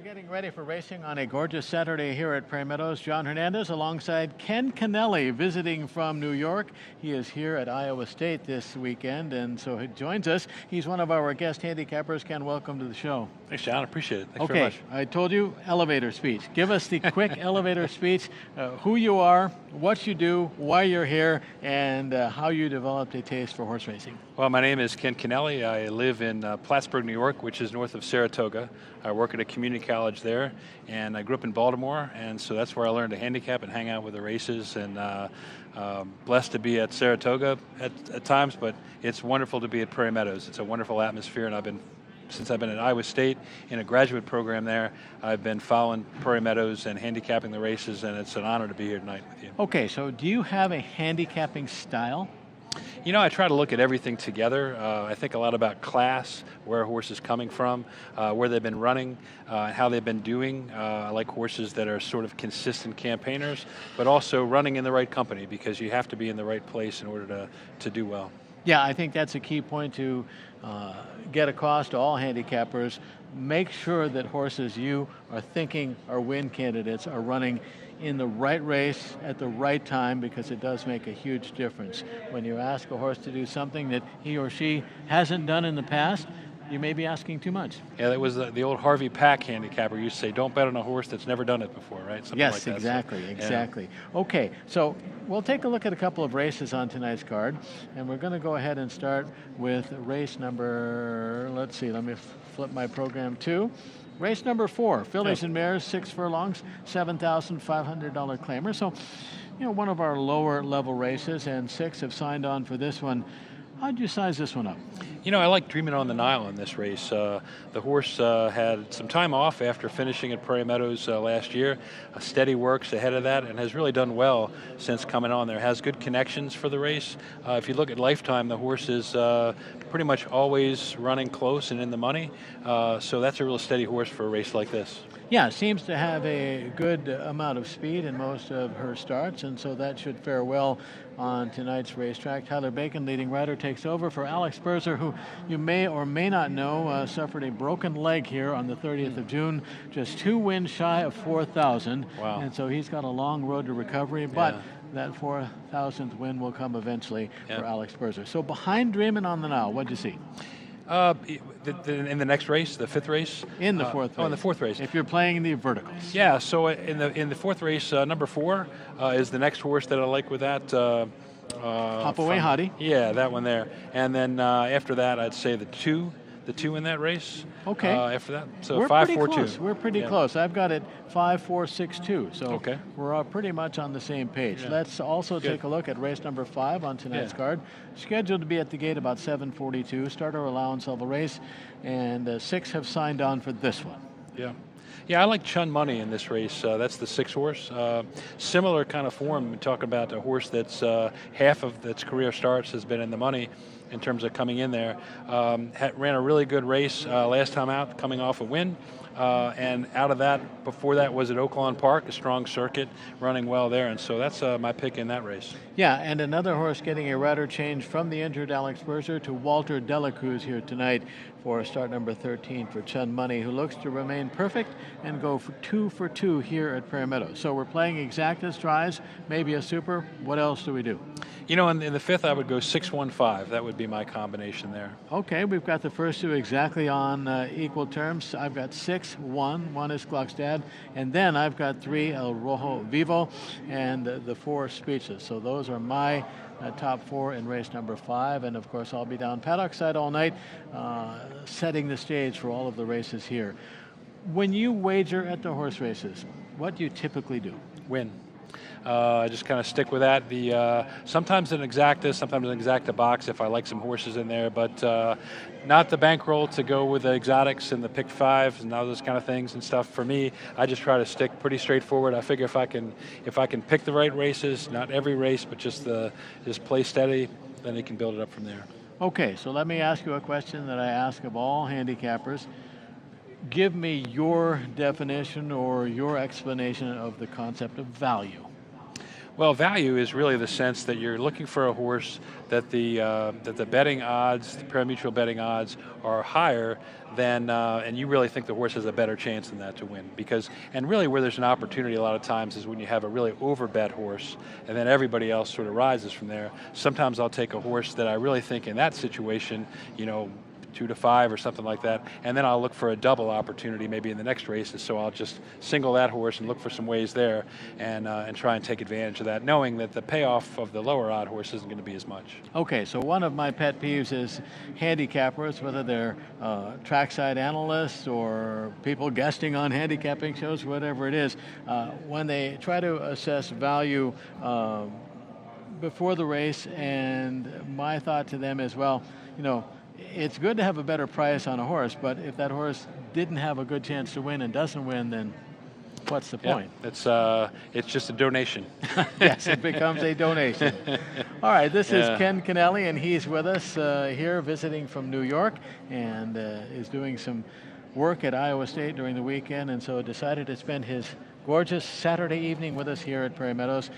Getting ready for racing on a gorgeous Saturday here at Prairie Meadows. John Hernandez alongside Ken Kennelly visiting from New York. He is here at Iowa State this weekend, and so he joins us. He's one of our guest handicappers. Ken, welcome to the show. Thanks, John. Appreciate it. Thanks very much. I told you, elevator speech. Give us the quick elevator speech, who you are, what you do, why you're here, and how you developed a taste for horse racing. Well, my name is Ken Kennelly. I live in Plattsburgh, New York, which is north of Saratoga. I work at a community college there, and I grew up in Baltimore, and so that's where I learned to handicap and hang out with the races, and blessed to be at Saratoga at times, but it's wonderful to be at Prairie Meadows. It's a wonderful atmosphere, and since I've been at Iowa State in a graduate program there, I've been following Prairie Meadows and handicapping the races, and it's an honor to be here tonight with you. Okay, so do you have a handicapping style? You know, I try to look at everything together. I think a lot about class, where a horse is coming from, where they've been running, how they've been doing. I like horses that are sort of consistent campaigners, but also running in the right company, because you have to be in the right place in order to do well. Yeah, I think that's a key point to get across to all handicappers. Make sure that horses you are thinking are win candidates are running in the right race at the right time, because it does make a huge difference. When you ask a horse to do something that he or she hasn't done in the past, you may be asking too much. Yeah, that was the old Harvey Pack handicapper used to say, don't bet on a horse that's never done it before, right? Something yes, like that. Exactly, so, exactly. Yeah. Okay, so we'll take a look at a couple of races on tonight's card, and we're going to go ahead and start with race number, let's see, let me flip my program to race number 4, Fillies and Mares, 6 furlongs, $7,500 claimer. So, you know, one of our lower level races, and 6 have signed on for this one. How'd you size this one up? You know, I like Dreaming on the Nile in this race. The horse had some time off after finishing at Prairie Meadows last year. Steady works ahead of that and has really done well since coming on there. Has good connections for the race. If you look at Lifetime, the horse is pretty much always running close and in the money. So that's a real steady horse for a race like this. Yeah, seems to have a good amount of speed in most of her starts, and so that should fare well on tonight's racetrack. Tyler Bacon, leading rider, takes over for Alex Berzer, who you may or may not know suffered a broken leg here on the 30th of June, just 2 wins shy of 4,000. Wow. And so he's got a long road to recovery, but that 4,000th win will come eventually for Alex Berzer. So behind Dreamin' on the Nile, what'd you see? In the next race, the 5th race? In the 4th race. Oh, in the 4th race. If you're playing the verticals. Yeah, so in the 4th race, number 4 is the next horse that I like with that. Hop Away Hottie. Yeah, that one there. And then after that, I'd say the two in that race. Okay. After that, so we're 5, pretty 4, close. 2. We're pretty close. I've got it 5, 4, 6, 2. So okay. We're all pretty much on the same page. Yeah. Let's also take a look at race number 5 on tonight's card. Scheduled to be at the gate about 7:42. Starter allowance level race, and 6 have signed on for this one. Yeah. Yeah, I like Chun Money in this race. That's the 6 horse. Similar kind of form. We talk about a horse that's half of its career starts has been in the money in terms of coming in there. Ran a really good race last time out, coming off a win. And out of that, before that was at Oaklawn Park, a strong circuit, running well there. And so that's my pick in that race. Yeah, and another horse getting a rider change from the injured Alex Berzer to Walter Delacruz here tonight for start number 13 for Chun Money, who looks to remain perfect and go for 2 for 2 here at Prairie Meadows. So we're playing exactas tries, maybe a super. What else do we do? You know, in the 5th, I would go 6, 1, 5. That would be my combination there. Okay, we've got the first 2 exactly on equal terms. I've got 6, 1. 1 is Gluckstad. And then I've got 3, El Rojo Vivo, and the 4 Speechless. So those are my top 4 in race number 5. And, of course, I'll be down paddock side all night setting the stage for all of the races here. When you wager at the horse races, what do you typically do? Win. I just kind of stick with that. Sometimes an exacta, sometimes an exacta box if I like some horses in there, but not the bankroll to go with the exotics and the pick 5 and all those kind of things and stuff. For me, I just try to stick pretty straightforward. I figure if I can pick the right races, not every race, but just play steady, then you can build it up from there. Okay, so let me ask you a question that I ask of all handicappers. Give me your definition or your explanation of the concept of value. Well, value is really the sense that you're looking for a horse that the betting odds, the pari-mutuel betting odds, are higher than, and you really think the horse has a better chance than that to win. Because, and really, where there's an opportunity a lot of times is when you have a really overbet horse, and then everybody else sort of rises from there. Sometimes I'll take a horse that I really think in that situation, you know, 2 to 5 or something like that, and then I'll look for a double opportunity maybe in the next races. So I'll just single that horse and look for some ways there, and try and take advantage of that, knowing that the payoff of the lower odd horse isn't going to be as much. Okay, so one of my pet peeves is handicappers, whether they're trackside analysts or people guesting on handicapping shows, whatever it is, when they try to assess value before the race, and my thought to them is, well, you know, it's good to have a better price on a horse, but if that horse didn't have a good chance to win and doesn't win, then what's the point? It's just a donation. Yes, it becomes a donation. All right, this is Ken Kennelly, and he's with us here visiting from New York, and is doing some work at Iowa State during the weekend, and so decided to spend his gorgeous Saturday evening with us here at Prairie Meadows.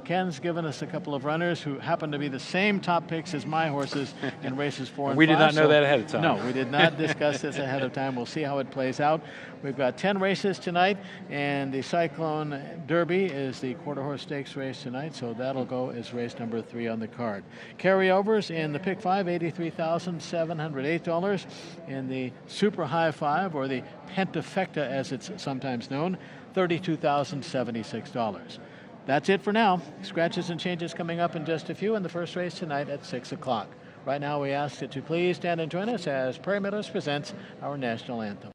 Ken's given us a couple of runners who happen to be the same top picks as my horses in races 4 and 5. We did not know that ahead of time. No, we did not discuss this ahead of time. We'll see how it plays out. We've got 10 races tonight, and the Cyclone Derby is the quarter horse stakes race tonight, so that'll go as race number 3 on the card. Carryovers in the pick 5, $83,708. In the super high 5, or the pentafecta as it's sometimes known, $32,076. That's it for now. Scratches and changes coming up in just a few in the first race tonight at 6 o'clock. Right now we ask that you please stand and join us as Prairie Meadows presents our national anthem.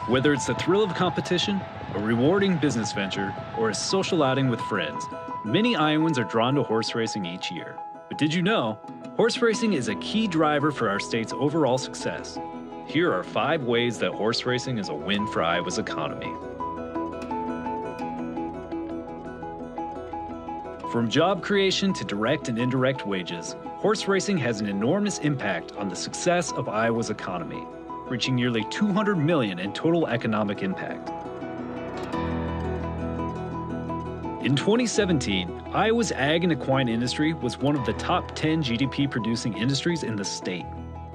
Whether it's the thrill of competition, a rewarding business venture, or a social outing with friends, many Iowans are drawn to horse racing each year. But did you know, horse racing is a key driver for our state's overall success. Here are 5 ways that horse racing is a win for Iowa's economy. From job creation to direct and indirect wages, horse racing has an enormous impact on the success of Iowa's economy, reaching nearly $200 million in total economic impact. In 2017, Iowa's ag and equine industry was one of the top 10 GDP-producing industries in the state,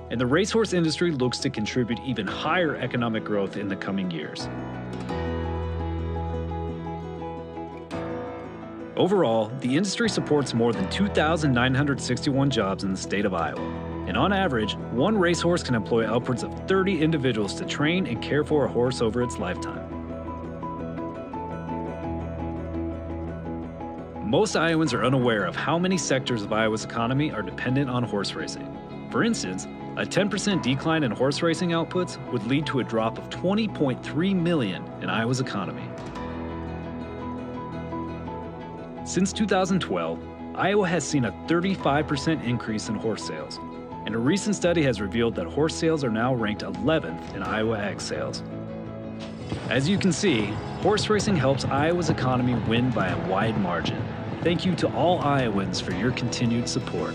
and the racehorse industry looks to contribute even higher economic growth in the coming years. Overall, the industry supports more than 2,961 jobs in the state of Iowa, and on average, one racehorse can employ upwards of 30 individuals to train and care for a horse over its lifetime. Most Iowans are unaware of how many sectors of Iowa's economy are dependent on horse racing. For instance, a 10% decline in horse racing outputs would lead to a drop of $20.3 million in Iowa's economy. Since 2012, Iowa has seen a 35% increase in horse sales, and a recent study has revealed that horse sales are now ranked 11th in Iowa ag sales. As you can see, horse racing helps Iowa's economy win by a wide margin. Thank you to all Iowans for your continued support.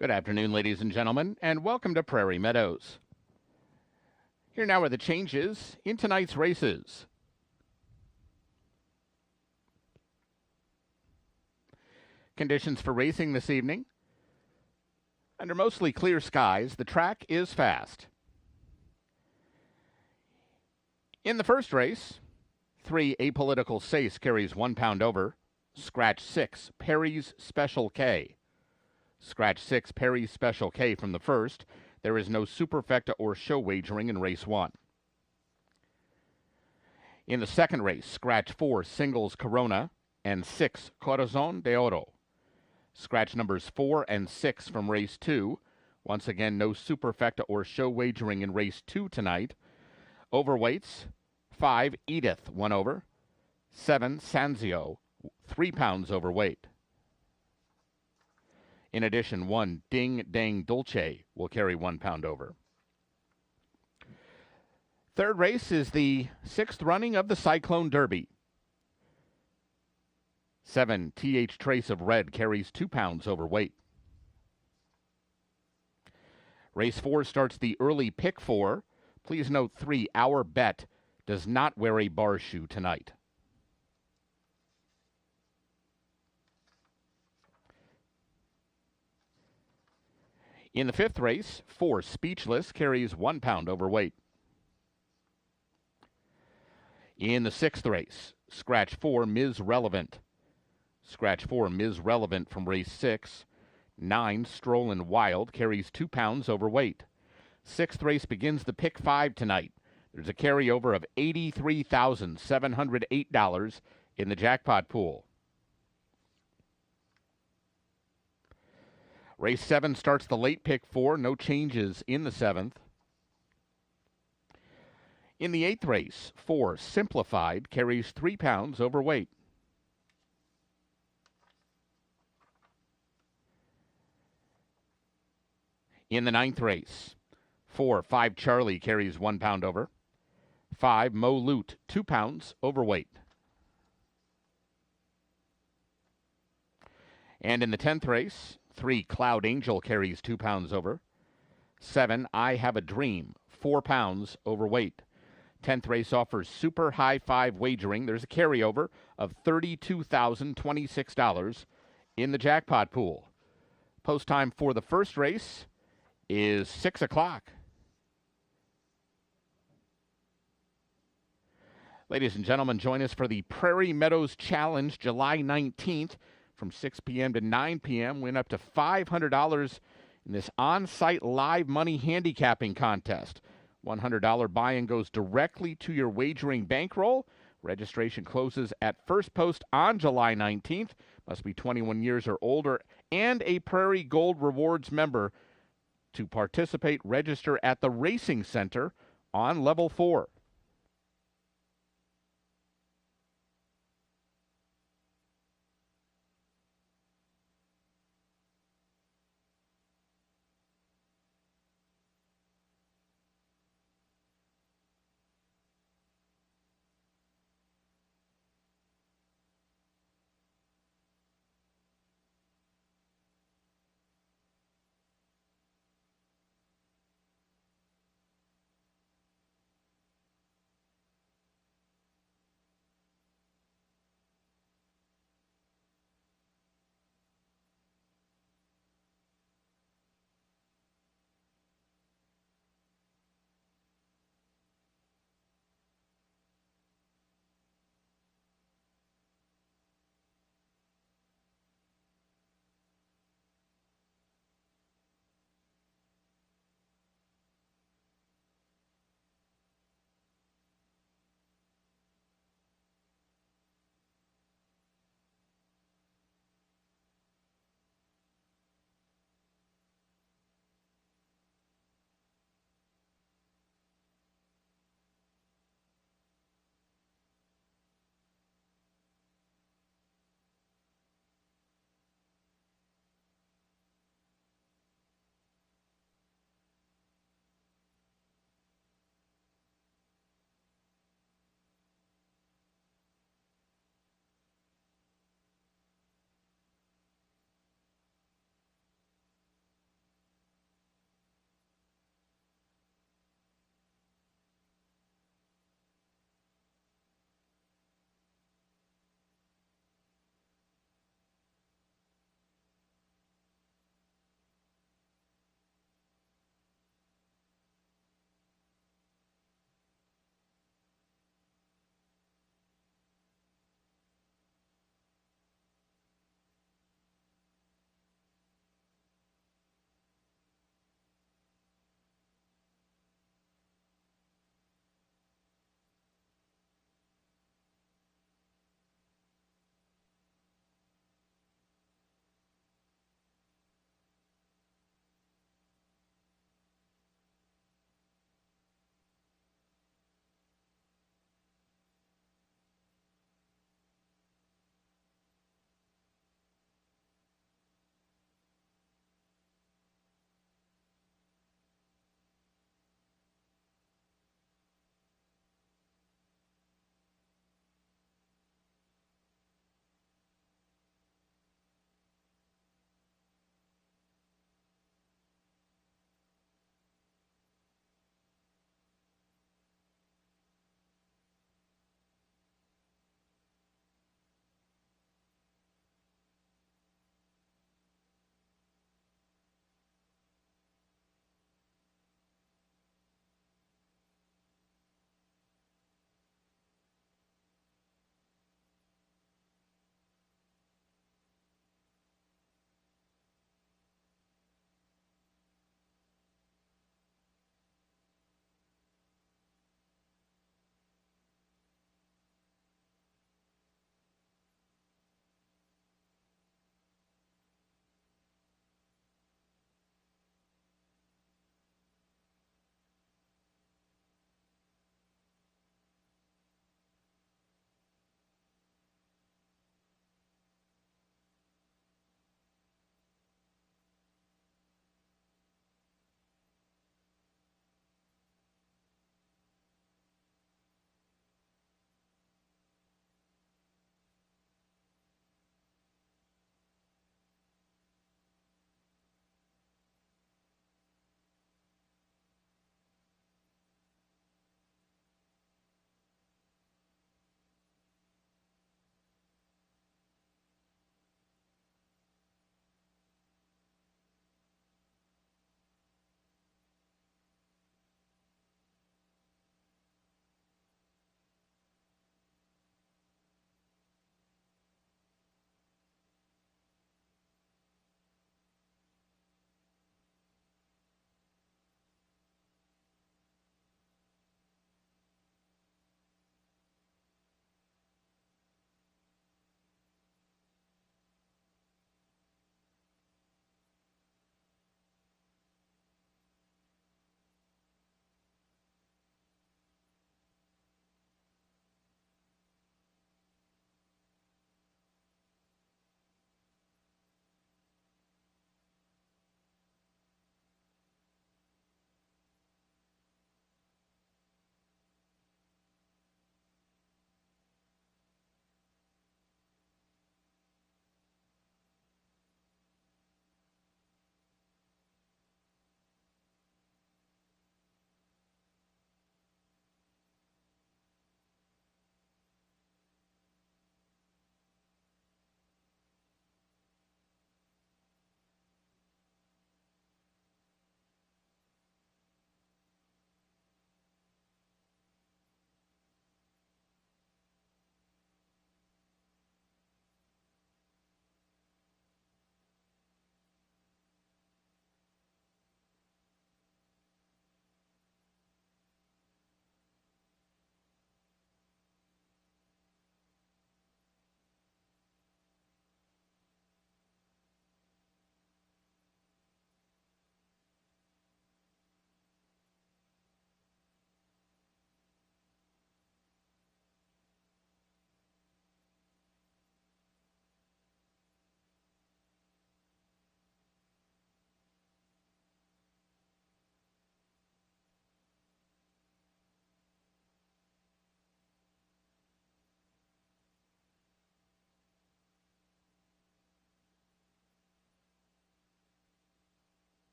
Good afternoon, ladies and gentlemen, and welcome to Prairie Meadows. Here now are the changes in tonight's races. Conditions for racing this evening. Under mostly clear skies, the track is fast. In the first race, 3 Apolitical Sace carries 1 pound over. Scratch 6, Perry's Special K. Scratch 6, Perry's Special K from the first. There is no superfecta or show wagering in race 1. In the second race, scratch 4, Singles Corona, and 6, Corazon de Oro. Scratch numbers 4 and 6 from race 2. Once again, no superfecta or show wagering in race 2 tonight. Overweights, 5, Edith, 1 over. 7, Sanzio, 3 pounds overweight. In addition, 1 Ding Dang Dulce will carry 1 pound over. Third race is the 6th running of the Cyclone Derby. 7 TH Trace of Red carries 2 pounds overweight. Race 4 starts the early pick 4, Please note 3, Our Bet does not wear a bar shoe tonight. In the 5th race, 4, Speechless carries 1 pound overweight. In the 6th race, scratch 4, Ms. Relevant. Scratch 4, Ms. Relevant from race 6. 9, Strollin' Wild carries 2 pounds overweight. 6th race begins the pick 5 tonight. There's a carryover of $83,708 in the jackpot pool. Race 7 starts the late pick 4. No changes in the 7th. In the 8th race, 4, Simplified carries 3 pounds overweight. In the 9th race, 4, 5, Charlie carries 1 pound over. 5, Mo Loot, 2 pounds overweight. And in the 10th race, 3, Cloud Angel carries 2 pounds over. 7, I Have a Dream, 4 pounds overweight. 10th race offers super high 5 wagering. There's a carryover of $32,026 in the jackpot pool. Post time for the first race is 6 o'clock. Ladies and gentlemen, join us for the Prairie Meadows Challenge July 19th from 6 p.m. to 9 p.m. Win up to $500 in this on-site live money handicapping contest. $100 buy-in goes directly to your wagering bankroll. Registration closes at first post on July 19th. Must be 21 years or older and a Prairie Gold Rewards member. To participate, register at the Racing Center on Level 4.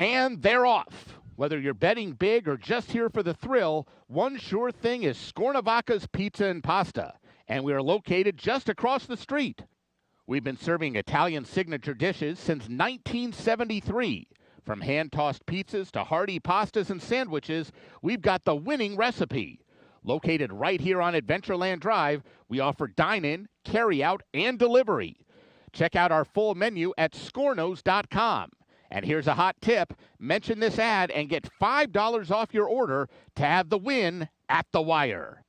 And they're off. Whether you're betting big or just here for the thrill, one sure thing is Scornavaca's Pizza and Pasta, and we are located just across the street. We've been serving Italian signature dishes since 1973. From hand-tossed pizzas to hearty pastas and sandwiches, we've got the winning recipe. Located right here on Adventureland Drive, we offer dine-in, carry-out, and delivery. Check out our full menu at scornos.com. And here's a hot tip. Mention this ad and get $5 off your order to have the win at the wire.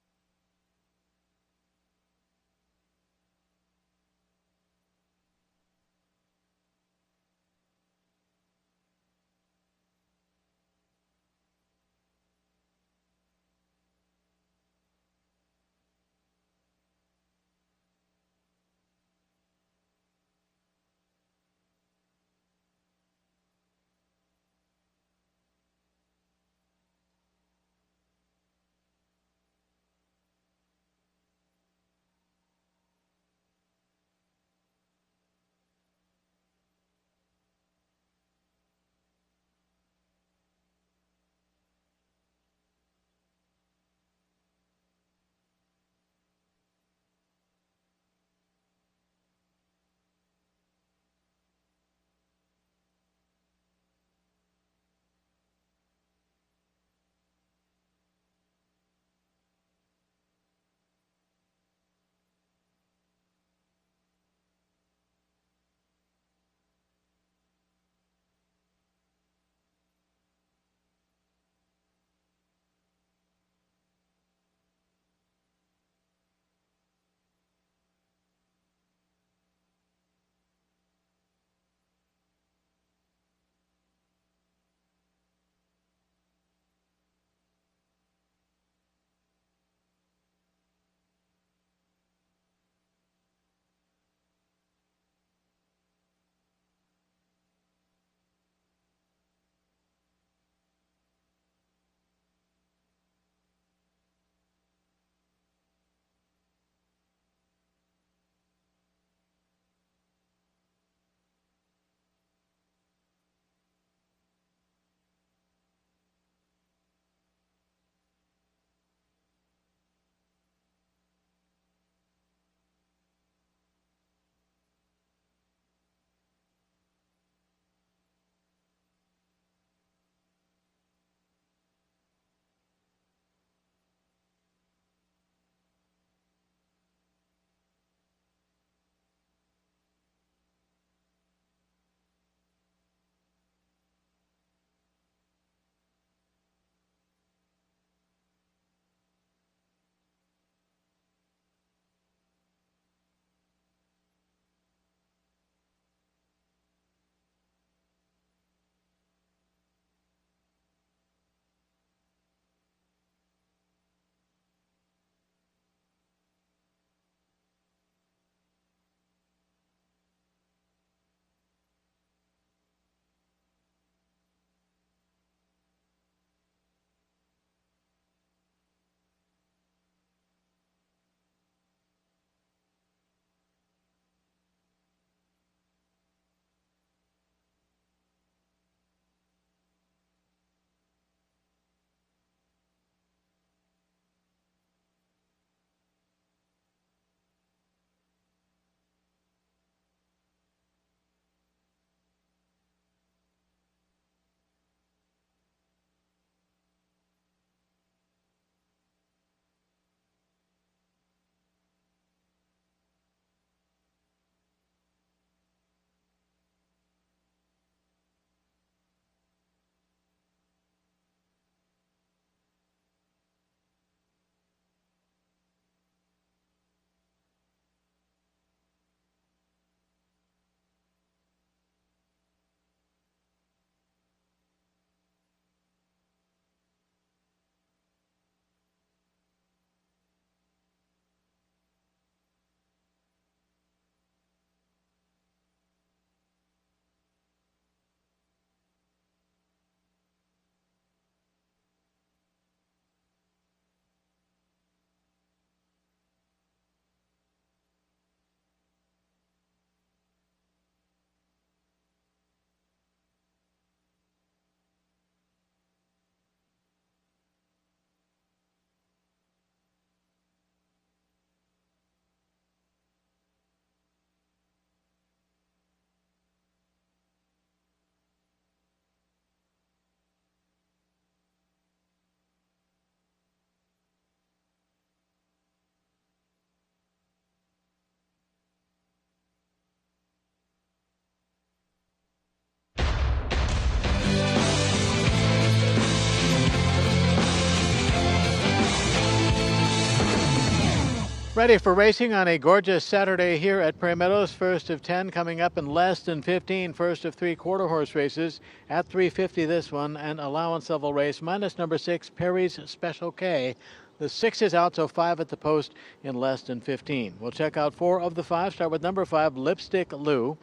Ready for racing on a gorgeous Saturday here at Prairie Meadows. First of 10 coming up in less than 15. First of 3 quarter horse races at 350 this one. An allowance level race minus number 6 Perry's Special K. The 6 is out, so 5 at the post in less than 15. We'll check out 4 of the 5. Start with number 5 Lipstick Lou.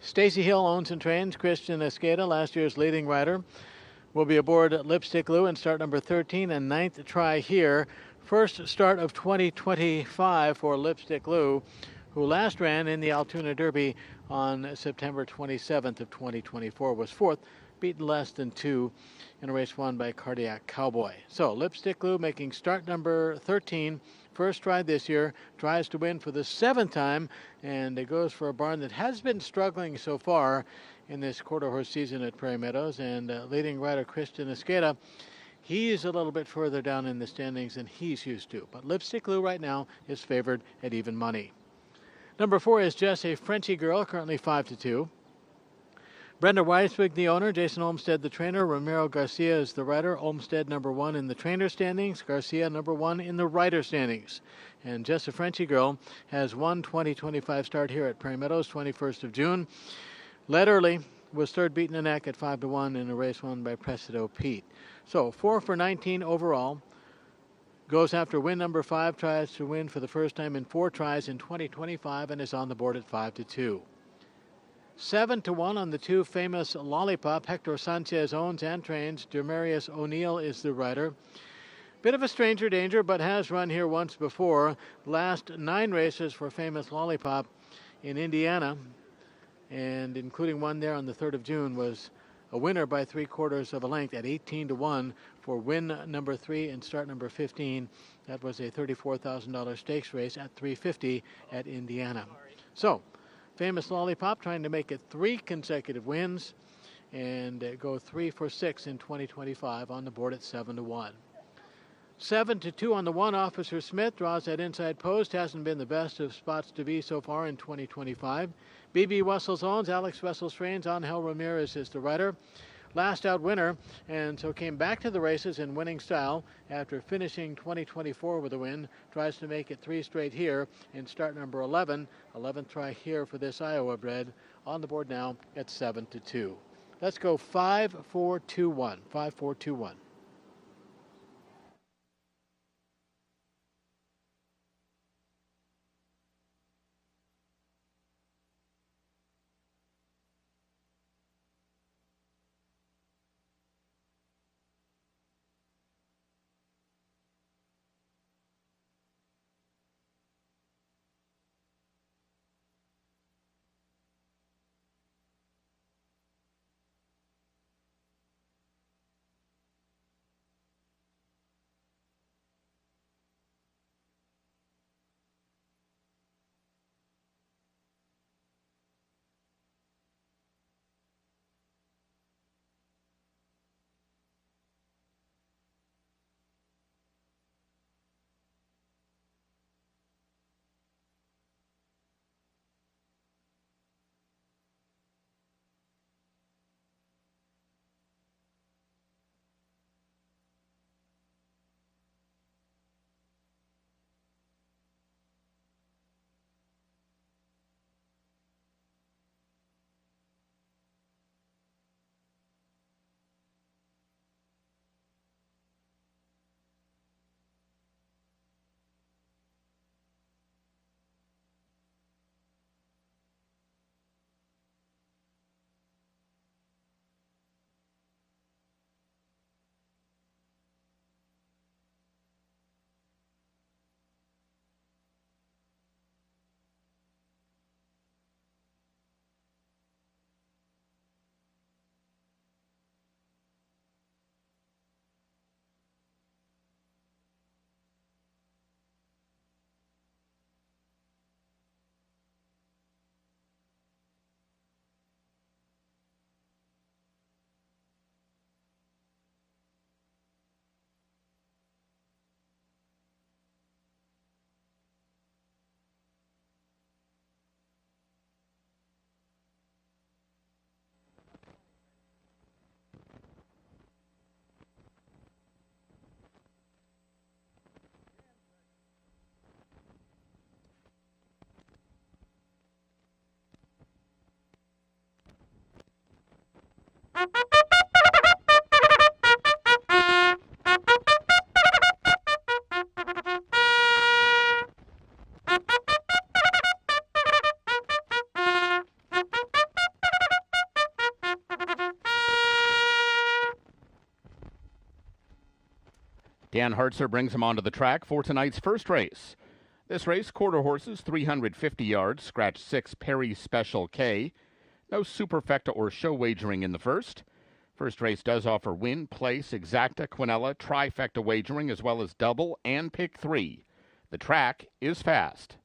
Stacy Hill owns and trains Christian Escada, last year's leading rider. Will be aboard Lipstick Lou in start number 13 and 9th try here. First start of 2025 for Lipstick Lou, who last ran in the Altoona Derby on September 27th of 2024, was 4th, beaten less than 2 in a race won by Cardiac Cowboy. So Lipstick Lou making start number 13, first try this year, tries to win for the 7th time, and it goes for a barn that has been struggling so far in this quarter horse season at Prairie Meadows, and leading rider Christian Escada, he's a little bit further down in the standings than he's used to. But Lipstick Lou right now is favored at even money. Number 4 is Just a Frenchy Girl, currently 5-2. Brenda Weiswig, the owner. Jason Olmsted, the trainer. Ramiro Garcia is the rider. Olmsted, number 1 in the trainer standings. Garcia, number 1 in the rider standings. And Just a Frenchy Girl has one 2025 start here at Prairie Meadows, 21st of June. Led early, was third beaten the neck at 5-1 in a race won by Presido Pete. So 4 for 19 overall. Goes after win number 5, tries to win for the first time in 4 tries in 2025 and is on the board at 5-2. 7-1 on the 2 famous Lollipop. Hector Sanchez owns and trains. Demarius O'Neill is the rider. Bit of a stranger danger, but has run here once before. Last 9 races for famous Lollipop in Indiana, and including one there on the 3rd of June, was a winner by 3/4 of a length at 18-1 for win number 3 and start number 15. That was a $34,000 stakes race at 350 at Indiana. So, famous Lollipop trying to make it 3 consecutive wins and go 3 for 6 in 2025 on the board at 7-1. 7-2 on the 1. Officer Smith draws that inside post. Hasn't been the best of spots to be so far in 2025. B.B. Wessels owns. Alex Wessels trains. Angel Ramirez is the rider. Last out winner, and so came back to the races in winning style after finishing 2024 with a win. Tries to make it 3 straight here in start number 11. 11th try here for this Iowa bred. On the board now at 7-2. Let's go 5-4-2-1. 5-4-2-1. Dan Hartzer brings him onto the track for tonight's first race. This race, quarter horses, 350 yards, scratch 6, Perry Special K. No superfecta or show wagering in the first. First race does offer win, place, exacta, quinella, trifecta wagering, as well as double and pick 3. The track is fast.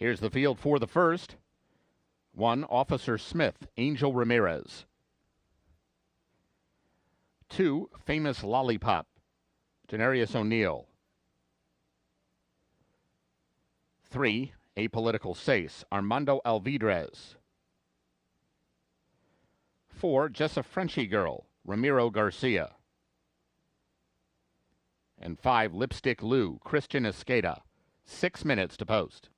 Here's the field for the first. 1, Officer Smith, Angel Ramirez. 2, Famous Lollipop, Denarius O'Neill. 3, Apolitical Sace, Armando Alvidrez. 4, Just a Frenchy Girl, Ramiro Garcia. And 5, Lipstick Lou, Christian Escada. 6 minutes to post.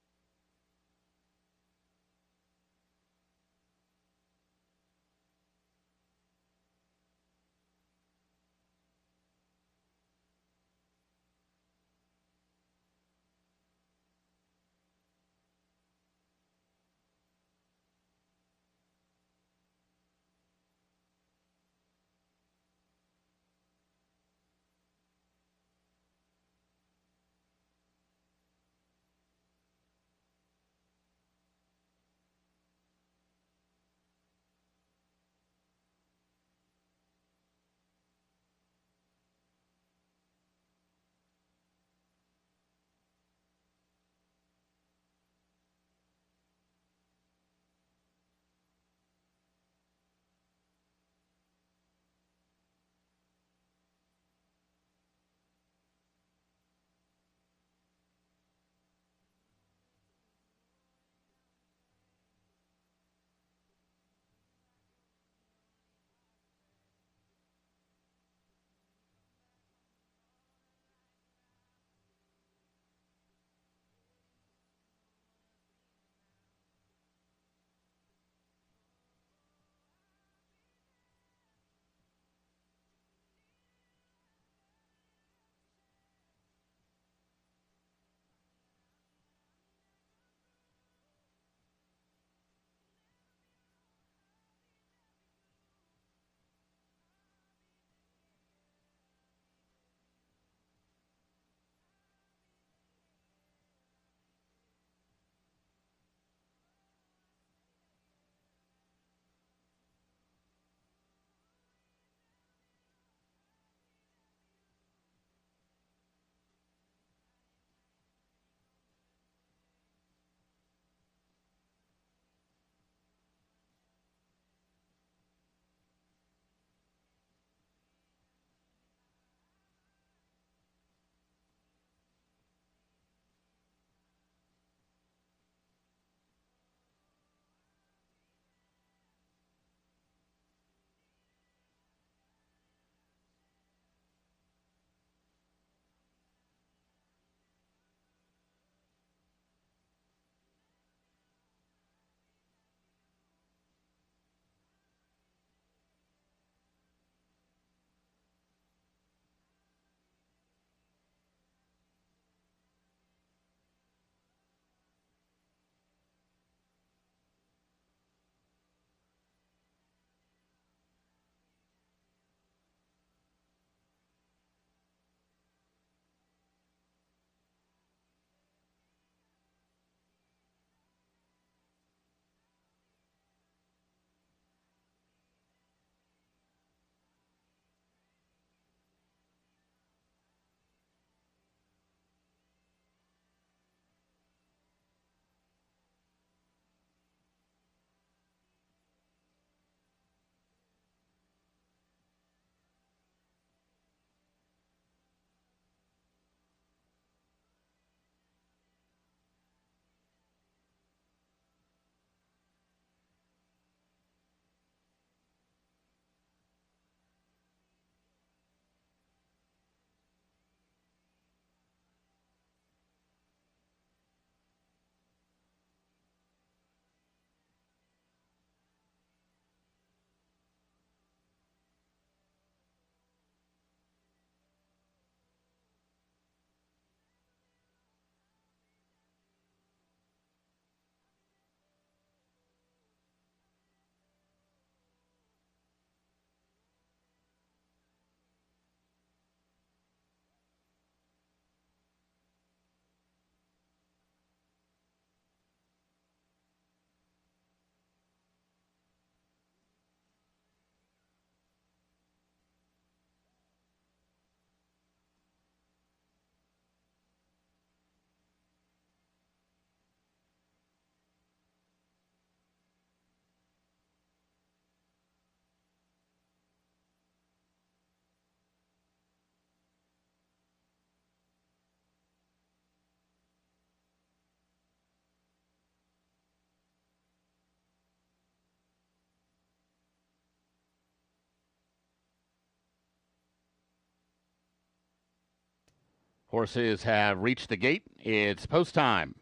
Horses have reached the gate. It's post time.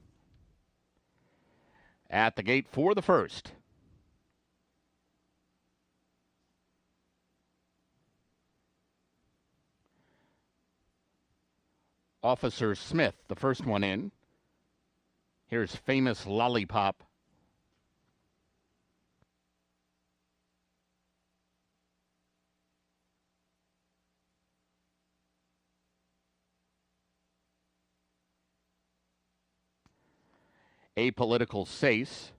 At the gate for the first. Officer Smith, the first one in. Here's Famous Lollipop. Apolitical Sace.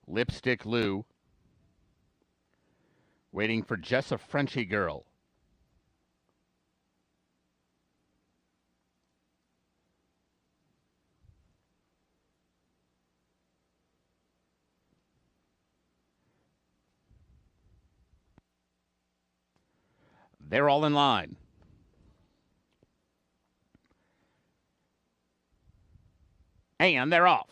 Lipstick Lou. Waiting for Jessa Frenchy Girl. They're all in line. And they're off.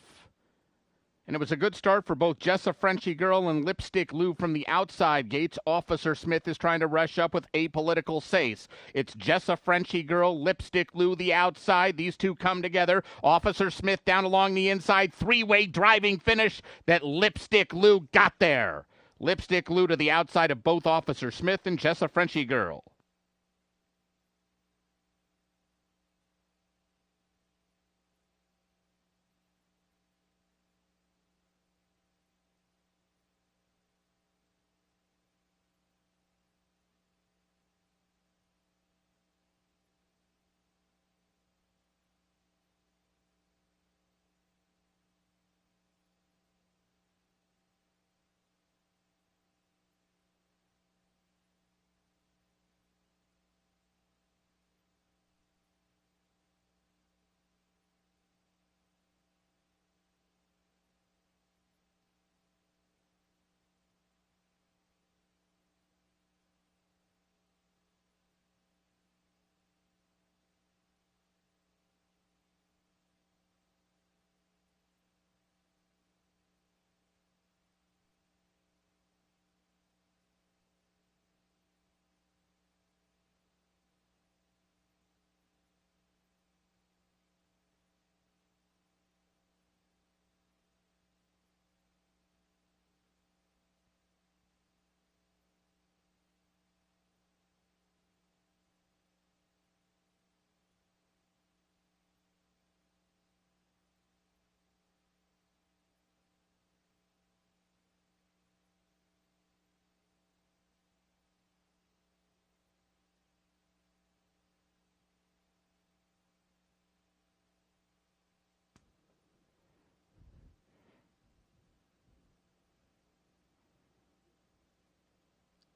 And it was a good start for both Jessa Frenchy Girl and Lipstick Lou from the outside gates. Officer Smith is trying to rush up with Apolitical Sace. It's Jessa Frenchy Girl, Lipstick Lou, the outside. These two come together. Officer Smith down along the inside. Three-way driving finish that Lipstick Lou got there. Lipstick Lou to the outside of both Officer Smith and Jessa Frenchy Girl.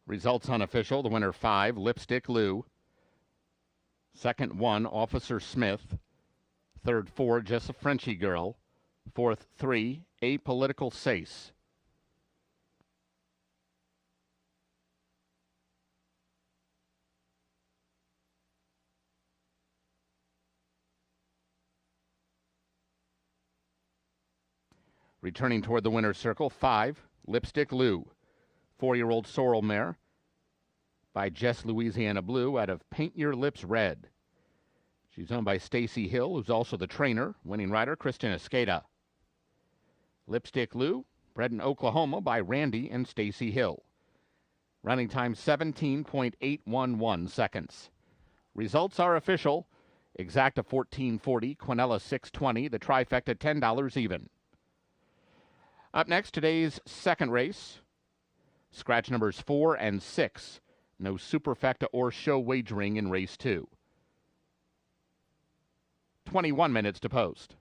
Results unofficial. The winner 5, Lipstick Lou. Second 1, Officer Smith. Third 4, Jessa Frenchy Girl. Fourth 3, Apolitical Sace. Returning toward the winner's circle, 5, Lipstick Lou. 4-year-old sorrel mare by Jess Louisiana Blue out of Paint Your Lips Red. She's owned by Stacy Hill, who's also the trainer, winning rider Kristen Escada. Lipstick Lou, bred in Oklahoma by Randy and Stacy Hill. Running time 17.811 seconds. Results are official. Exacta 1440, Quinella 620, the trifecta $10 even. Up next, today's second race. Scratch numbers 4 and 6. No superfecta or show wagering in race 2. 21 minutes to post.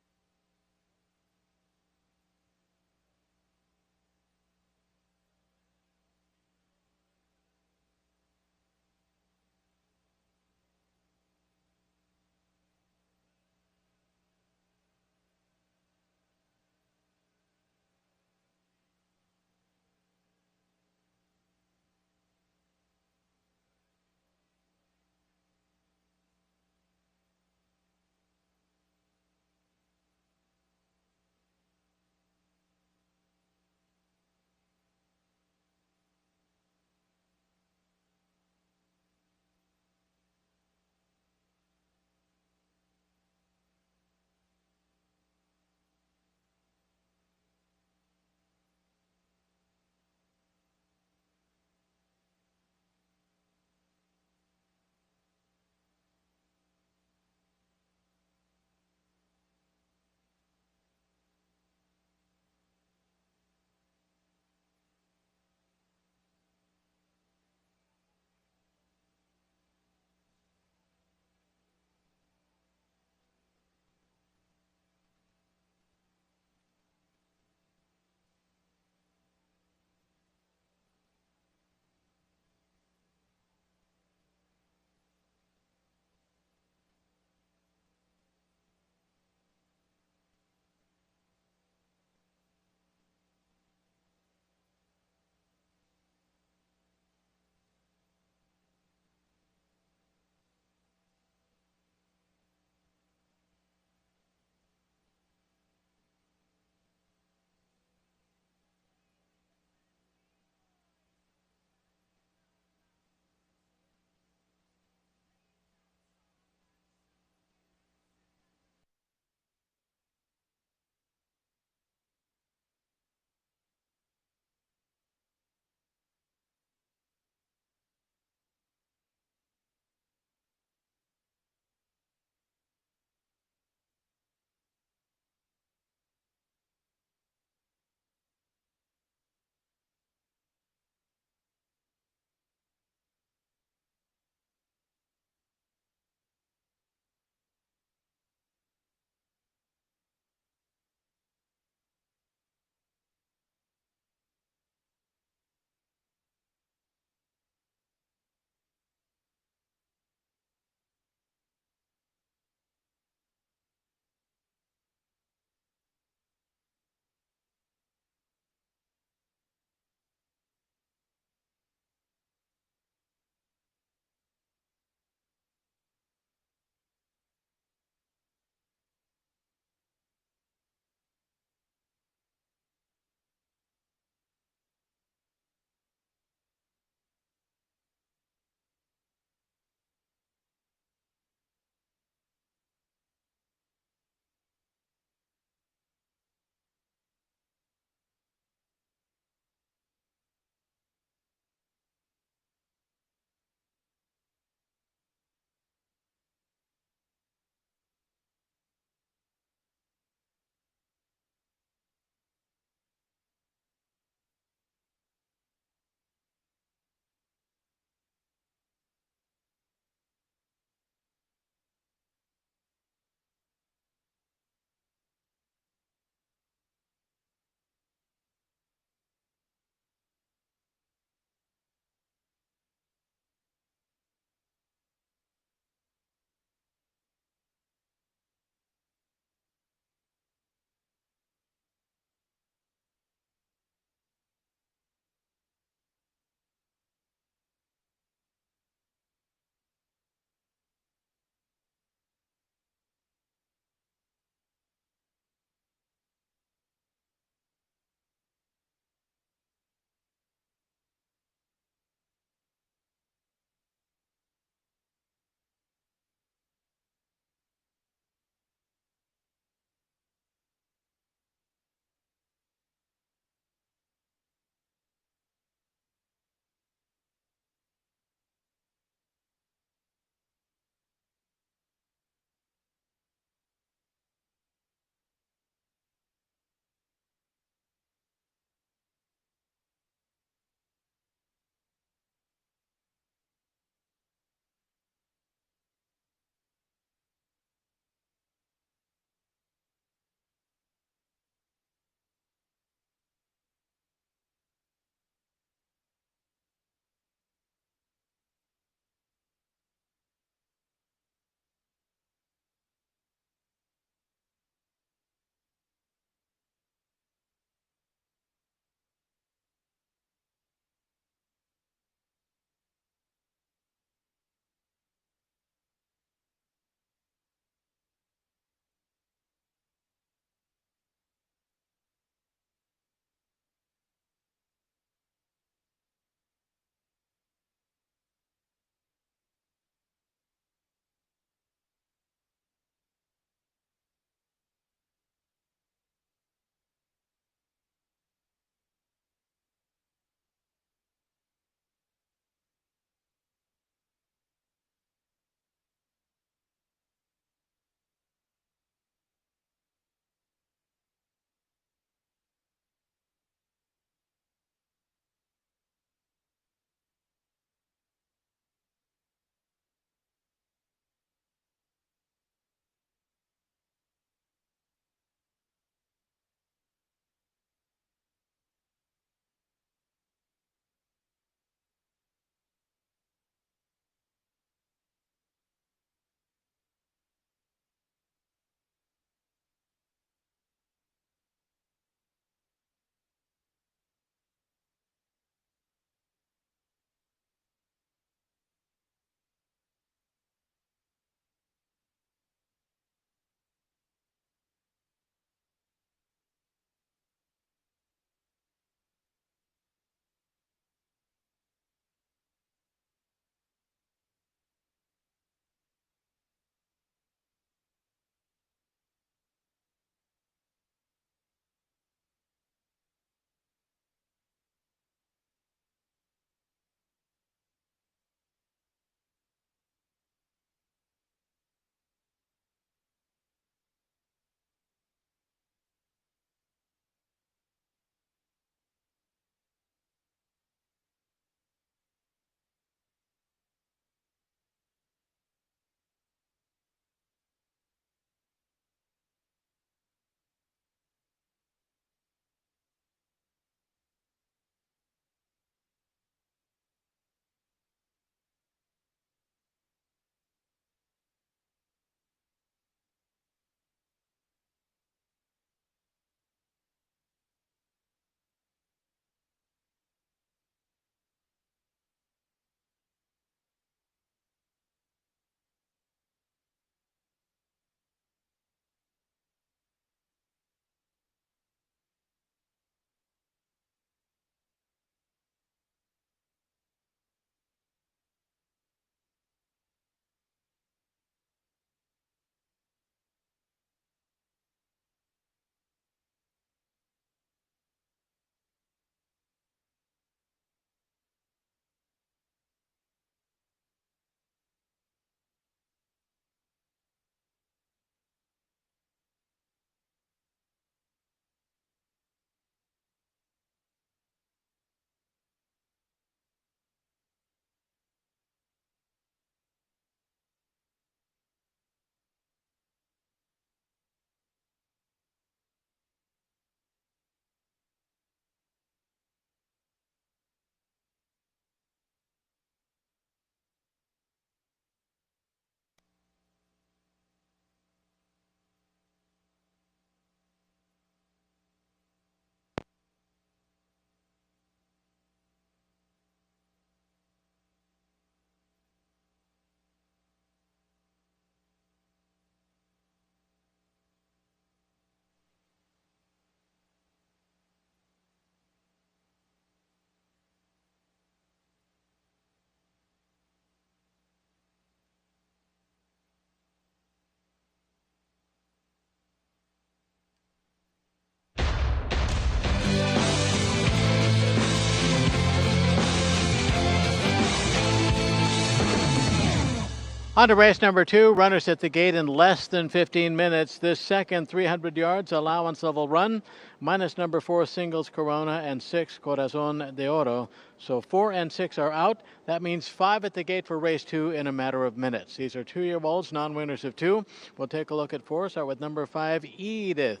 On to race number 2. Runners at the gate in less than 15 minutes. This second 300 yards allowance level run, minus number 4 Singles Corona and 6 Corazon de Oro. So 4 and 6 are out. That means 5 at the gate for race 2 in a matter of minutes. These are 2-year-olds, non-winners of 2. We'll take a look at 4. Start with number 5, Edith.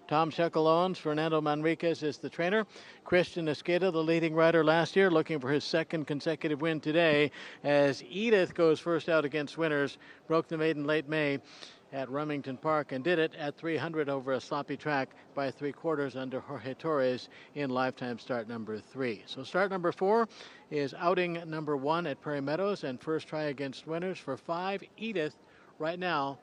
Tom Shekel owns. Fernando Manriquez is the trainer. Christian Esqueda, the leading rider last year, looking for his second consecutive win today as Edith goes first out against winners. Broke the maiden late May at Remington Park and did it at 300 over a sloppy track by 3/4 under Jorge Torres in lifetime start number 3. So start number 4 is outing number 1 at Prairie Meadows and first try against winners for 5. Edith right now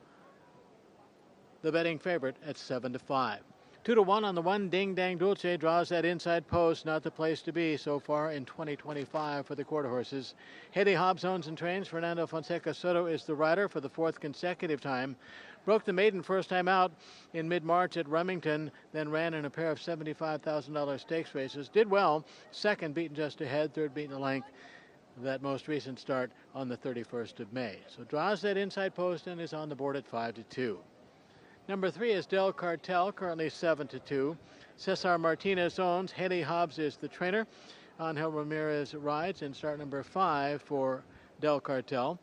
the betting favorite at 7-5. 2-1 on the 1. Ding Dang Dulce draws that inside post. Not the place to be so far in 2025 for the quarter horses. Haley Hobbs owns and trains. Fernando Fonseca Soto is the rider for the 4th consecutive time. Broke the maiden first time out in mid-March at Remington, then ran in a pair of $75,000 stakes races. Did well. Second beaten just ahead. Third beaten a length. That most recent start on the 31st of May. So draws that inside post and is on the board at 5-2. Number 3 is Del Cartel, currently 7-2. Cesar Martinez owns. Haley Hobbs is the trainer. Angel Ramirez rides in start number 5 for Del Cartel.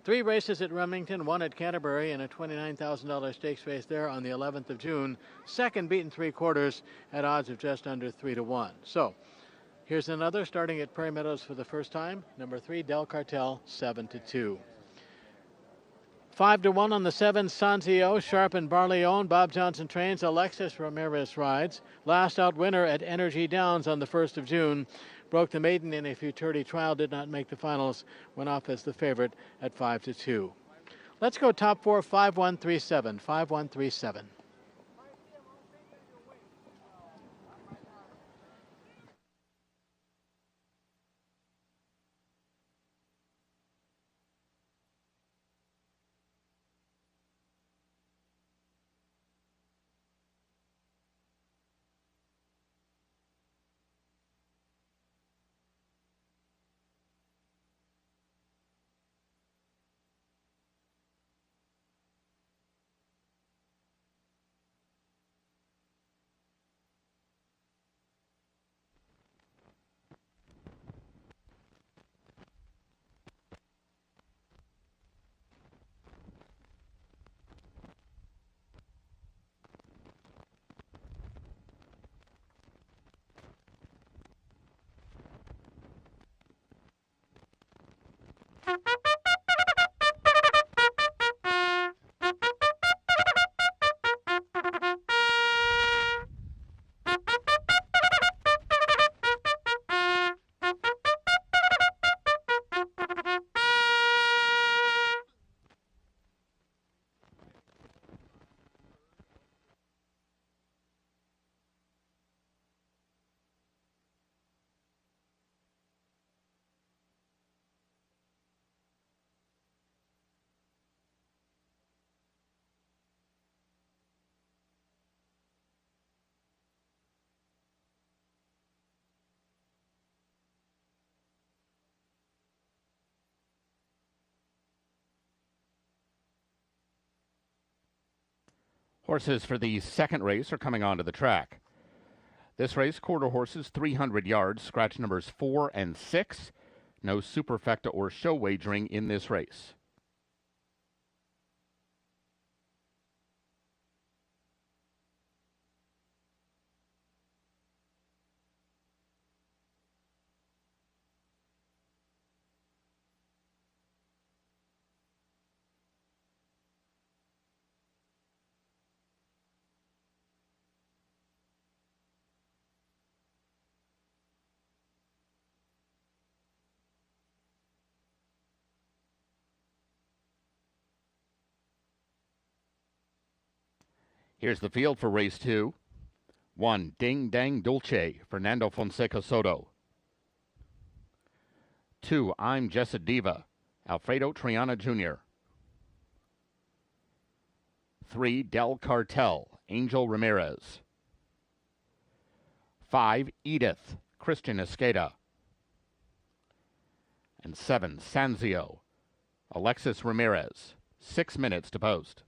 3 races at Remington, 1 at Canterbury, and a $29,000 stakes race there on the 11th of June. Second beaten 3/4 at odds of just under 3-1. So here's another starting at Prairie Meadows for the first time. Number 3, Del Cartel, 7-2. 5-1 on the 7, Sanzio, Sharp and Barley owned. Bob Johnson trains. Alexis Ramirez rides. Last out winner at Energy Downs on the 1st of June. Broke the maiden in a futurity trial, did not make the finals. Went off as the favorite at 5-2. Let's go top 4, 5-1-3-7. 5-1-3-7. Horses for the second race are coming onto the track. This race, quarter horses, 300 yards, scratch numbers 4 and 6. No superfecta or show wagering in this race. Here's the field for race 2. 1, Ding Dang Dulce, Fernando Fonseca Soto. 2, I'm Jessa Diva, Alfredo Triana Jr. 3, Del Cartel, Angel Ramirez. 5, Edith, Christian Esqueda. And 7, Sanzio, Alexis Ramirez, 6 minutes to post.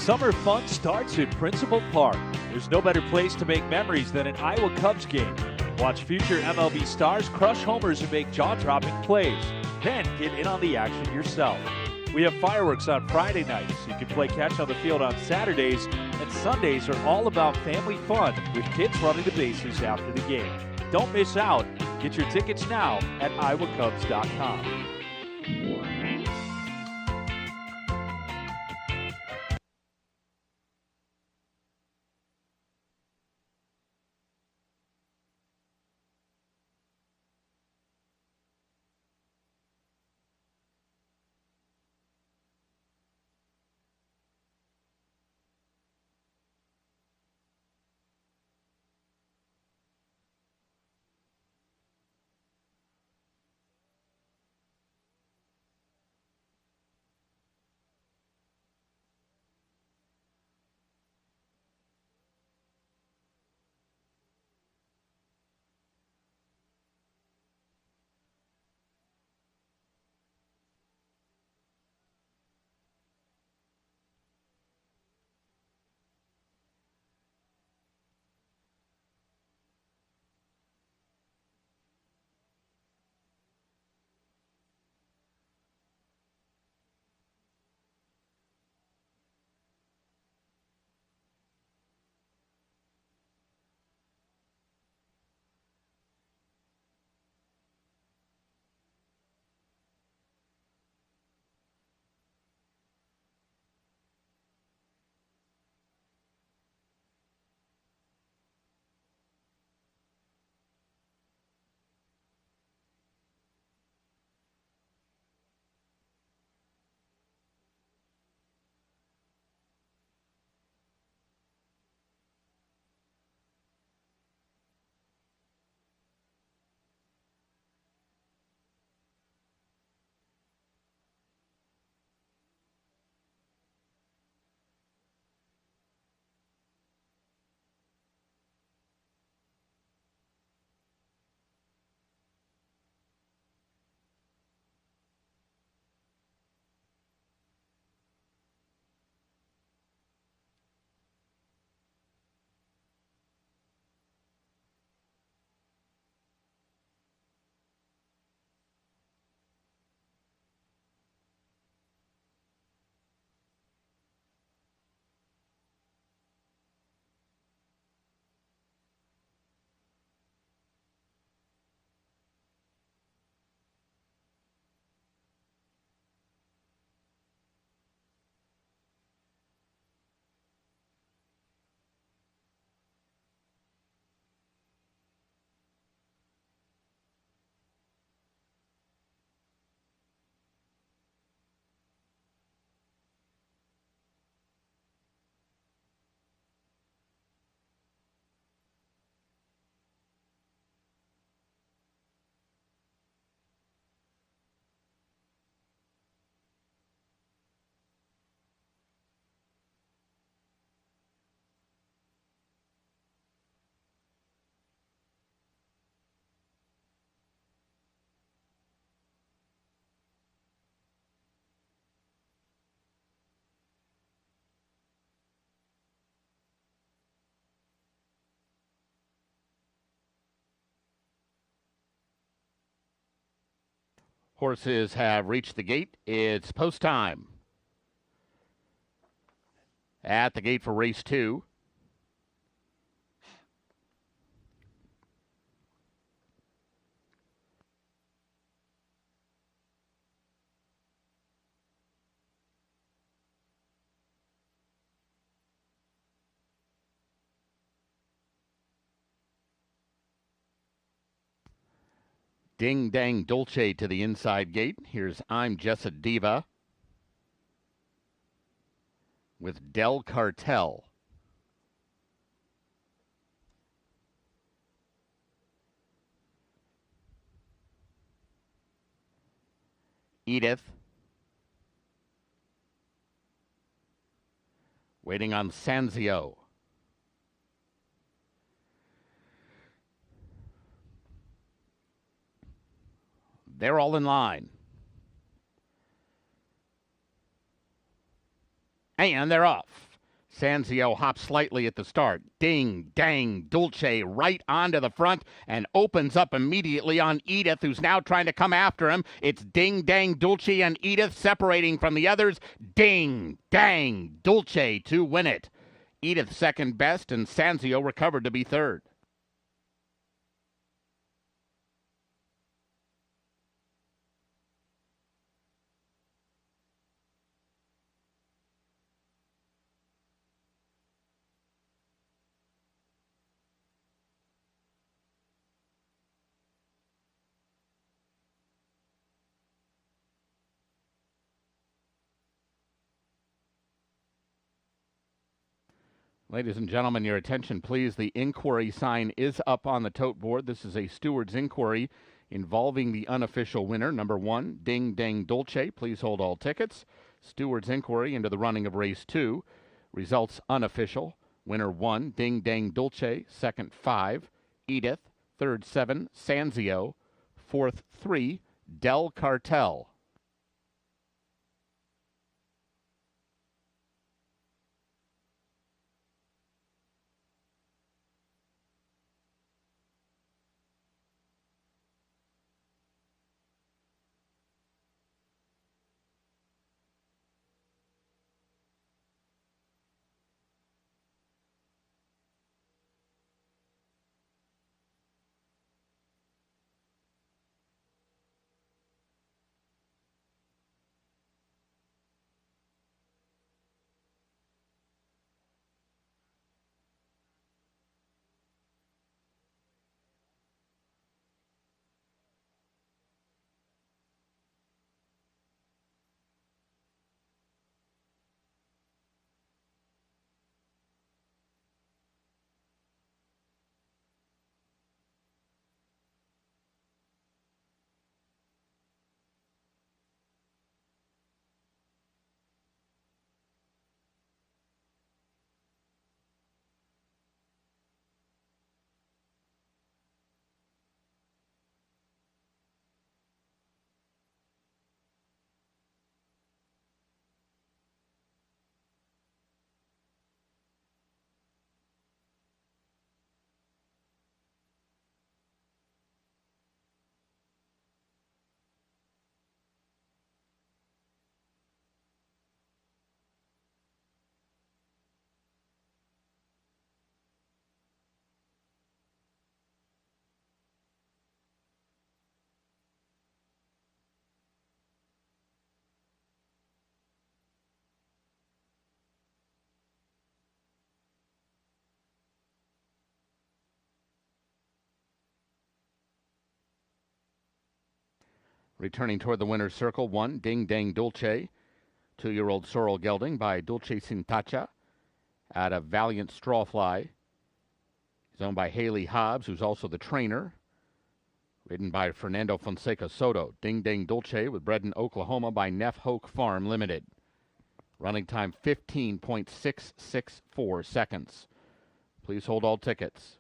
Summer fun starts in Principal Park. There's no better place to make memories than an Iowa Cubs game. Watch future MLB stars crush homers and make jaw-dropping plays. Then get in on the action yourself. We have fireworks on Friday nights. You can play catch on the field on Saturdays, and Sundays are all about family fun with kids running the bases after the game. Don't miss out. Get your tickets now at iowacubs.com. Horses have reached the gate. It's post time. At the gate for race 2. Ding Dang Dolce to the inside gate. Here's I'm Jessa Diva with Del Cartel. Edith. Waiting on Sanzio. They're all in line. And they're off. Sanzio hops slightly at the start. Ding, dang, Dulce right onto the front and opens up immediately on Edith, who's now trying to come after him. It's Ding, dang, Dulce and Edith separating from the others. Ding, dang, Dulce to win it. Edith second best, and Sanzio recovered to be third. Ladies and gentlemen, your attention, please. The inquiry sign is up on the tote board. This is a Stewards inquiry involving the unofficial winner, number 1, Ding Dang Dolce. Please hold all tickets. Stewards inquiry into the running of race 2. Results unofficial. Winner 1, Ding Dang Dolce. Second, 5, Edith. Third, 7, Sanzio. Fourth, 3, Del Cartel. Returning toward the winner's circle, 1, Ding Dang Dulce. 2-year-old Sorrel Gelding by Dulce Sintacha out of Valiant Strawfly. He's owned by Haley Hobbs, who's also the trainer. Ridden by Fernando Fonseca Soto. Ding Dang Dulce was bred in Oklahoma by Neff Hoke Farm Limited. Running time 15.664 seconds. Please hold all tickets.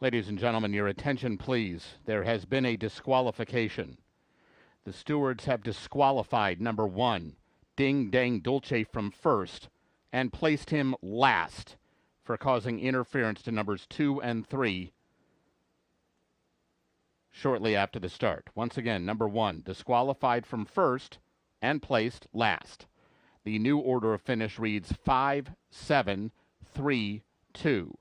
Ladies and gentlemen, your attention, please. There has been a disqualification. The stewards have disqualified number 1, Ding Dang Dulce, from first and placed him last for causing interference to numbers 2 and 3 shortly after the start. Once again, number 1, disqualified from first and placed last. The new order of finish reads 5, 7, 3, 2.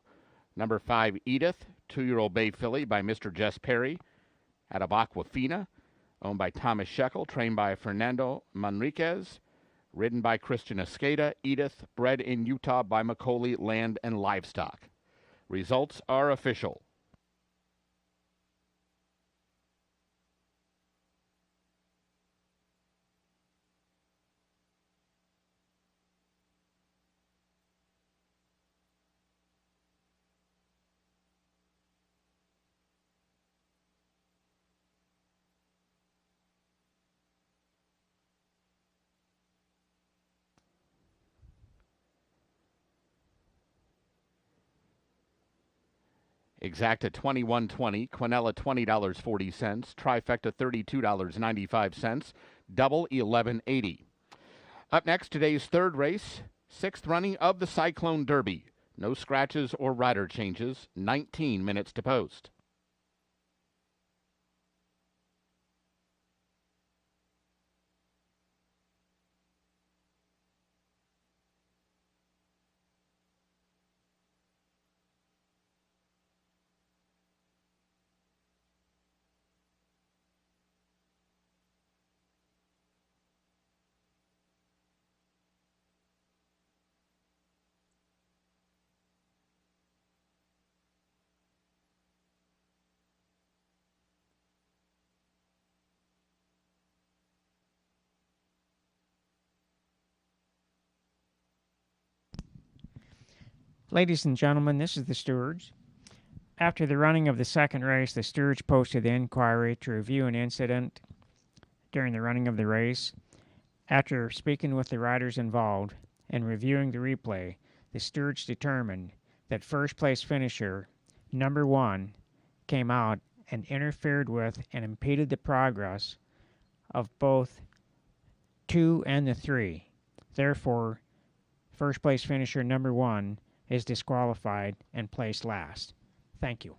Number 5, Edith, 2-year-old bay filly by Mr. Jess Perry out of Aquafina, owned by Thomas Shekel, trained by Fernando Manriquez, ridden by Christian Escada. Edith, bred in Utah by Macaulay Land and Livestock. Results are official. Exacta $21.20, Quinella $20.40, Trifecta $32.95, Double $11.80. Up next, today's third race, 6th running of the Cyclone Derby. No scratches or rider changes, 19 minutes to post. Ladies and gentlemen, this is the Stewards. After the running of the second race, the Stewards posted the inquiry to review an incident during the running of the race. After speaking with the riders involved and reviewing the replay, the Stewards determined that first place finisher, number 1, came out and interfered with and impeded the progress of both 2 and the 3. Therefore, first place finisher number 1 is disqualified and placed last. Thank you.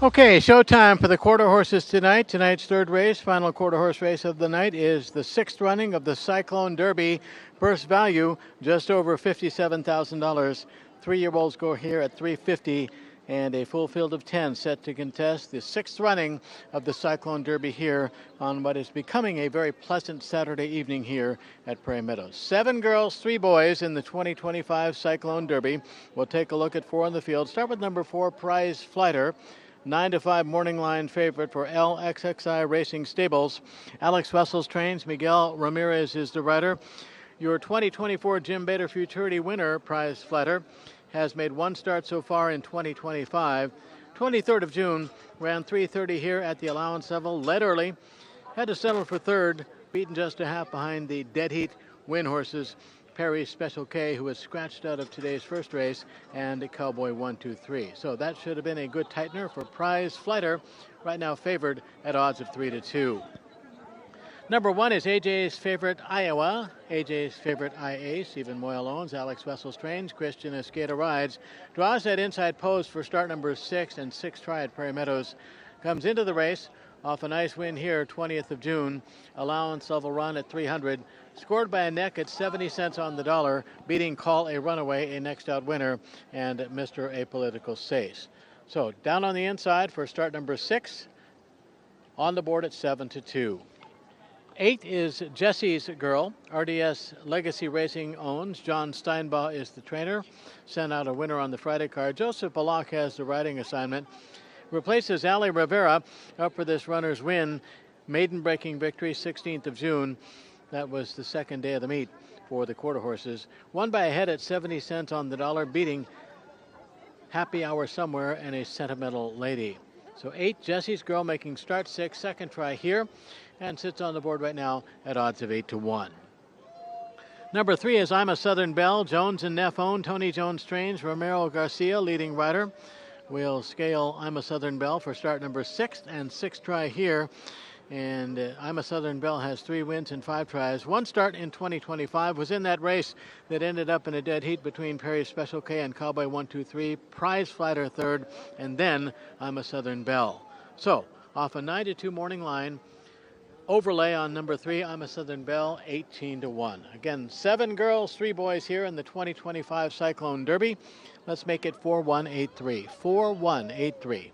Okay, showtime for the quarter horses tonight. Tonight's third race, final quarter horse race of the night, is the sixth running of the Cyclone Derby. First value just over $57,000. 3-year-olds go here at $350, and a full field of 10 set to contest the sixth running of the Cyclone Derby here on what is becoming a very pleasant Saturday evening here at Prairie Meadows. 7 girls, 3 boys in the 2025 Cyclone Derby. We'll take a look at 4 in the field. Start with number 4, Prize Flighter. 9-5 morning line favorite for LXXI Racing Stables. Alex Wessels trains. Miguel Ramirez is the rider. Your 2024 Jim Bader Futurity winner, Prize Flighter, has made 1 start so far in 2025. 23rd of June, ran 3:30 here at the allowance level, led early, had to settle for third, beaten just a half behind the dead heat win horses, Perry Special K, who was scratched out of today's first race, and Cowboy 123. So that should have been a good tightener for Prize Flighter, right now favored at odds of 3-2. Number 1 is AJ's favorite Iowa. AJ's favorite IA, Stephen Moyle owns. Alex Wessels trains. Christian Escada rides. Draws that inside post for start number 6 and 6 try at Prairie Meadows. Comes into the race off a nice win here, 20th of June. Allowance level run at 300. Scored by a neck at 70 cents on the dollar, beating Call a Runaway, a next out winner, and Mr. Apolitical Sace. So down on the inside for start number 6. On the board at 7-2. 8 is Jesse's Girl. RDS Legacy Racing owns. John Steinbaugh is the trainer. Sent out a winner on the Friday card. Joseph Balak has the riding assignment. Replaces Ali Rivera up for this runner's win. Maiden breaking victory, 16th of June. That was the second day of the meet for the quarter horses. Won by a head at 70 cents on the dollar, beating Happy Hour Somewhere and a Sentimental Lady. So 8, Jesse's Girl, making start 6, second try here, and sits on the board right now at odds of 8-1. Number 3 is I'm a Southern Belle. Jones and Neff own. Tony Jones trains. Romero Garcia, leading rider. We'll scale I'm a Southern Belle for start number 6 and 6 try here. And I'm a Southern Belle has 3 wins and 5 tries. 1 start in 2025 was in that race that ended up in a dead heat between Perry Special K and Cowboy 123. Prize Flighter third, and then I'm a Southern Belle. So off a 9-2 morning line. Overlay on number 3, I'm a Southern Belle, 18-1. Again, 7 girls, 3 boys here in the 2025 Cyclone Derby. Let's make it 4-1-8-3. 4-1-8-3.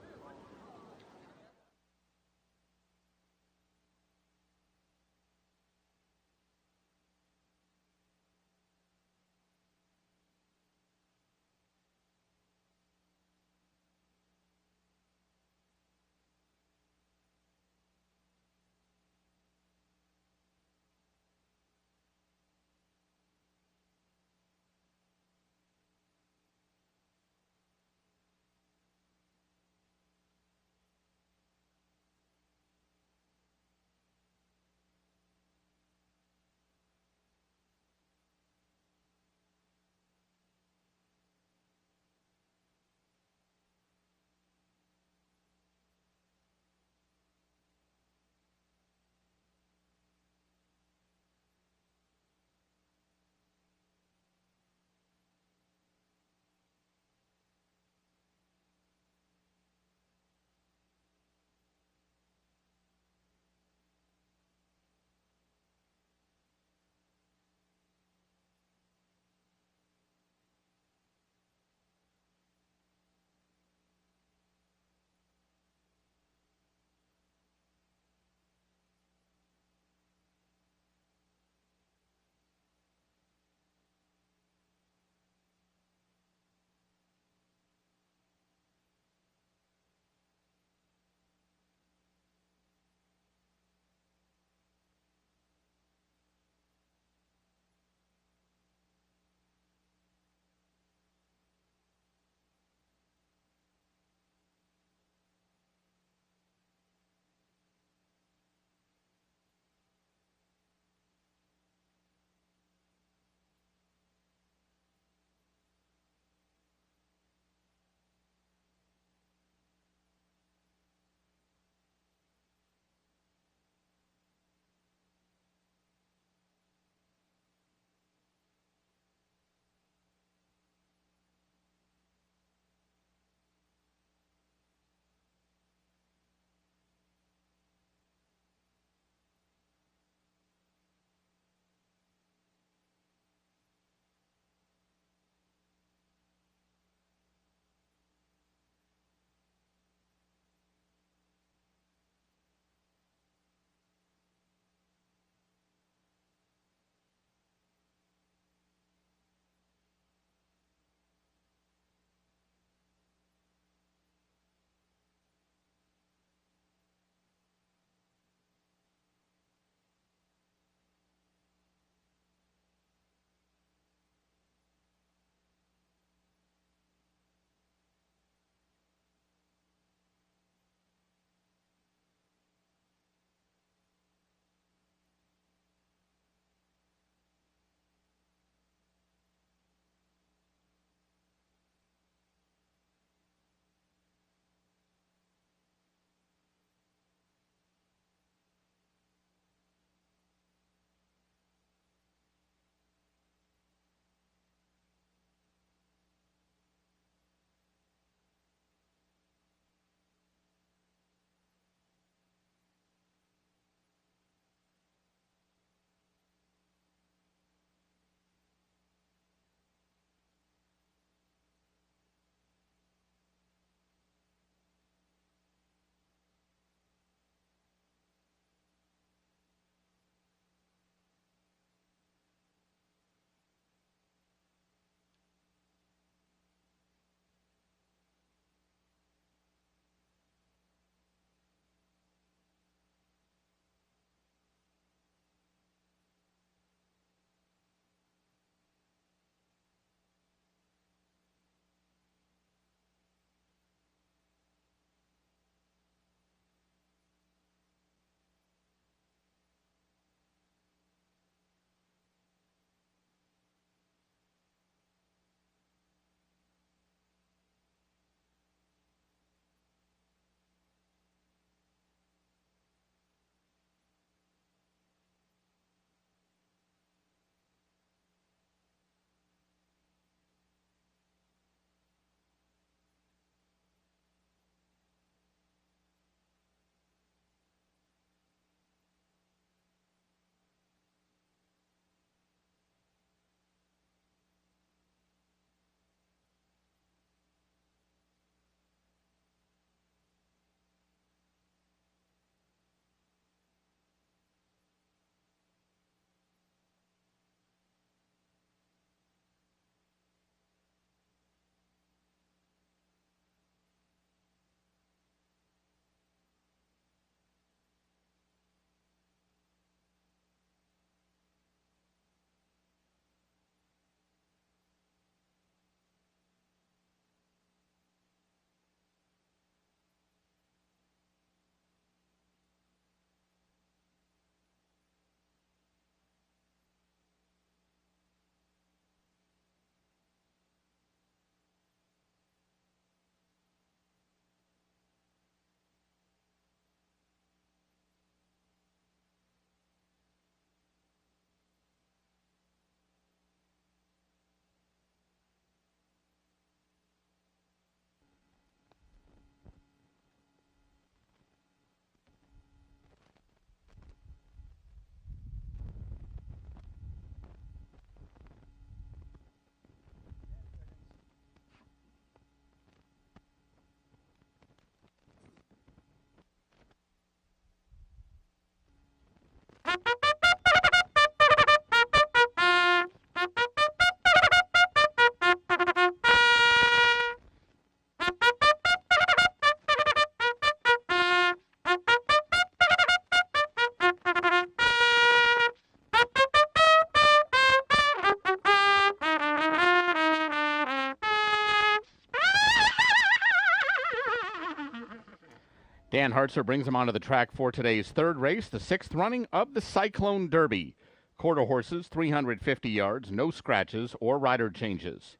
Dan Hartzer brings him onto the track for today's third race, the sixth running of the Cyclone Derby. Quarter horses, 350 yards, no scratches or rider changes.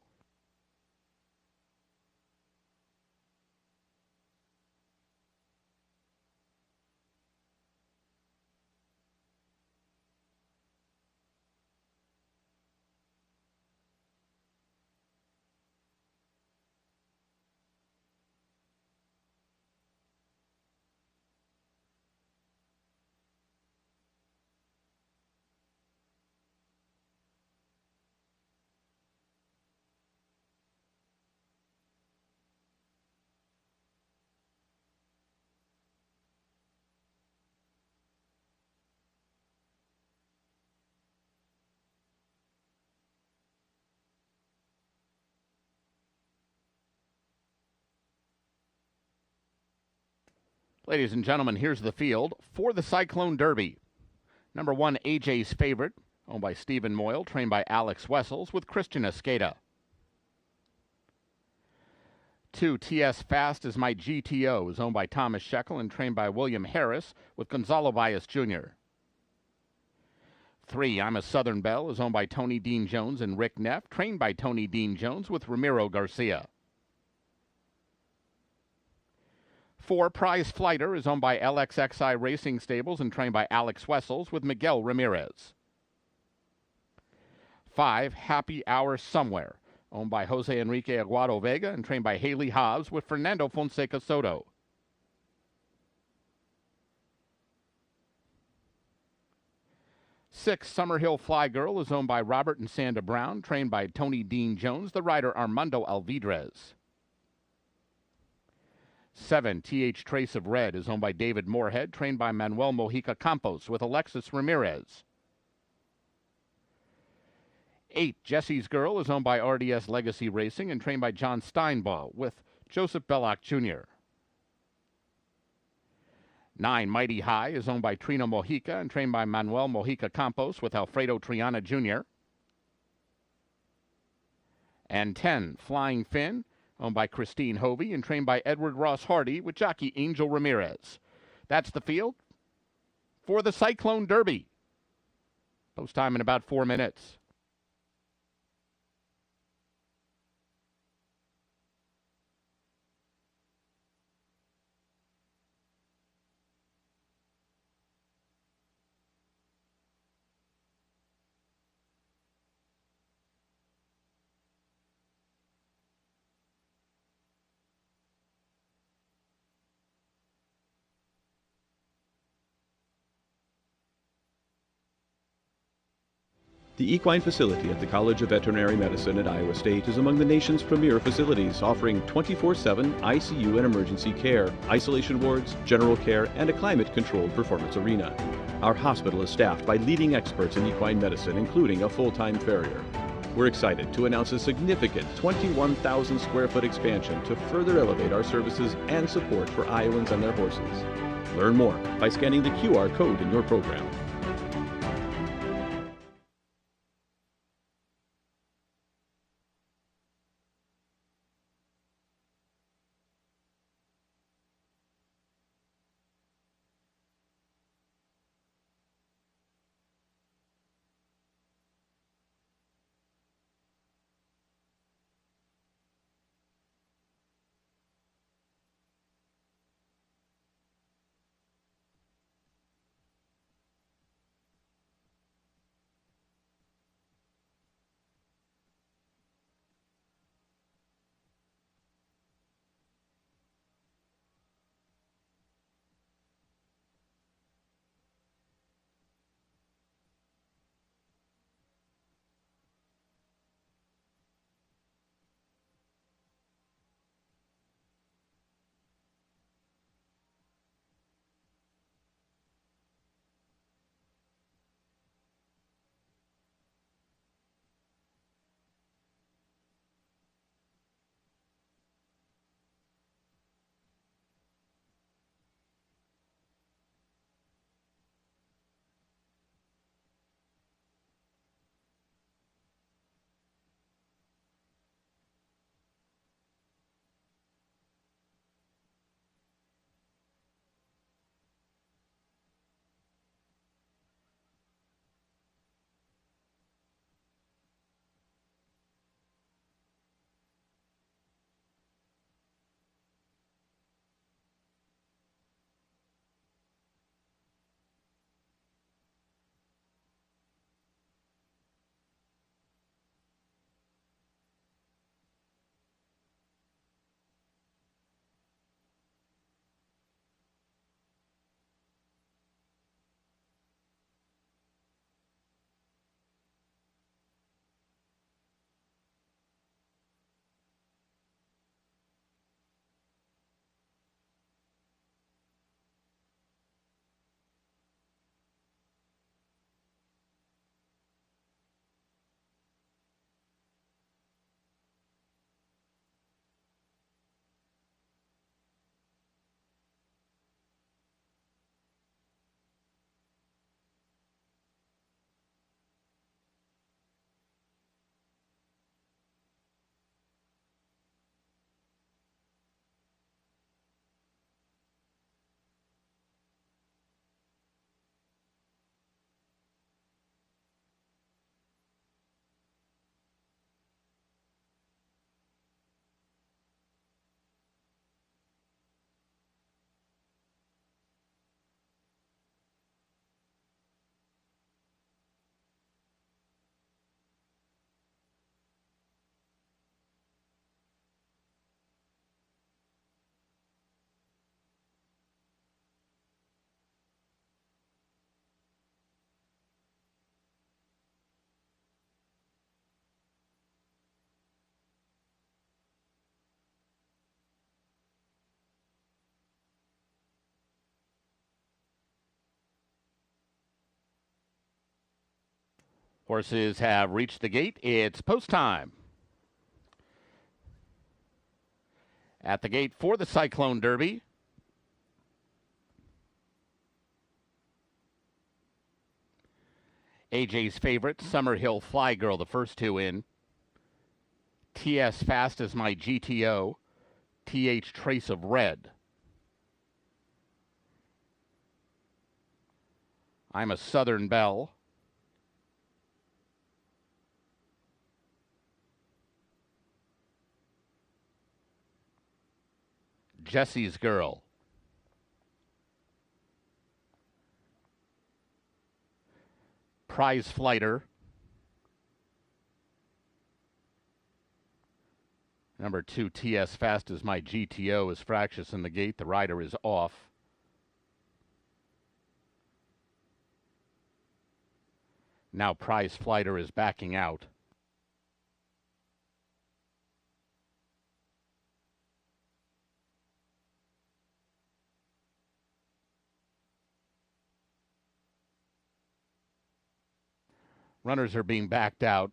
Ladies and gentlemen, here's the field for the Cyclone Derby. Number 1, AJ's Favorite, owned by Stephen Moyle, trained by Alex Wessels with Christian Escada. 2, TS Fast is My GTO, is owned by Thomas Shekel and trained by William Harris with Gonzalo Valles Jr. 3, I'm a Southern Belle, is owned by Tony Dean Jones and Rick Neff, trained by Tony Dean Jones with Ramiro Garcia. 4, Prize Flighter is owned by LXXI Racing Stables and trained by Alex Wessels with Miguel Ramirez. 5, Happy Hour Somewhere, owned by Jose Enrique Aguado Vega and trained by Haley Hobbs with Fernando Fonseca Soto. 6, Summerhill Fly Girl is owned by Robert and Sandra Brown, trained by Tony Dean Jones, the rider Armando Alvidrez. 7, TH Trace of Red is owned by David Moorhead, trained by Manuel Mojica Campos with Alexis Ramirez. 8, Jesse's Girl is owned by RDS Legacy Racing and trained by John Steinbaugh with Joseph Belloc Jr. 9, Mighty High is owned by Trina Mojica and trained by Manuel Mojica Campos with Alfredo Triana Jr. And 10, Flying Finn, owned by Christine Hovey and trained by Edward Ross Hardy with jockey Angel Ramirez. That's the field for the Cyclone Derby. Post time in about 4 minutes. The equine facility at the College of Veterinary Medicine at Iowa State is among the nation's premier facilities, offering 24/7 ICU and emergency care, isolation wards, general care, and a climate-controlled performance arena. Our hospital is staffed by leading experts in equine medicine, including a full-time farrier. We're excited to announce a significant 21,000 square foot expansion to further elevate our services and support for Iowans and their horses. Learn more by scanning the QR code in your program. Horses have reached the gate. It's post time. At the gate for the Cyclone Derby, AJ's favorite, Summerhill Fly Girl, the first two in. TS Fast as My GTO. TH Trace of Red. I'm a Southern Belle. Jesse's Girl. Prize Flighter. Number 2, TS Fast as My GTO is fractious in the gate. The rider is off. Now Prize Flighter is backing out. Runners are being backed out.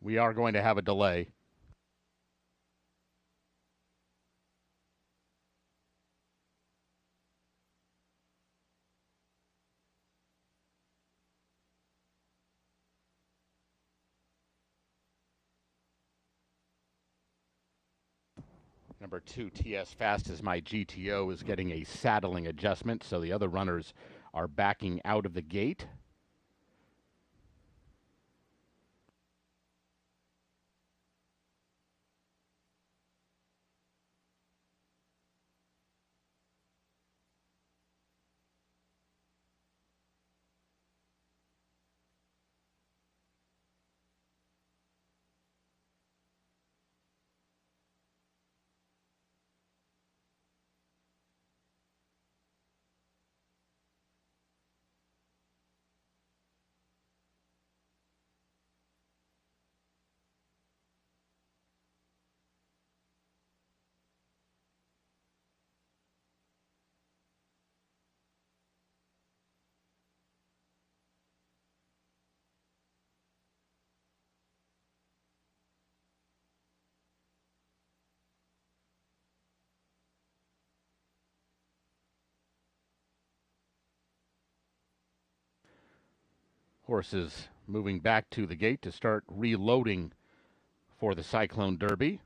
We are going to have a delay. Number 2, TS Fast as My GTO is getting a saddling adjustment, so the other runners are backing out of the gate. Horses moving back to the gate to start reloading for the Cyclone Derby.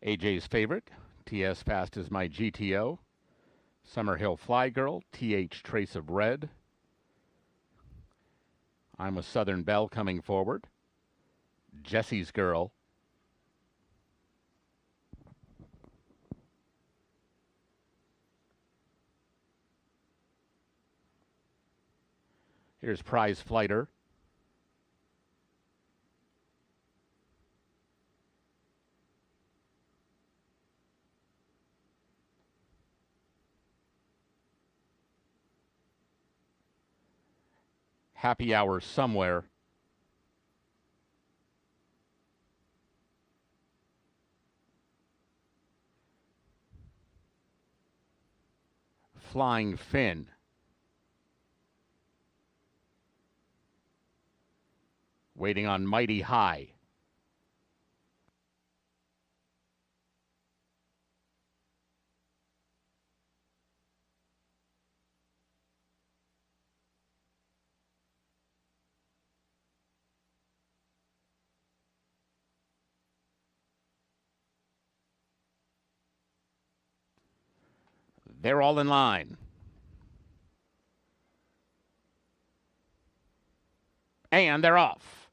AJ's favorite, TS Fast as My GTO. Summerhill Fly Girl, TH Trace of Red. I'm a Southern Belle coming forward. Jesse's Girl. Here's Prize Flighter. Happy Hour Somewhere. Flying Finn. Waiting on Mighty High. They're all in line. And they're off.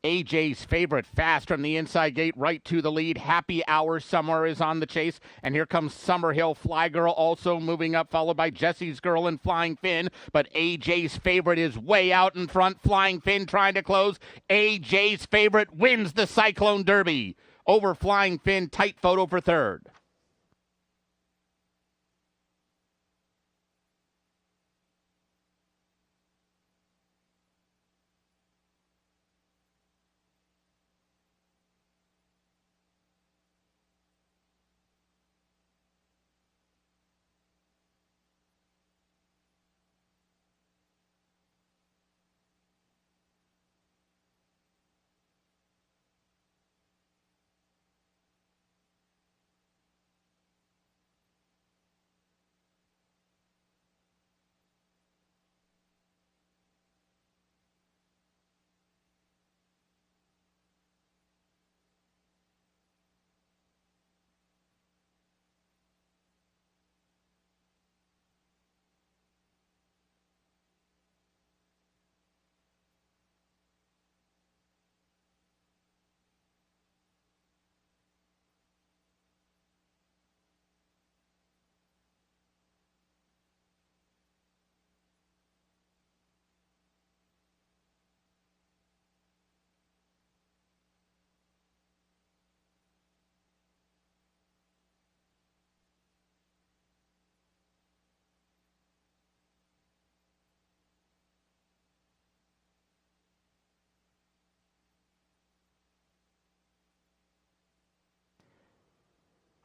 AJ's favorite, Fast from the inside gate, right to the lead. Happy Hour Somewhere is on the chase. And here comes Summerhill Fly Girl also moving up, followed by Jesse's Girl and Flying Finn. But AJ's favorite is way out in front. Flying Finn trying to close. AJ's favorite wins the Cyclone Derby. Over Flying Finn, tight photo for third.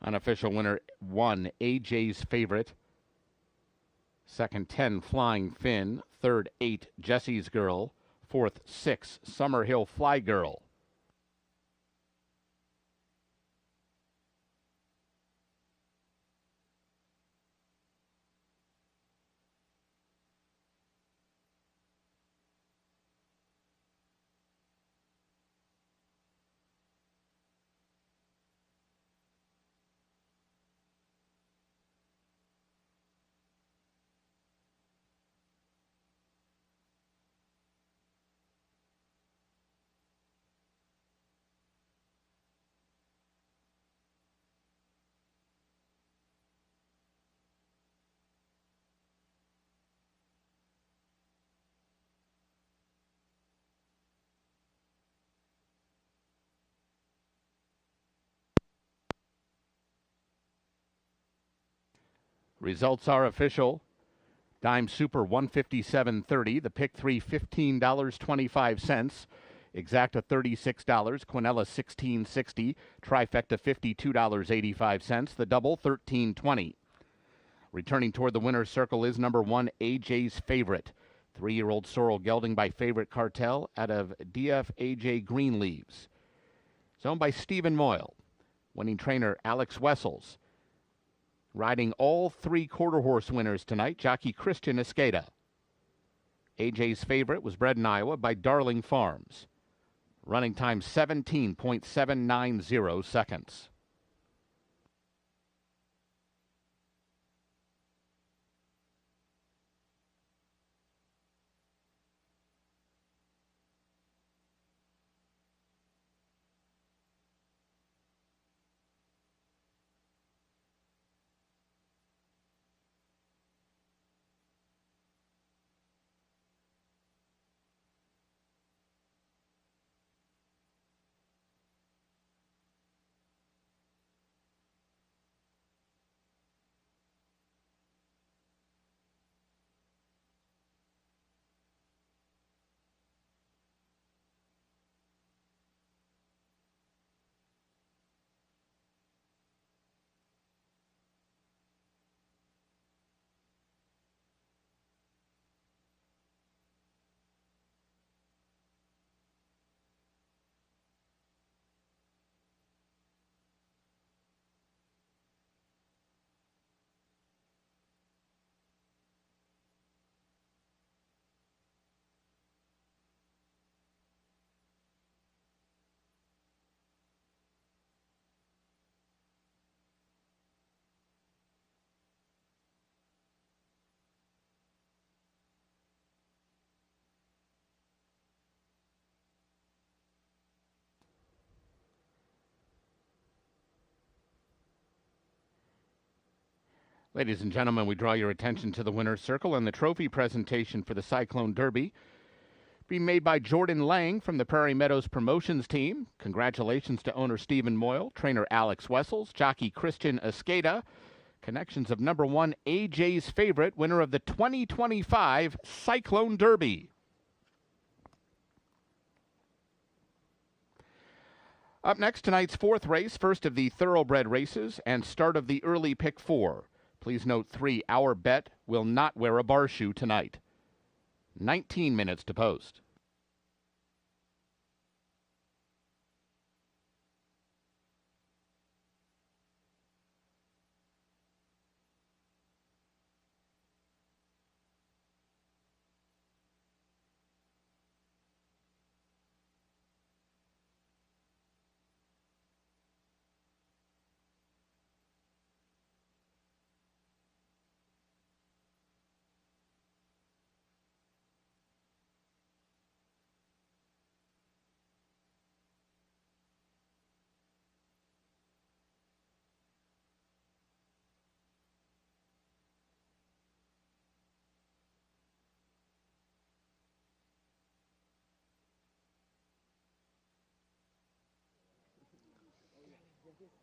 Unofficial winner 1, AJ's Favorite. Second, 10, Flying Finn. Third, 8, Jesse's Girl. Fourth, 6, Summerhill Fly Girl. Results are official. Dime Super 157.30. The pick 3 $15.25. Exacta $36. Quinella $16.60. Trifecta $52.85. The double $13.20. Returning toward the winner's circle is number 1, AJ's Favorite. 3-year-old Sorrel gelding by Favorite Cartel out of DF AJ Greenleaves. It's owned by Stephen Moyle. Winning trainer Alex Wessels. Riding all 3 quarter horse winners tonight, jockey Christian Escada. AJ's Favorite was bred in Iowa by Darling Farms. Running time 17.790 seconds. Ladies and gentlemen, we draw your attention to the winner's circle and the trophy presentation for the Cyclone Derby. Being made by Jordan Lang from the Prairie Meadows promotions team. Congratulations to owner Stephen Moyle, trainer Alex Wessels, jockey Christian Escada. Connections of number 1, AJ's Favorite, winner of the 2025 Cyclone Derby. Up next, tonight's 4th race, first of the Thoroughbred races, and start of the early pick 4. Please note 3, Our Bet will not wear a bar shoe tonight. 19 minutes to post.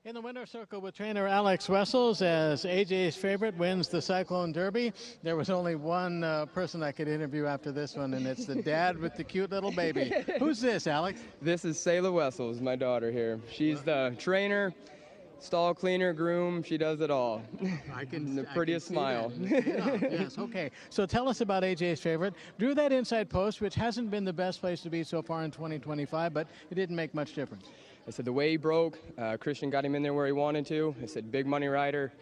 In the winner's circle with trainer Alex Wessels as AJ's Favorite wins the Cyclone Derby. There was only one person I could interview after this one, and it's the dad with the cute little baby. Who's this, Alex? This is Sayla Wessels, my daughter here. She's the trainer. stall cleaner, groom, she does it all. I can. The prettiest smile. Yes. Okay. So tell us about AJ's favorite. Drew that inside post, which hasn't been the best place to be so far in 2025, but it didn't make much difference. I said the way he broke, Christian got him in there where he wanted to. I said big money rider.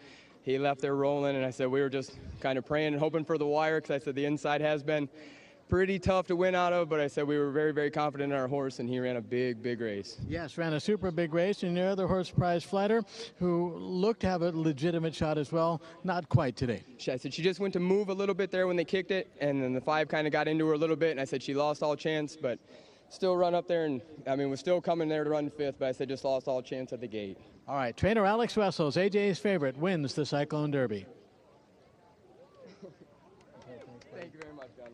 He left there rolling, and I said we were just kind of praying and hoping for the wire, because I said the inside has been pretty tough to win out of, but I said we were very, very confident in our horse, and he ran a big, big race. Yes, ran a super big race, and your other horse, Prize Flighter, who looked to have a legitimate shot as well, not quite today. I said she just went to move a little bit there when they kicked it, and then the 5 kind of got into her a little bit, and I said she lost all chance, but still run up there, and I mean, was still coming there to run 5th, but I said just lost all chance at the gate. All right, trainer Alex Wessels, AJ's favorite, wins the Cyclone Derby. Thank you very much, John.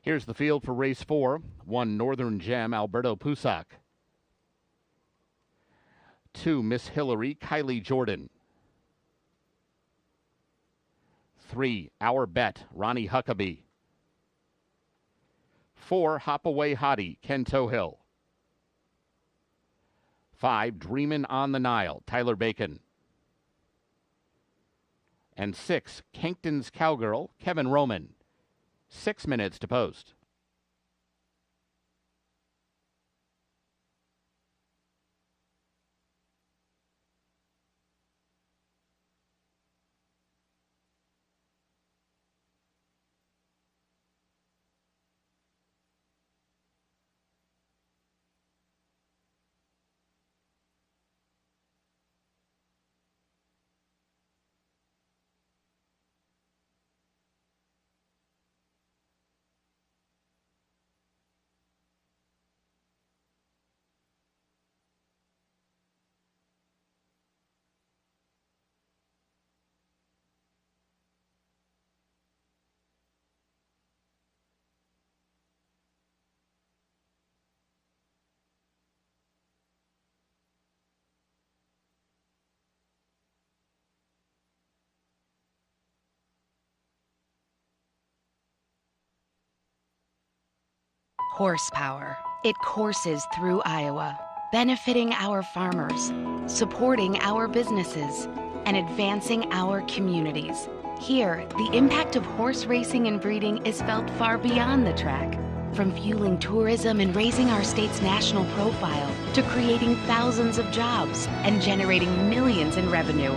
Here's the field for race 4. 1, Northern Gem, Alberto Pusac. 2, Miss Hillary, Kylie Jordan. 3, Our Bet, Ronnie Huckabee. 4, Hop Away Hottie, Ken Tohill. 5, Dreamin' on the Nile, Tyler Bacon. And 6, Kinkton's Cowgirl, Kevin Roman. 6 minutes to post. Horsepower. It courses through Iowa, benefiting our farmers, supporting our businesses, and advancing our communities. Here, the impact of horse racing and breeding is felt far beyond the track. From fueling tourism and raising our state's national profile to creating thousands of jobs and generating millions in revenue.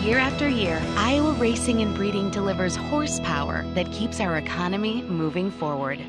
Year after year, Iowa Racing and Breeding delivers horsepower that keeps our economy moving forward.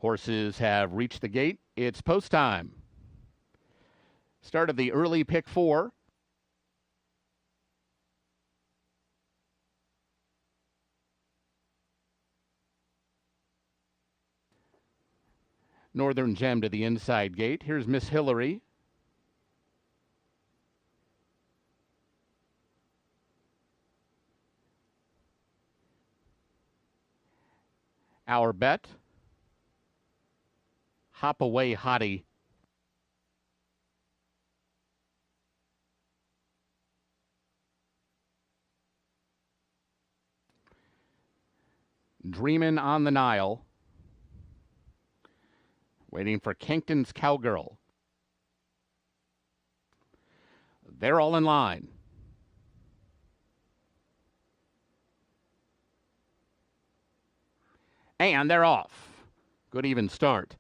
Horses have reached the gate. It's post time. Start of the early pick 4. Northern Gem to the inside gate. Here's Miss Hillary. Our Bet. Hop Away Hottie. Dreamin' on the Nile. Waiting for Kenkton's Cowgirl. They're all in line. And they're off. Good even start.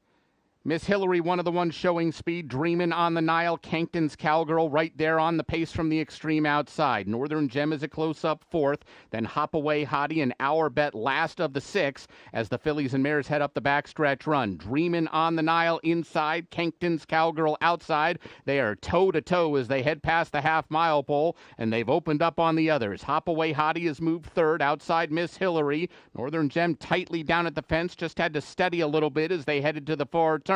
Miss Hillary, one of the ones showing speed, Dreamin' on the Nile. Kenkton's Cowgirl right there on the pace from the extreme outside. Northern Gem is a close-up 4th. Then Hop Away Hottie and Our Bet last of the 6 as the fillies and mares head up the backstretch run. Dreamin' on the Nile inside. Kenkton's Cowgirl outside. They are toe-to-toe as they head past the half-mile pole, and they've opened up on the others. Hop Away Hottie has moved 3rd outside Miss Hillary. Northern Gem tightly down at the fence, just had to steady a little bit as they headed to the far turn.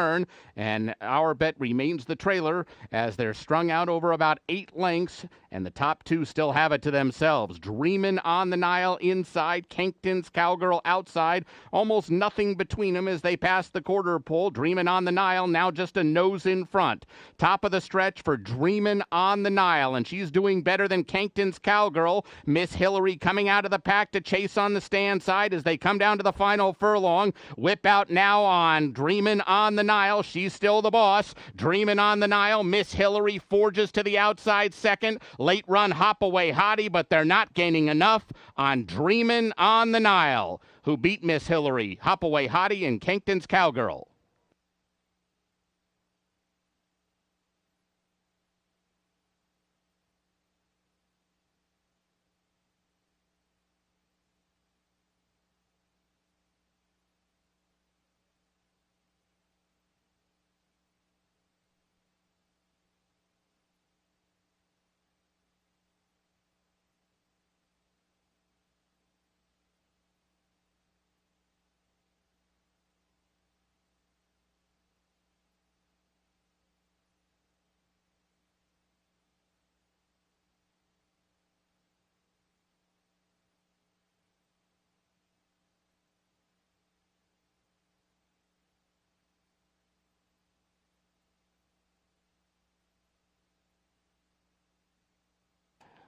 And Our Bet remains the trailer as they're strung out over about 8 lengths, and the top 2 still have it to themselves. Dreamin' on the Nile inside, Kenkton's Cowgirl outside, almost nothing between them as they pass the quarter pole. Dreamin' on the Nile now just a nose in front. Top of the stretch for Dreamin' on the Nile, and she's doing better than Kenkton's Cowgirl. Miss Hillary coming out of the pack to chase on the stand side as they come down to the final furlong. Whip out now on Dreamin' on the Nile. She's still the boss. Dreamin' on the Nile. Miss Hillary forges to the outside second. Late run Hop Away Hottie, but they're not gaining enough on Dreamin' on the Nile, who beat Miss Hillary, Hop Away Hottie, and Kenkton's Cowgirl.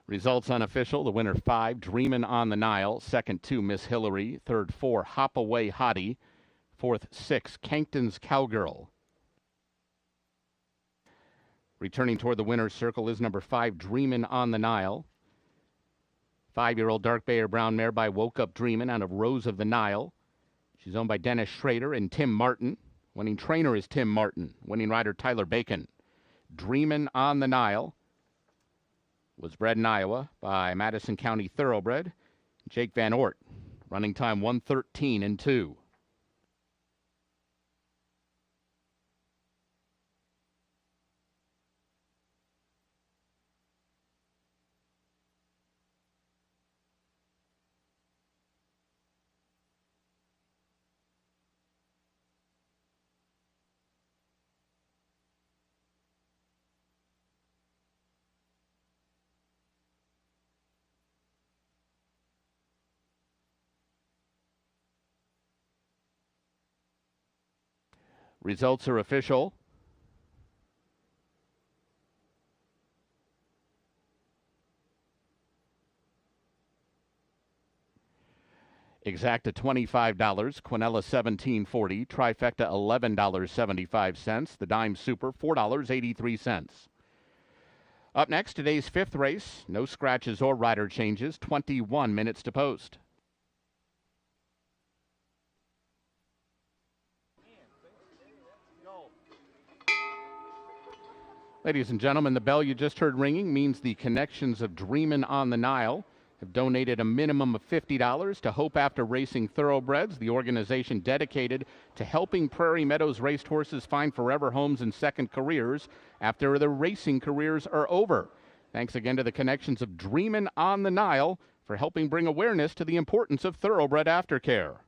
Results unofficial. The winner 5, Dreamin' on the Nile. Second 2, Miss Hillary. Third 4, Hop Away Hottie. Fourth 6, Kenkton's Cowgirl. Returning toward the winner's circle is number 5, Dreamin' on the Nile. 5-year-old dark bay or brown mare by Woke Up Dreamin' out of Rose of the Nile. She's owned by Dennis Schrader and Tim Martin. Winning trainer is Tim Martin. Winning rider Tyler Bacon. Dreamin' on the Nile was bred in Iowa by Madison County Thoroughbred Jake Van Ort. Running time 1:13.2. Results are official. Exacta $25, Quinella $17.40, Trifecta $11.75, the Dime Super $4.83. Up next, today's 5th race. No scratches or rider changes. 21 minutes to post. Ladies and gentlemen, the bell you just heard ringing means the connections of Dreamin' on the Nile have donated a minimum of $50 to Hope After Racing Thoroughbreds, the organization dedicated to helping Prairie Meadows racehorses find forever homes and second careers after their racing careers are over. Thanks again to the connections of Dreamin' on the Nile for helping bring awareness to the importance of thoroughbred aftercare.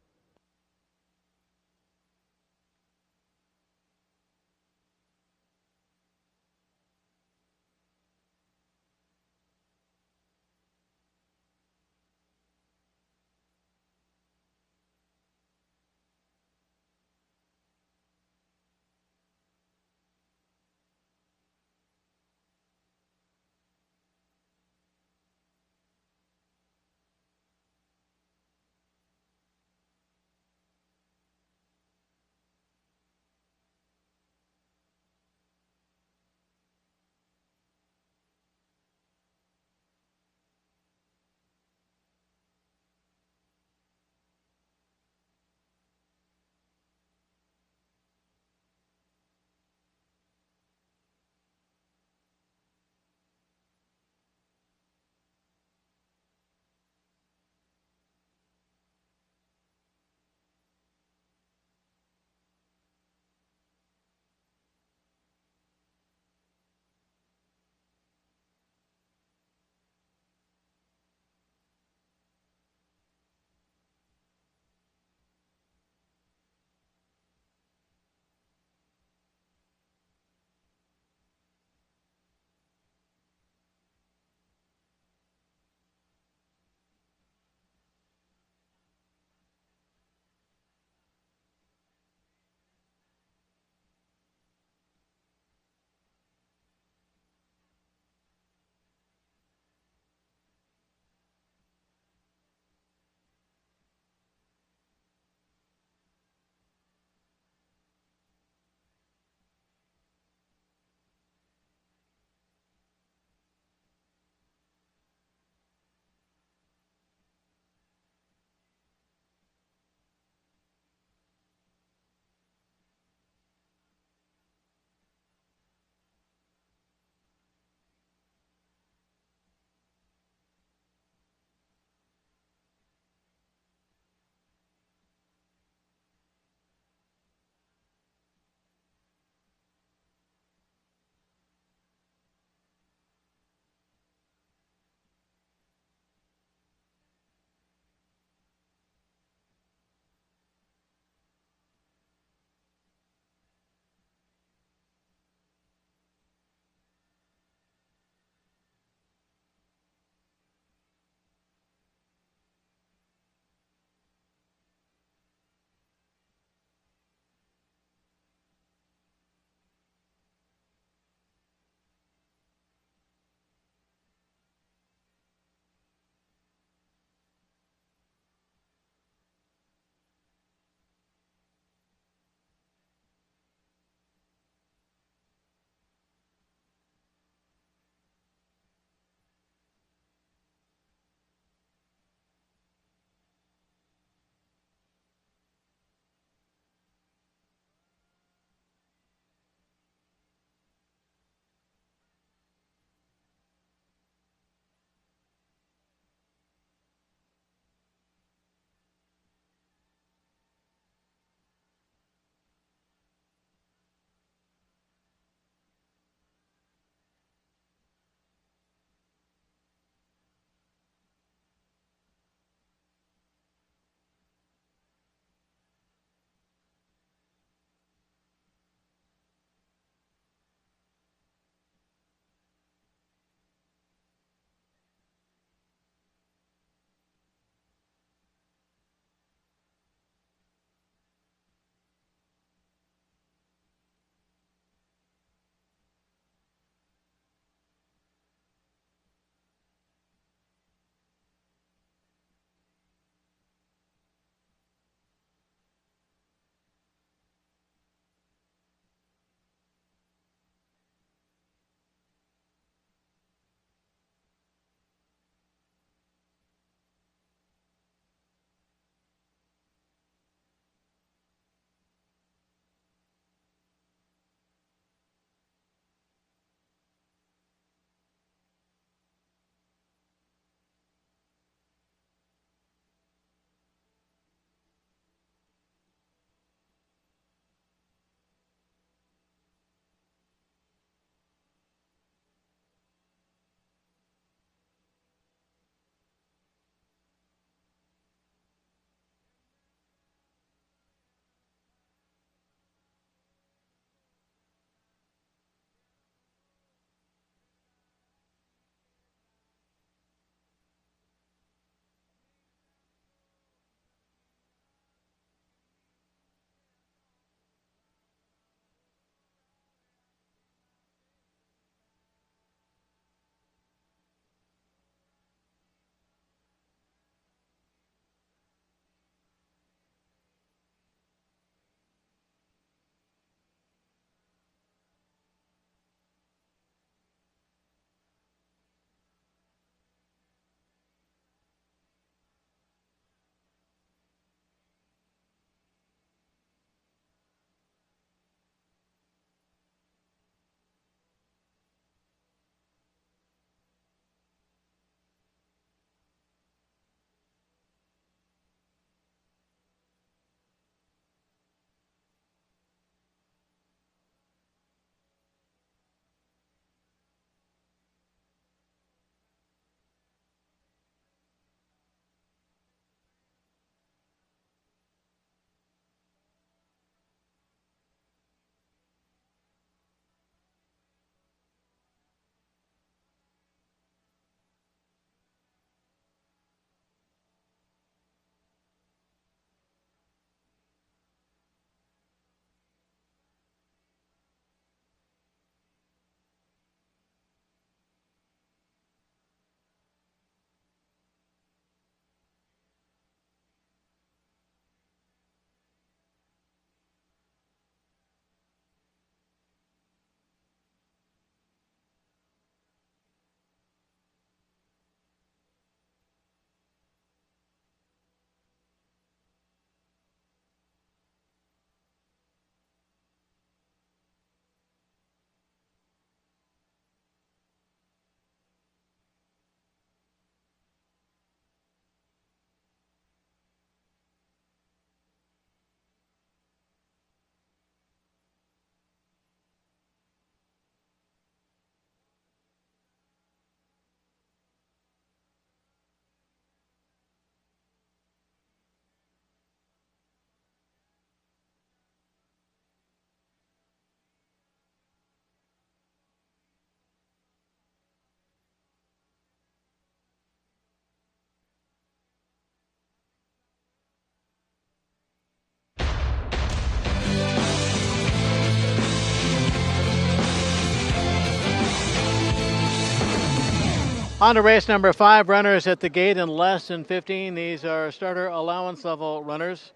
On to race number 5, runners at the gate in less than 15. These are starter allowance level runners,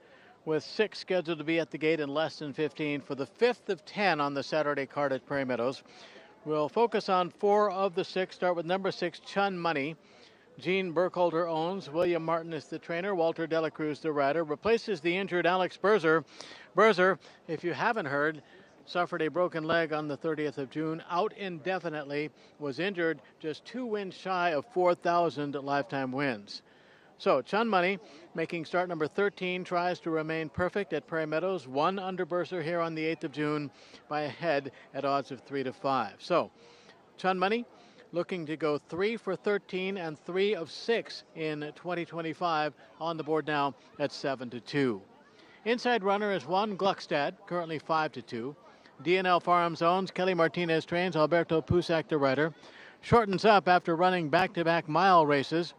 with 6 scheduled to be at the gate in less than 15 for the 5th of 10 on the Saturday card at Prairie Meadows. We'll focus on 4 of the 6. Start with number 6, Chun Money. Gene Burkholder owns. William Martin is the trainer. Walter Delacruz the rider. Replaces the injured Alex Berzer. Berzer, if you haven't heard, suffered a broken leg on the 30th of June, out indefinitely, was injured, just 2 wins shy of 4,000 lifetime wins. So Chun Money, making start number 13, tries to remain perfect at Prairie Meadows, 1 under Berzer here on the 8th of June by a head at odds of 3 to 5. So Chun Money looking to go 3 for 13 and 3 of 6 in 2025, on the board now at 7 to 2. Inside runner is 1 Gluckstadt, currently 5 to 2. DNL Farms owns. Kelly Martinez trains. Alberto Pusac the rider. Shortens up after running back-to-back mile races.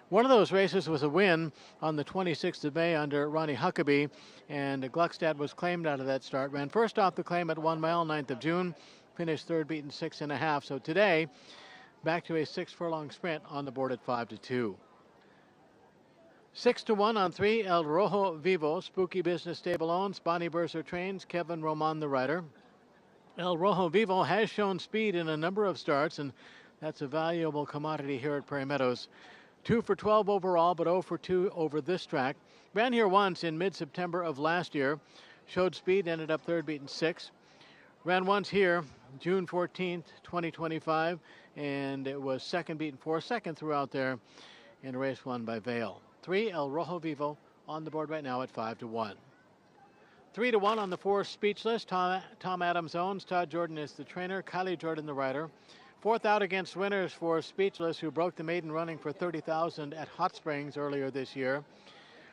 One of those races was a win on the 26th of May under Ronnie Huckabee, and Gluckstadt was claimed out of that start. Ran first off the claim at 1 mile, 9th of June. Finished third, beaten 6.5. So today, back to a 6-furlong sprint, on the board at 5 to 2. 6 to 1 on 3, El Rojo Vivo. Spooky Business Stable owns. Bonnie Berzer trains. Kevin Roman the rider. El Rojo Vivo has shown speed in a number of starts, and that's a valuable commodity here at Prairie Meadows. 2 for 12 overall, but 0 for 2 over this track. Ran here once in mid-September of last year. Showed speed, ended up third, beaten 6. Ran once here, June 14th, 2025, and it was second, beaten 4, second throughout there in a race won by Vale. 3, El Rojo Vivo, on the board right now at 5 to 1. 3 to 1 on the 4, Speechless. Tom Adams owns. Todd Jordan is the trainer. Kylie Jordan the rider. 4th out against winners for Speechless, who broke the maiden running for 30,000 at Hot Springs earlier this year.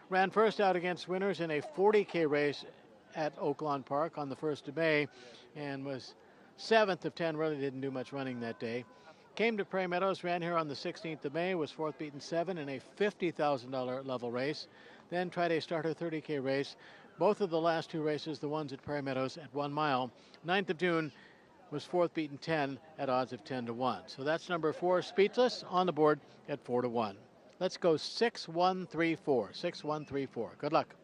Ran first out against winners in a 40K race at Oaklawn Park on the 1st of May, and was 7th of 10, really didn't do much running that day. Came to Prairie Meadows, ran here on the 16th of May, was 4th, beaten 7 in a $50,000 level race. Then tried a starter 30K race. Both of the last 2 races, the ones at Prairie Meadows at 1 mile. 9th of June, was 4th, beaten 10 at odds of 10 to 1. So that's number 4, Speechless, on the board at 4 to 1. Let's go 6-1-3-4. 6-1-3-4. Good luck.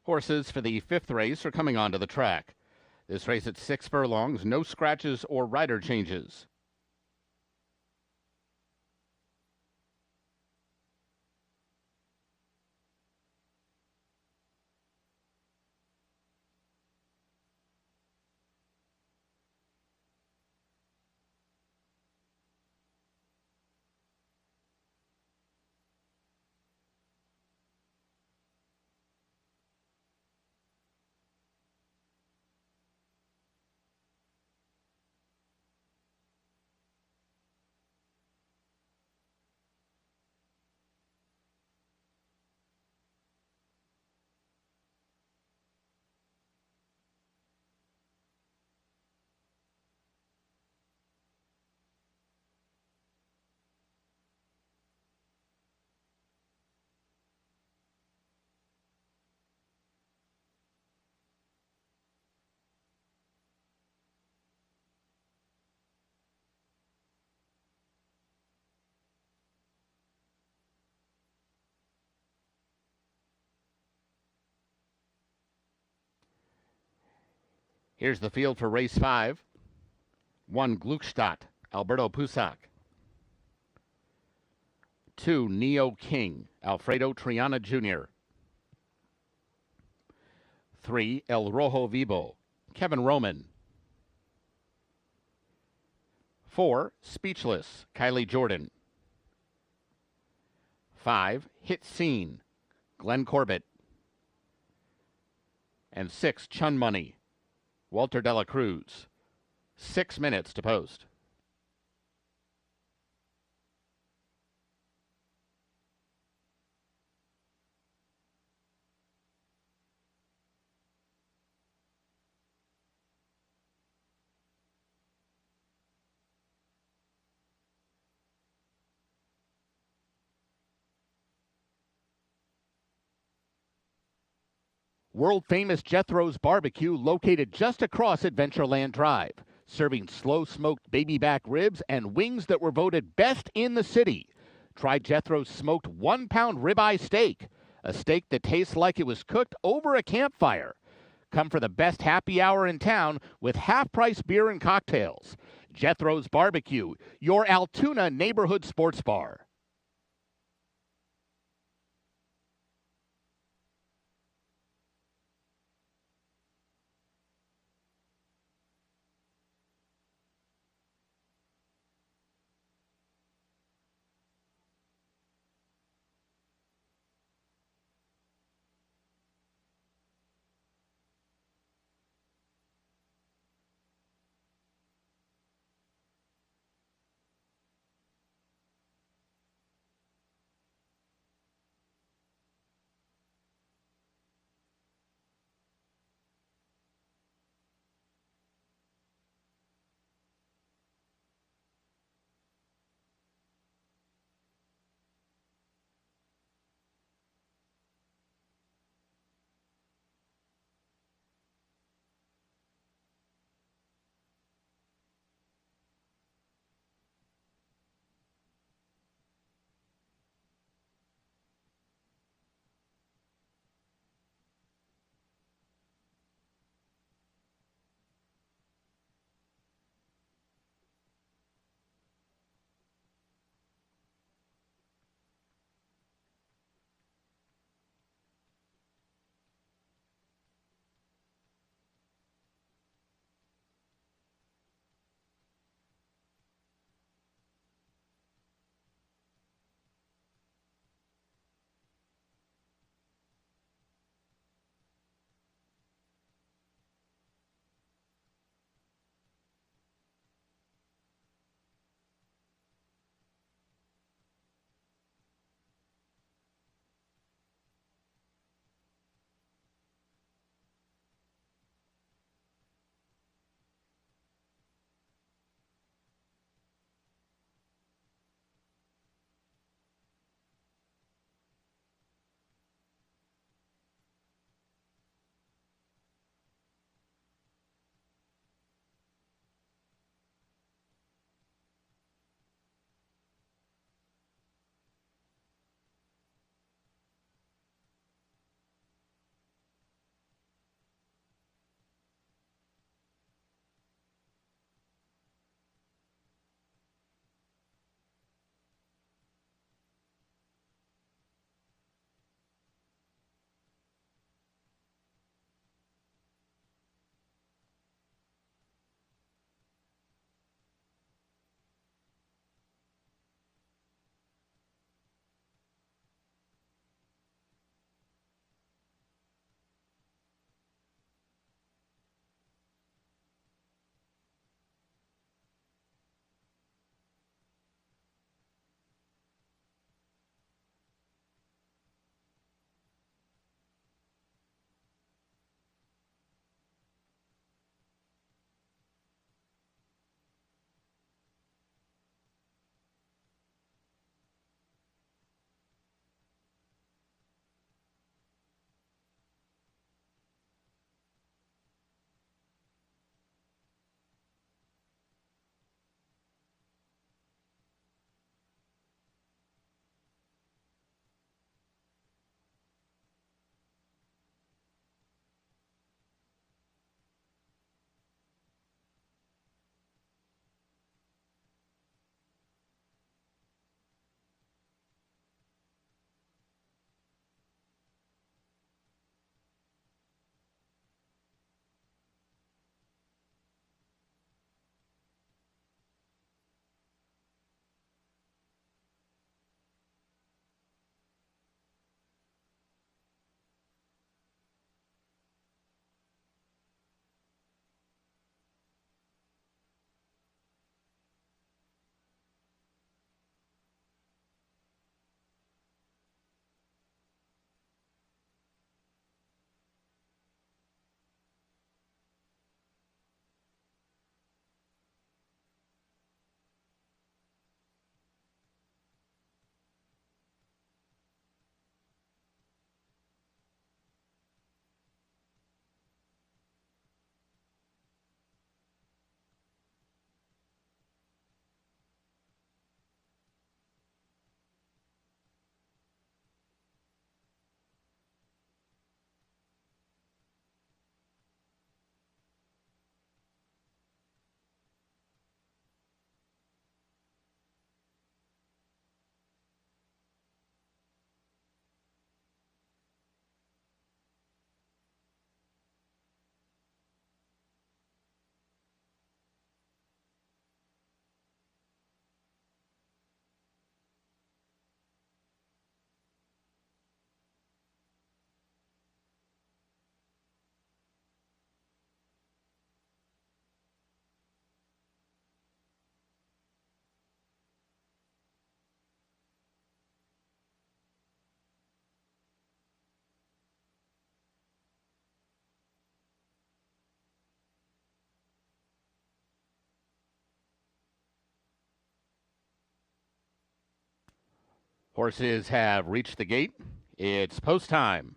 Horses for the 5th race are coming onto the track. This race at 6 furlongs, no scratches or rider changes. Here's the field for race 5. 1, Gluckstadt, Alberto Pusac. 2, Neo King, Alfredo Triana Jr. 3, El Rojo Vivo, Kevin Roman. 4, Speechless, Kylie Jordan. 5, Hit Scene, Glenn Corbett. And 6, Chun Money, Walter Dela Cruz. 6 minutes to post. World-famous Jethro's Barbecue, located just across Adventureland Drive, serving slow-smoked baby back ribs and wings that were voted best in the city. Try Jethro's smoked 1-pound ribeye steak, a steak that tastes like it was cooked over a campfire. Come for the best happy hour in town with half-price beer and cocktails. Jethro's Barbecue, your Altoona neighborhood sports bar. Horses have reached the gate. It's post time.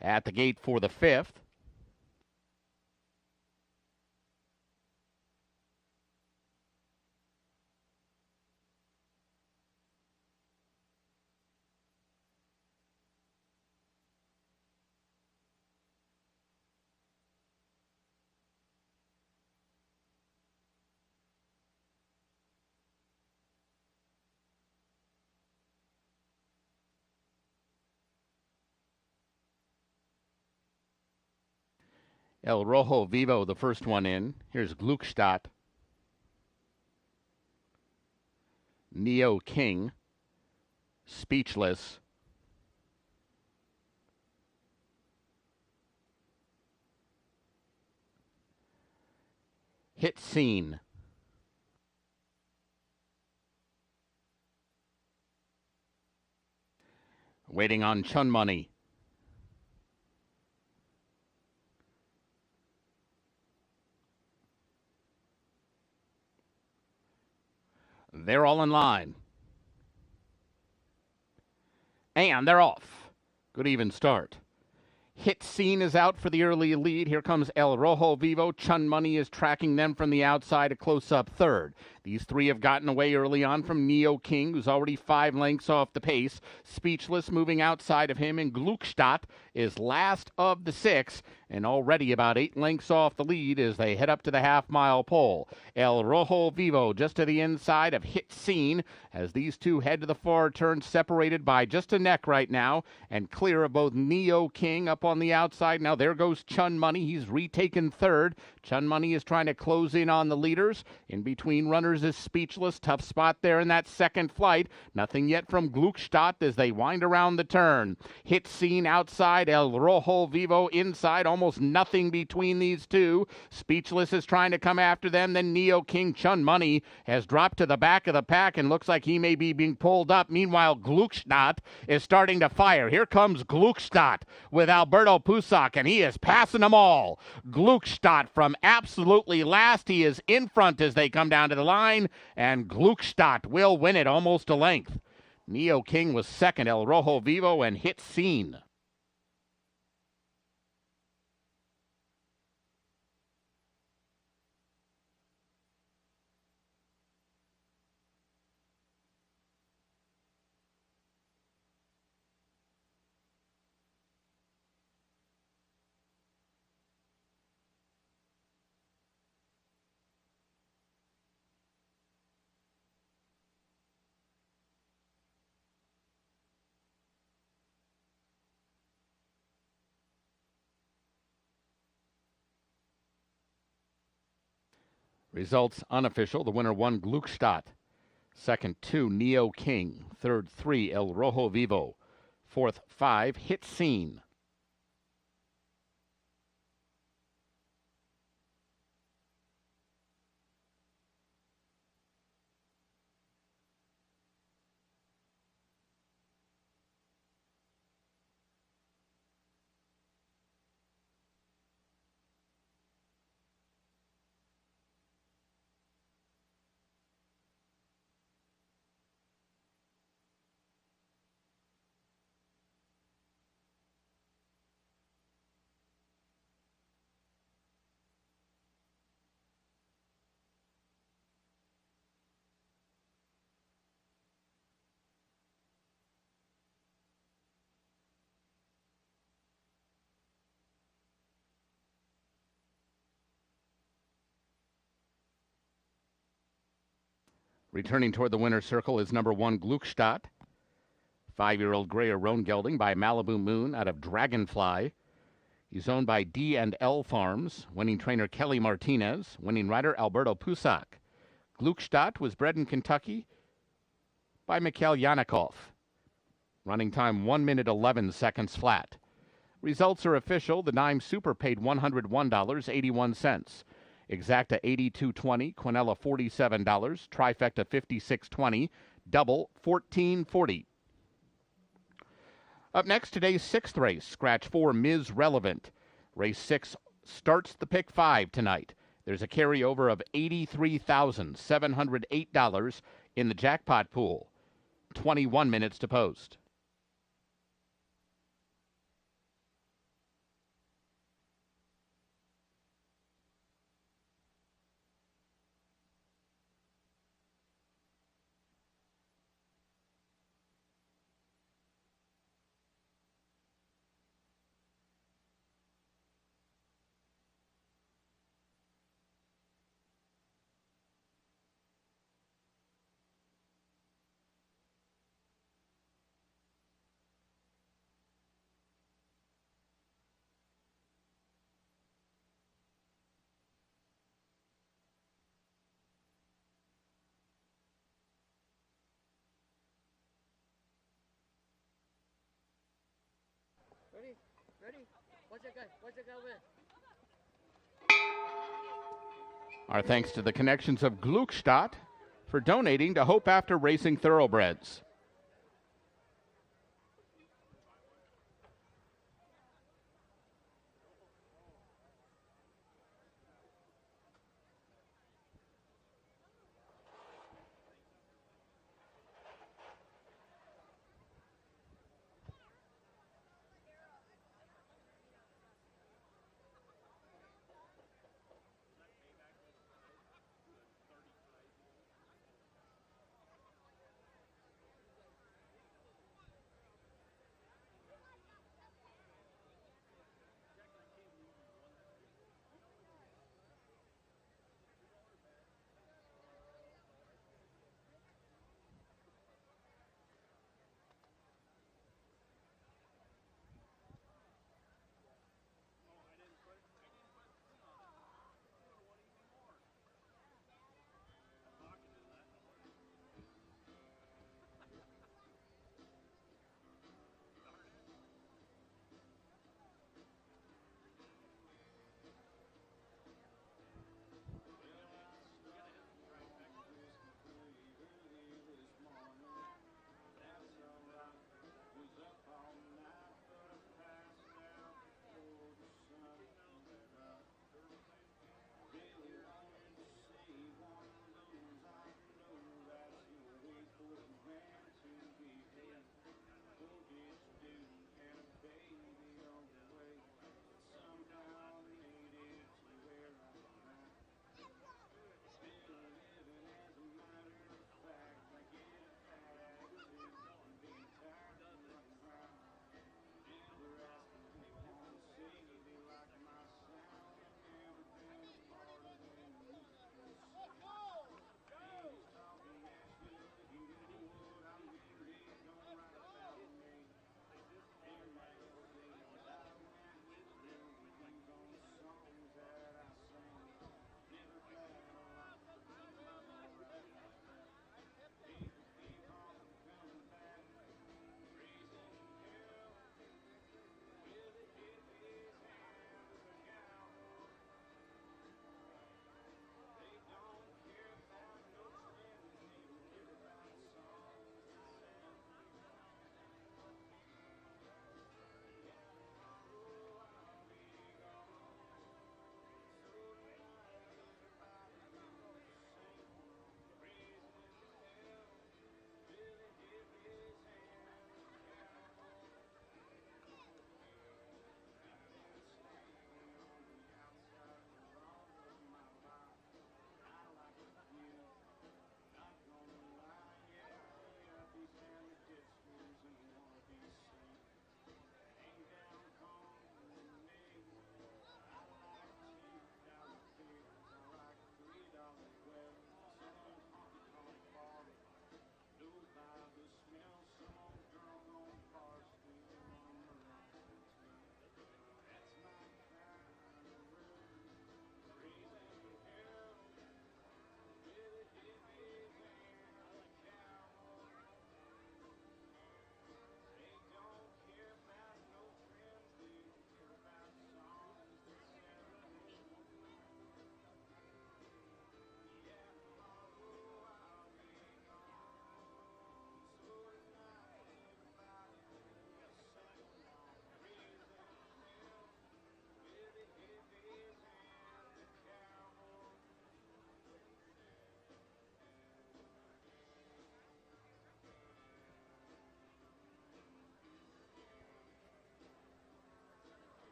At the gate for the 5th. El Rojo Vivo, the first one in. Here's Gluckstadt. Neo King. Speechless. Hit Scene. Waiting on Chun Money. They're all in line. And they're off. Good even start. Hit Scene is out for the early lead. Here comes El Rojo Vivo. Chun Money is tracking them from the outside, a close-up third. These three have gotten away early on from Neo King, who's already 5 lengths off the pace. Speechless moving outside of him, and Gluckstadt is last of the 6, and already about 8 lengths off the lead as they head up to the half-mile pole. El Rojo Vivo just to the inside of Hit Scene as these two head to the far turn, separated by just a neck right now, and clear of both Neo King up on the outside. Now there goes Chun Money. He's retaken third. Chun Money is trying to close in on the leaders. In between runners is Speechless. Tough spot there in that second flight. Nothing yet from Gluckstadt as they wind around the turn. Hit Scene outside. El Rojo Vivo inside. Almost nothing between these two. Speechless is trying to come after them. Then Neo King. Chun Money has dropped to the back of the pack and looks like he may be being pulled up. Meanwhile, Gluckstadt is starting to fire. Here comes Gluckstadt with Alberto Pusac, and he is passing them all. Gluckstadt from absolutely last. He is in front as they come down to the line, and Gluckstadt will win it almost a length. Neo King was second. El Rojo Vivo and Hit Scene. Results unofficial. The winner 1, Gluckstadt. Second 2, Neo King. Third 3, El Rojo Vivo. Fourth 5, Hit Scene. Returning toward the winner's circle is number 1, Gluckstadt. 5-year-old Greyer Roan gelding by Malibu Moon out of Dragonfly. He's owned by D&L Farms. Winning trainer Kelly Martinez. Winning rider Alberto Pusac. Gluckstadt was bred in Kentucky by Mikhail Yanikov. Running time 1 minute 11 seconds flat. Results are official. The Nime Super paid $101.81. Exacta $82.20, Quinella $47, Trifecta $56.20, Double $14.40. Up next, today's 6th race, Scratch 4, Ms. Relevant. Race 6 starts the pick 5 tonight. There's a carryover of $83,708 in the jackpot pool. 21 minutes to post. Our thanks to the connections of Gluckstadt for donating to Hope After Racing Thoroughbreds.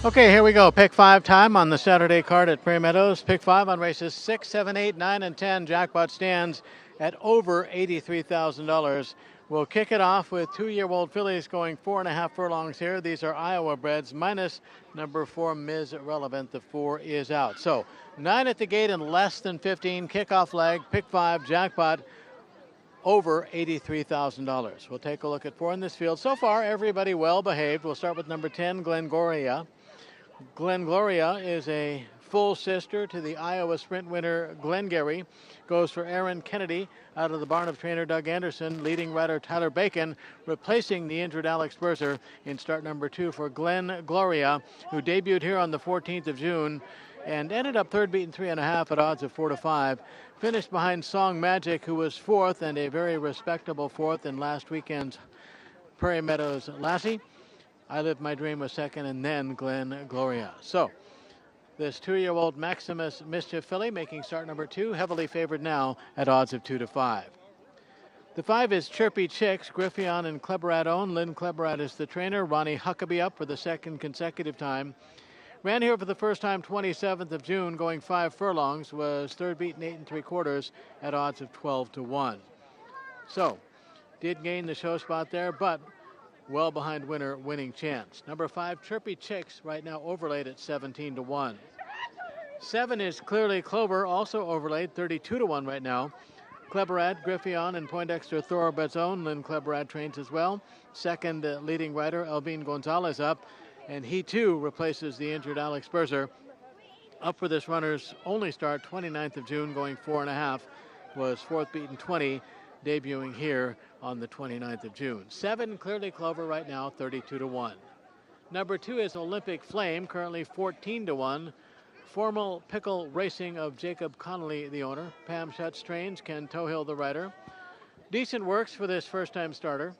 Okay, here we go. Pick 5 time on the Saturday card at Prairie Meadows. Pick 5 on races 6, 7, 8, 9, and 10. Jackpot stands at over $83,000. We'll kick it off with 2-year-old fillies going 4.5 furlongs here. These are Iowa breds minus number 4, Ms. Relevant. The 4 is out. So 9 at the gate in less than 15. Kickoff leg, pick 5, jackpot over $83,000. We'll take a look at 4 in this field. So far, everybody well behaved. We'll start with number 10, Glengoria. Glengoria is a full sister to the Iowa Sprint winner Glengarry. Goes for Aaron Kennedy out of the barn of trainer Doug Anderson. Leading rider Tyler Bacon replacing the injured Alex Berzer in start number 2 for Glengoria, who debuted here on the 14th of June and ended up third beaten 3.5 at odds of 4 to 5. Finished behind Song Magic, who was 4th and a very respectable 4th in last weekend's Prairie Meadows Lassie. I Live My Dream was 2nd, and then Glengoria. So this 2-year-old Maximus Mischief filly making start number 2, heavily favored now at odds of 2 to 5. The 5 is Chirpy Chicks, Griffion and Kleberat own. Lynn Kleberat is the trainer. Ronnie Huckabee up for the 2nd consecutive time. Ran here for the first time 27th of June, going 5 furlongs, was third beaten 8 3/4 at odds of 12 to 1. So did gain the show spot there, but well behind winner winning chance. Number 5, Chirpy Chicks, right now overlaid at 17 to 1. 7 is Clearly Clover, also overlaid 32 to 1 right now. Kleberat, Griffion, and Poindexter Thoroughbred's own. Lynn Kleberat trains as well. 2nd leading rider, Elvin Gonzalez up, and he too replaces the injured Alex Berzer. Up for this runner's only start, 29th of June, going 4.5, was 4th beaten 20, debuting here on the 29th of June. 7, Clearly Clover right now, 32 to 1. Number 2 is Olympic Flame, currently 14 to 1. Formal Pickle Racing of Jacob Connolly, the owner. Pam Schutz trains, Ken Tohill, the rider. Decent works for this first-time starter,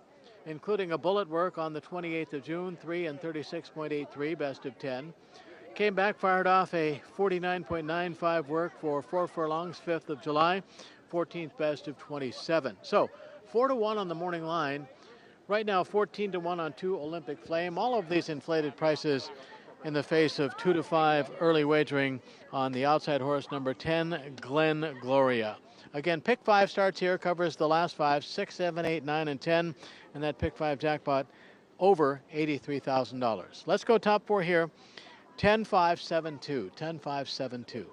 including a bullet work on the 28th of June, 3 and 36.83, best of 10. Came back, fired off a 49.95 work for 4 furlongs, 5th of July, 14th best of 27. So 4 to 1 on the morning line. Right now 14 to 1 on 2 Olympic Flame. All of these inflated prices in the face of 2 to 5 early wagering on the outside horse number 10, Glengoria. Again, pick 5 starts here, covers the last 5, 6, 7, 8, 9, and 10, and that pick 5 jackpot over $83,000. Let's go top 4 here. 10-5-7-2, 10-5-7-2.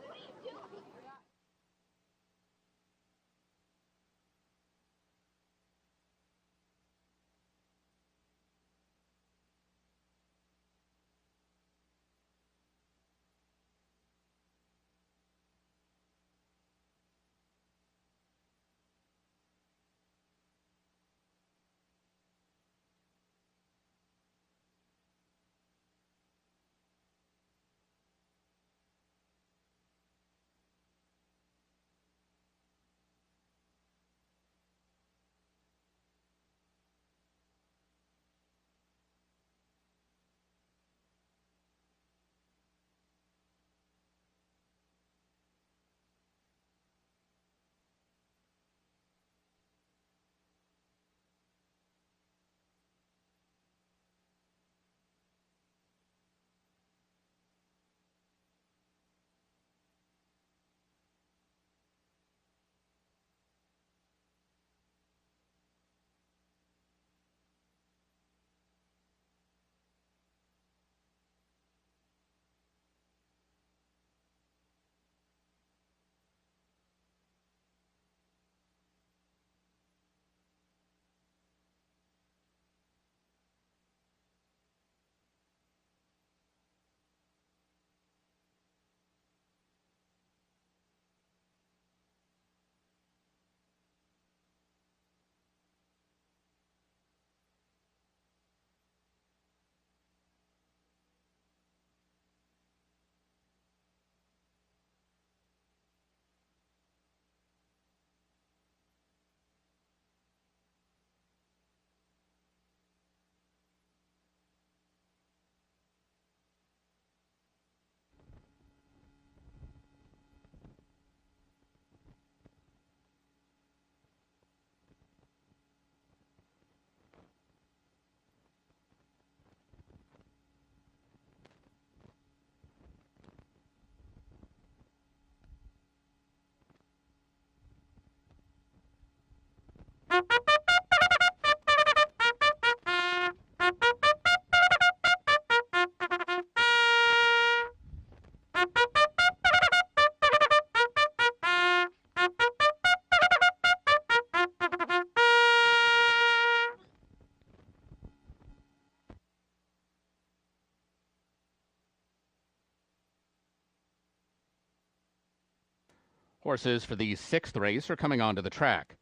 Horses for the 6th race are coming onto the track.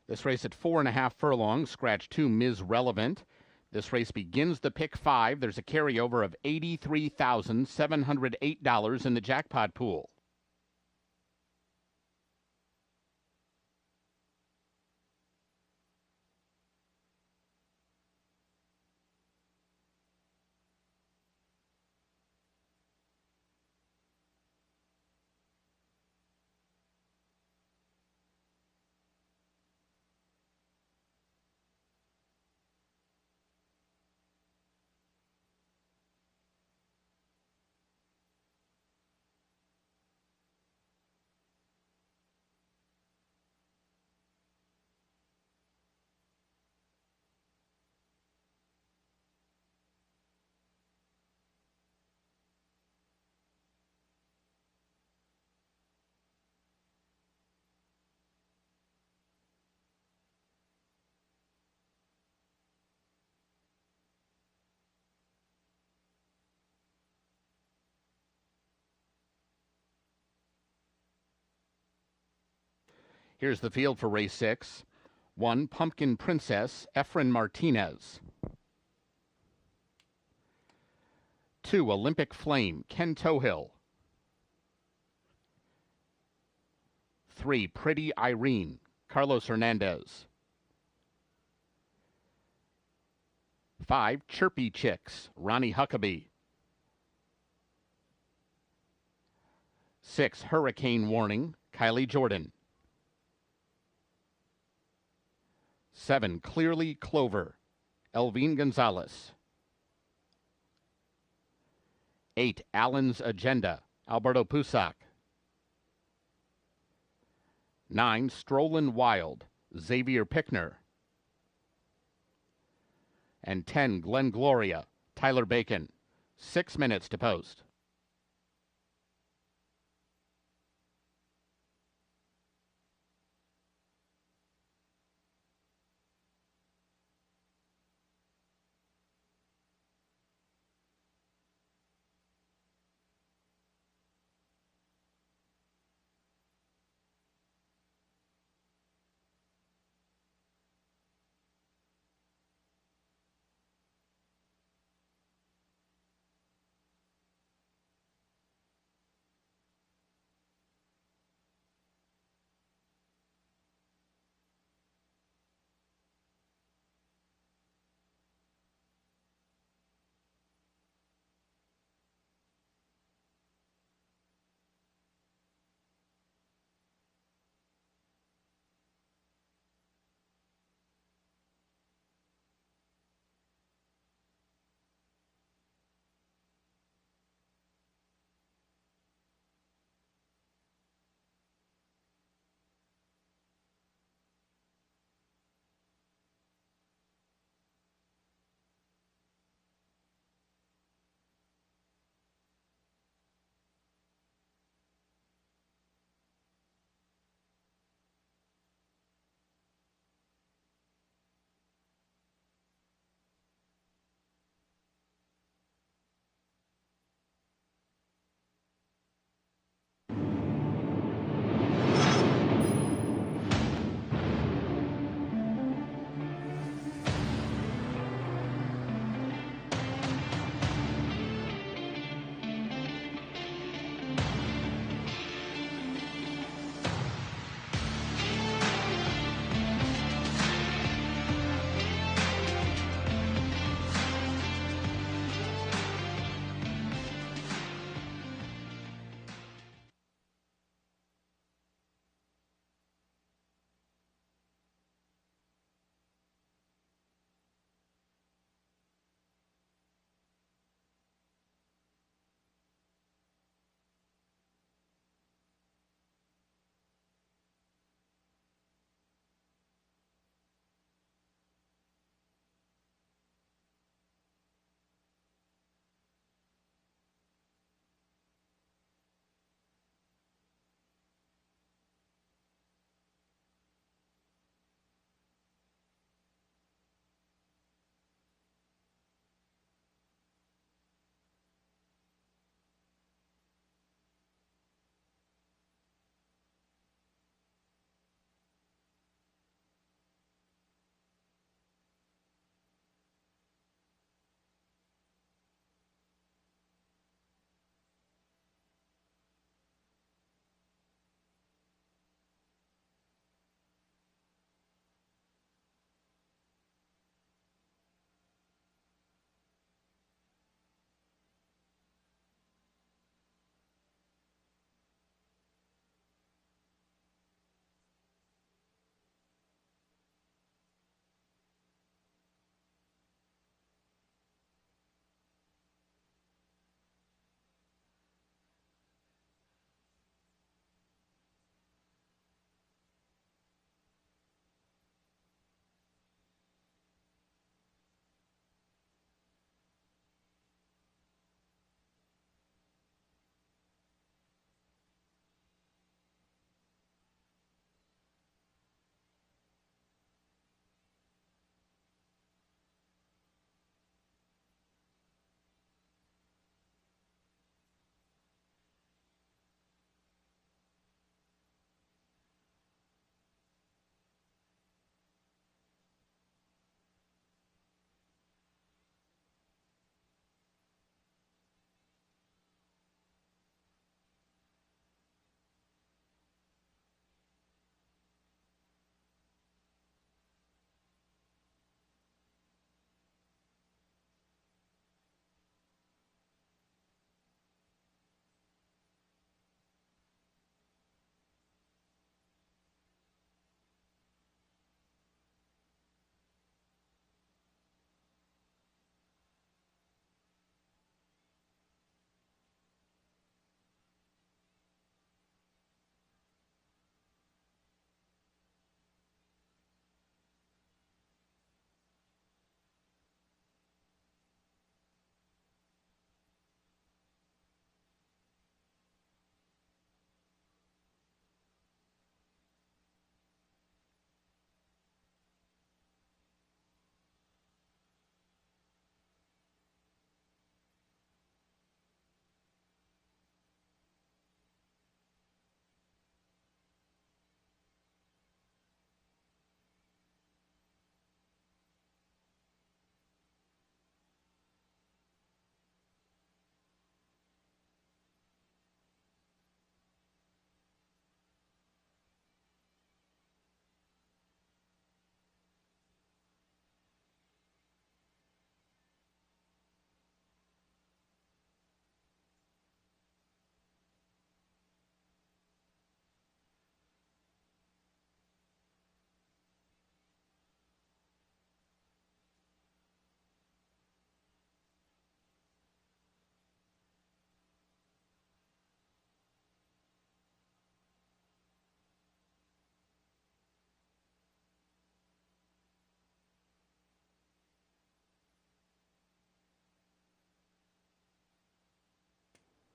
This race at 4.5 furlongs, scratch 2, Ms. Relevant. This race begins the pick 5. There's a carryover of $83,708 in the jackpot pool. Here's the field for race 6. 1, Pumpkin Princess, Efren Martinez. 2, Olympic Flame, Ken Tohill. 3, Pretty Irene, Carlos Hernandez. 5, Chirpy Chicks, Ronnie Huckabee. 6, Hurricane Warning, Kylie Jordan. 7, Clearly Clover, Elvine Gonzalez. 8, Allen's Agenda, Alberto Pusac. 9, Strollin' Wild, Xavier Pickner. And 10, Glen Gloria, Tyler Bacon. 6 minutes to post.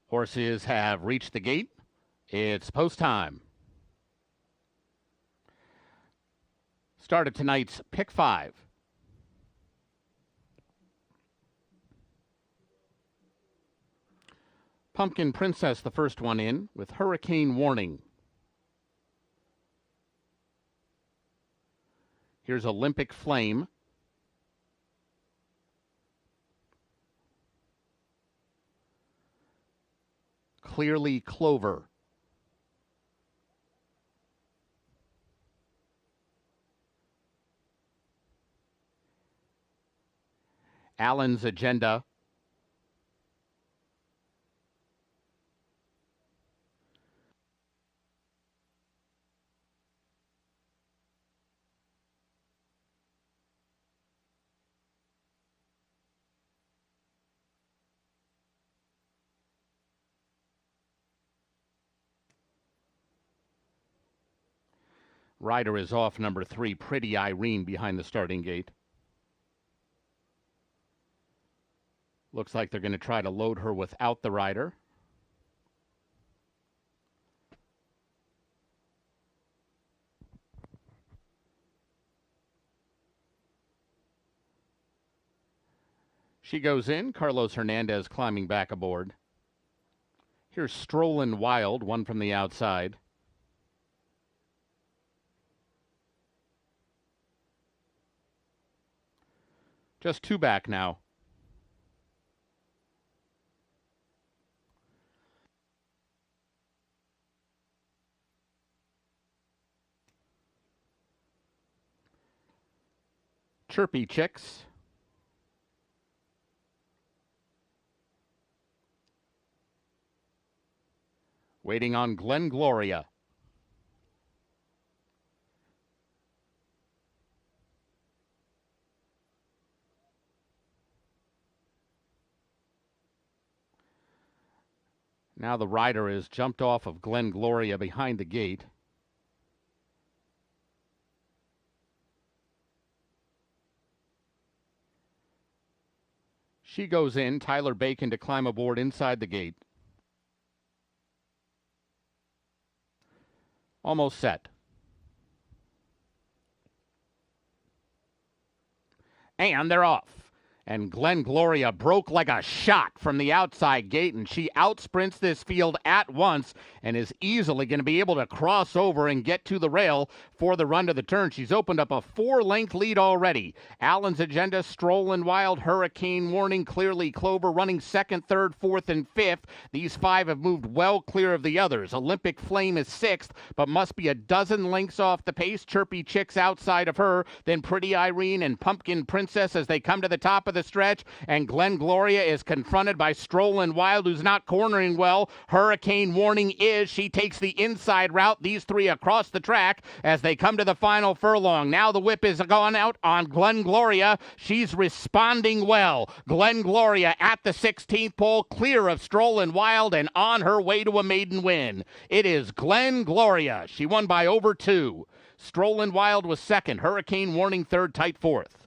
Horses have reached the gate. It's post time. Start of tonight's Pick 5. Pumpkin Princess, the first one in, with Hurricane Warning. Here's Olympic Flame. Clearly Clover. Allen's Agenda. Rider is off, number 3, Pretty Irene, behind the starting gate. Looks like they're going to try to load her without the rider. She goes in. Carlos Hernandez climbing back aboard. Here's Strollin' Wild, one from the outside. Just 2 back now. Chirpy Chicks. Waiting on Glen Gloria. Now the rider has jumped off of Glen Gloria behind the gate. She goes in. Tyler Bacon to climb aboard inside the gate. Almost set. And they're off. And Glen Gloria broke like a shot from the outside gate, and she outsprints this field at once and is easily going to be able to cross over and get to the rail for the run to the turn. She's opened up a 4-length lead already. Allen's Agenda, Strollin' Wild, Hurricane Warning, Clearly Clover running 2nd, 3rd, 4th, and 5th. These 5 have moved well clear of the others. Olympic Flame is 6th, but must be a dozen lengths off the pace. Chirpy Chicks outside of her, then Pretty Irene and Pumpkin Princess as they come to the top of the stretch, and Glen Gloria is confronted by Strollin' Wild, who's not cornering well. Hurricane Warning is. She takes the inside route. These 3 across the track as they come to the final furlong. Now the whip is gone out on Glen Gloria. She's responding well. Glen Gloria at the 16th pole, clear of Strollin' Wild and on her way to a maiden win. It is Glen Gloria. She won by over 2. Strollin' Wild was 2nd. Hurricane Warning 3rd, tight 4th.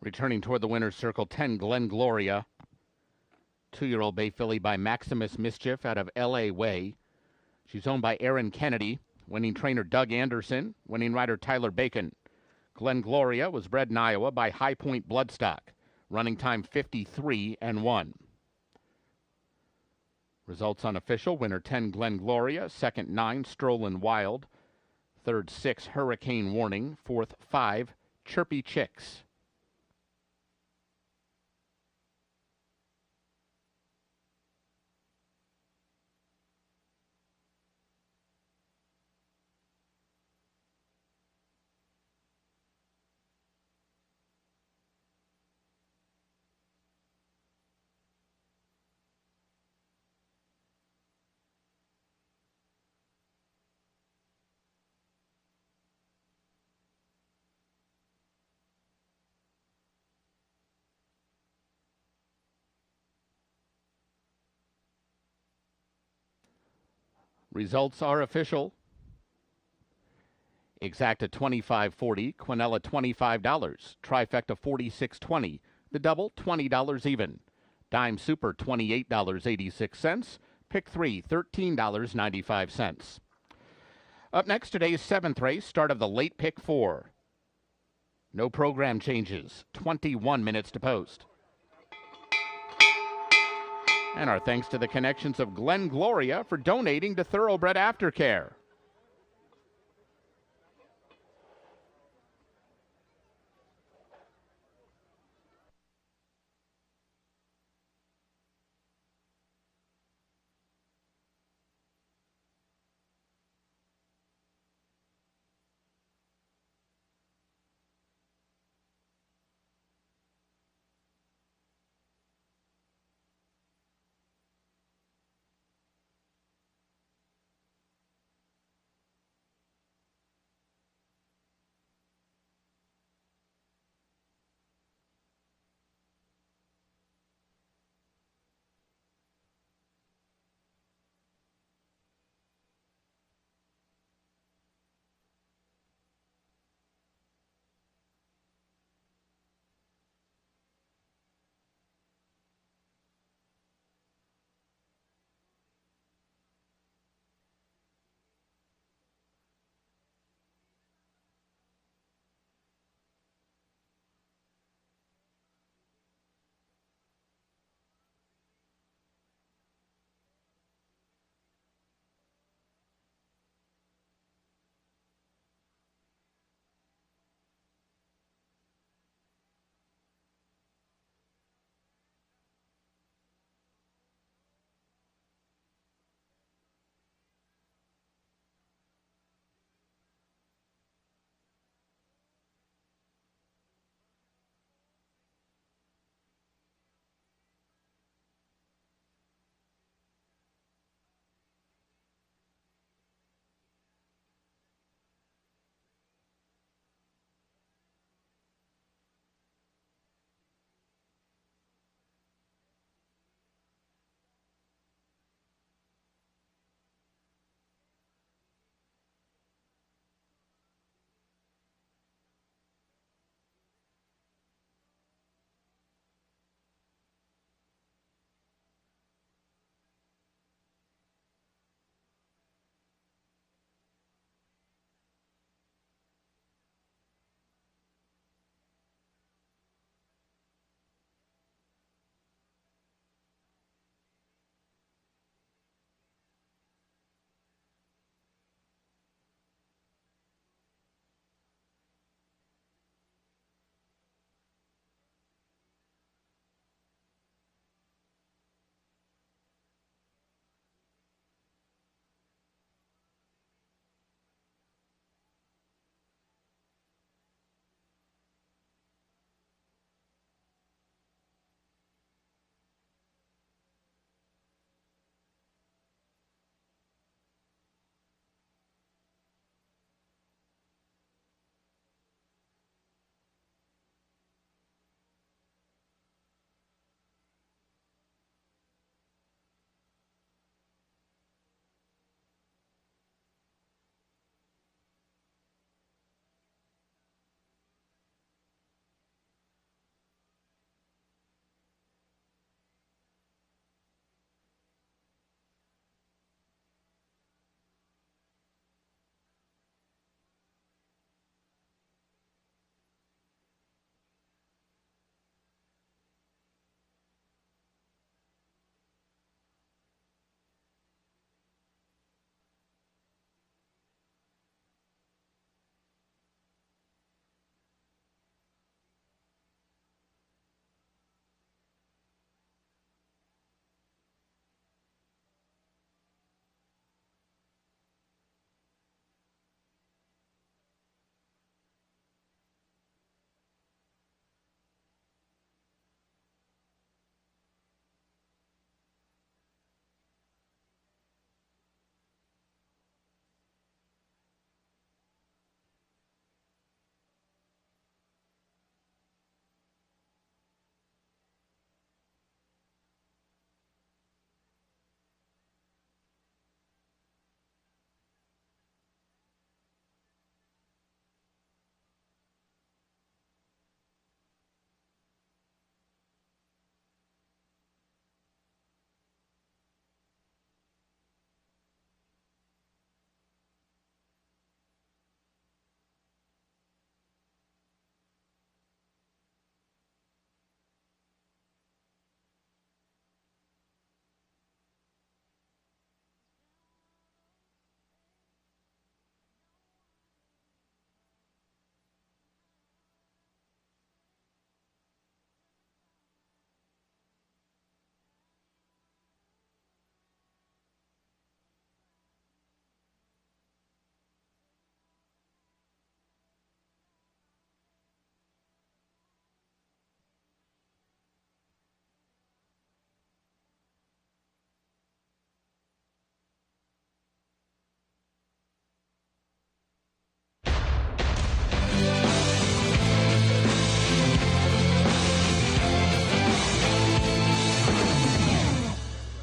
Returning toward the winner's circle, 10 Glen Gloria. 2-year-old bay filly by Maximus Mischief out of L.A. Way. She's owned by Aaron Kennedy, winning trainer Doug Anderson, winning rider Tyler Bacon. Glen Gloria was bred in Iowa by High Point Bloodstock, running time 53-1. Results unofficial. Winner 10 Glen Gloria, second 9 Strollin' Wild, third 6 Hurricane Warning, fourth 5 Chirpy Chicks. Results are official. Exacta $25.40, Quinella $25, Trifecta $46.20, the double $20 even. Dime Super $28.86, Pick 3 $13.95. Up next, today's 7th race, start of the late Pick 4. No program changes, 21 minutes to post. And our thanks to the connections of Glen Gloria for donating to Thoroughbred Aftercare.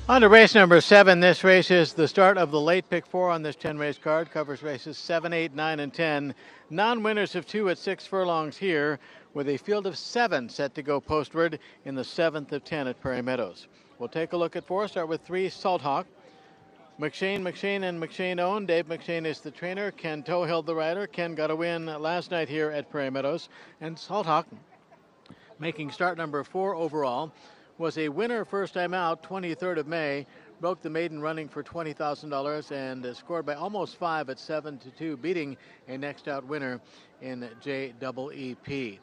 On to race number 7. This race is the start of the late pick 4 on this 10-race card. Covers races 7, 8, 9, and 10. Non-winners of 2 at 6 furlongs here, with a field of 7 set to go postward in the 7th of 10 at Prairie Meadows. We'll take a look at 4. Start with 3, Salt Hawk. McShane, and McShane owned. Dave McShane is the trainer. Ken Tohill the rider. Ken got a win last night here at Prairie Meadows. And Salt Hawk, making start number 4 overall, was a winner first time out, 23rd of May, broke the maiden running for $20,000 and scored by almost 5 at 7-2, beating a next out winner in JEEP.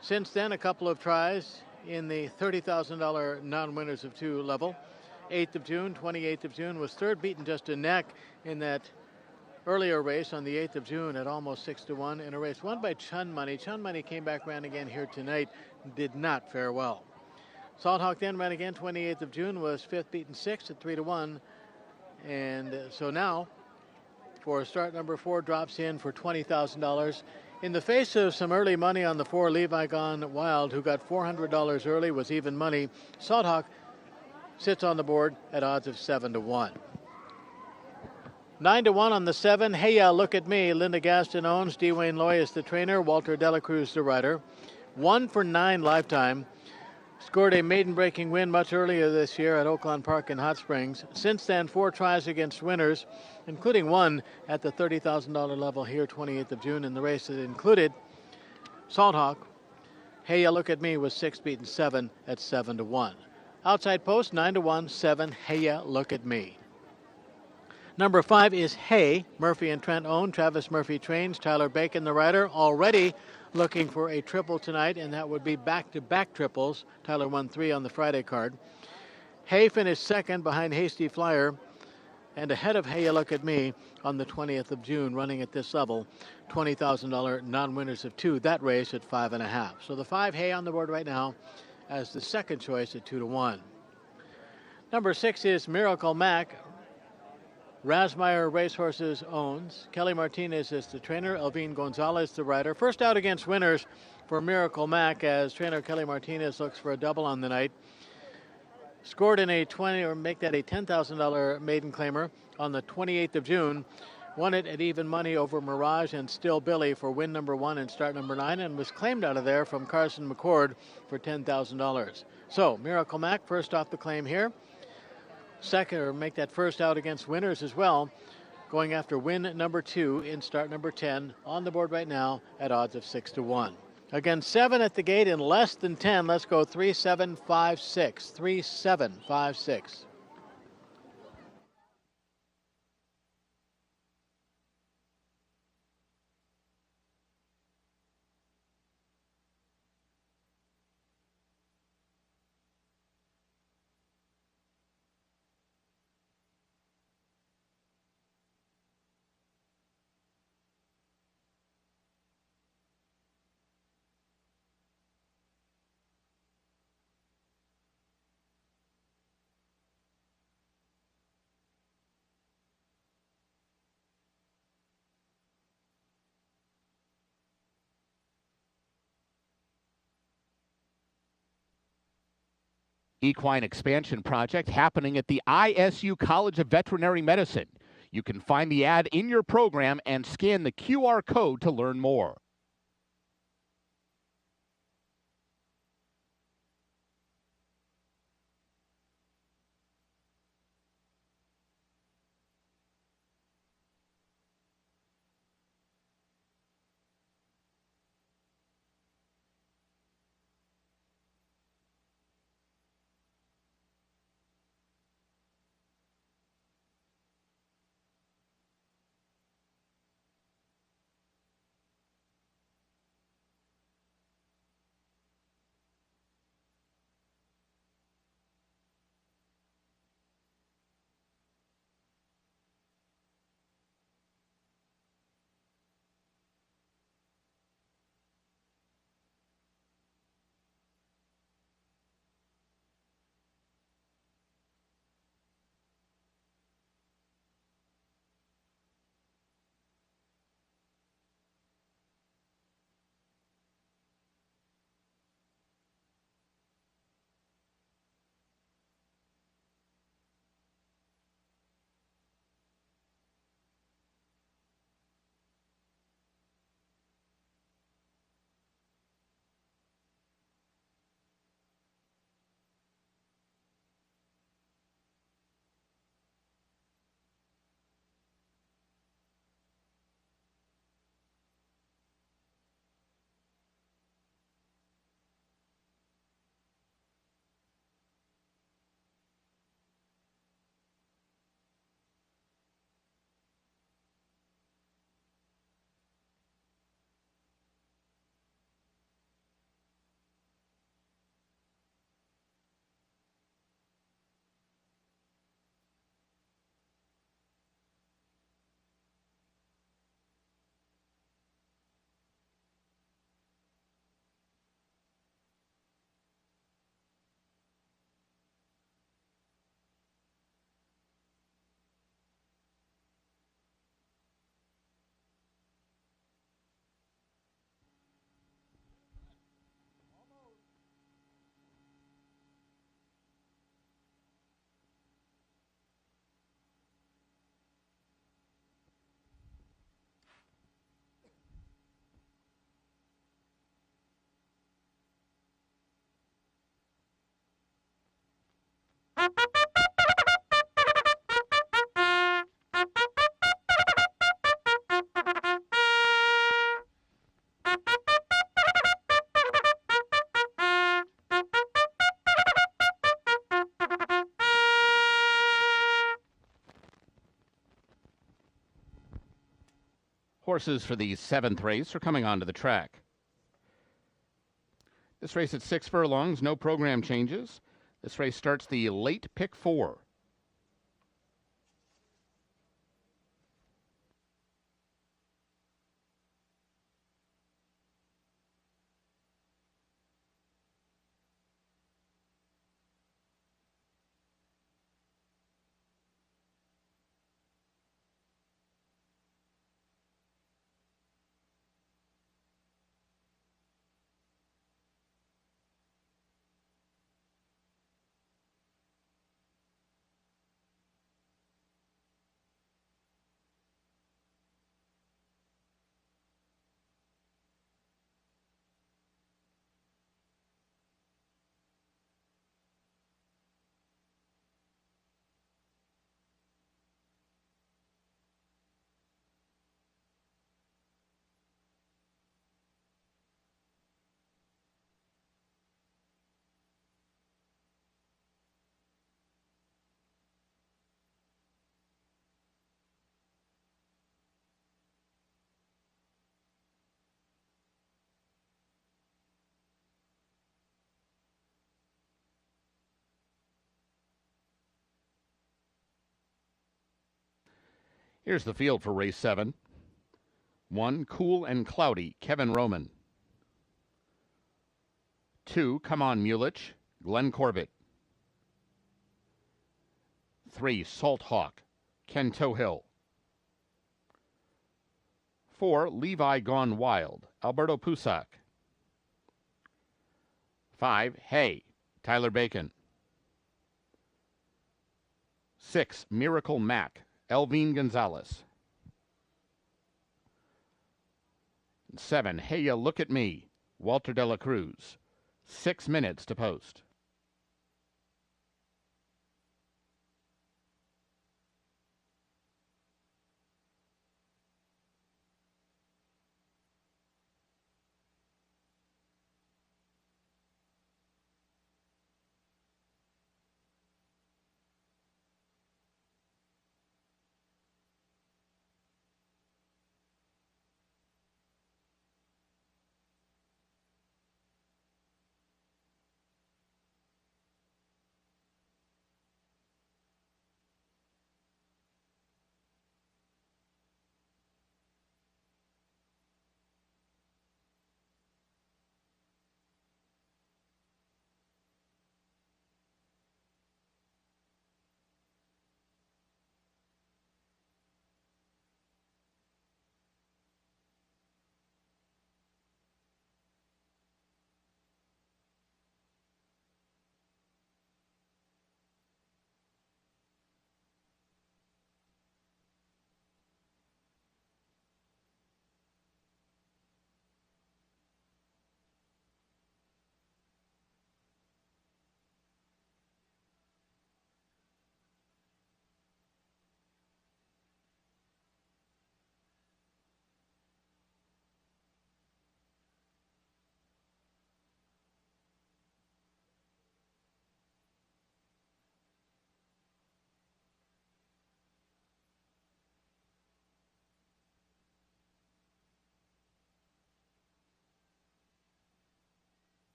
Since then, a couple of tries in the $30,000 non-winners of 2 level. 8th of June, 28th of June, was third, beaten just a neck in that earlier race on the 8th of June at almost 6-1 in a race won by Chun Money. Chun Money came back, ran again here tonight, did not fare well. Salt Hawk then ran again, 28th of June, was fifth, beaten 6 at 3-1. And so now, for start number 4, drops in for $20,000. In the face of some early money on the 4, Levi Gone Wild, who got $400 early, was even money. Salt Hawk sits on the board at odds of 7-1. 9-1 on the 7. Hey Ya, Look at Me. Linda Gaston owns. Dwayne Loy is the trainer. Walter Delacruz the rider. 1 for 9 lifetime. Scored a maiden-breaking win much earlier this year at Oakland Park in Hot Springs. Since then, 4 tries against winners, including one at the $30,000 level here, 28th of June, in the race that included Salt Hawk. Hey Ya, Look at Me was 6, beaten 7 at 7-1. Outside post, 9-1, 7, Hey Ya, Look at Me. Number 5 is Hey, Murphy and Trent own. Travis Murphy trains. Tyler Bacon, the rider, already looking for a triple tonight, and that would be back-to-back triples. Tyler won 3 on the Friday card. Hay finished second behind Hasty Flyer and ahead of Hey Ya, Look at Me on the 20th of June, running at this level. $20,000 non-winners of 2, that race at 5.5. So the 5 Hay on the board right now as the second choice at 2-1. Number 6 is Miracle Mac. Rasmeyer Racehorses owns. Kelly Martinez is the trainer. Elvine Gonzalez the rider. First out against winners for Miracle Mac as trainer Kelly Martinez looks for a double on the night. Scored in a $10,000 maiden claimer on the 28th of June. Won it at even money over Mirage and Still Billy for win number 1 and start number 9, and was claimed out of there from Carson McCord for $10,000. So Miracle Mac first off the claim here. Second, or make that first out against winners as well, going after win number 2 in start number 10, on the board right now at odds of 6-1. Again, 7 at the gate in less than 10. Let's go 3, 7, 5, 6. 3, 7, 5, 6. Equine expansion project happening at the ISU College of Veterinary Medicine. You can find the ad in your program and scan the QR code to learn more. Horses for the 7th race are coming onto the track. This race at 6 furlongs, no program changes. This race starts the late pick 4. Here's the field for race 7. 1, Cool and Cloudy, Kevin Roman. 2, Come On Mulich, Glenn Corbett. 3, Salt Hawk, Ken Tohill. 4, Levi Gone Wild, Alberto Pusac. 5, Hey, Tyler Bacon. 6, Miracle Mac, Elvine Gonzalez. 7, Hey Ya Look at Me, Walter de la Cruz. 6 minutes to post.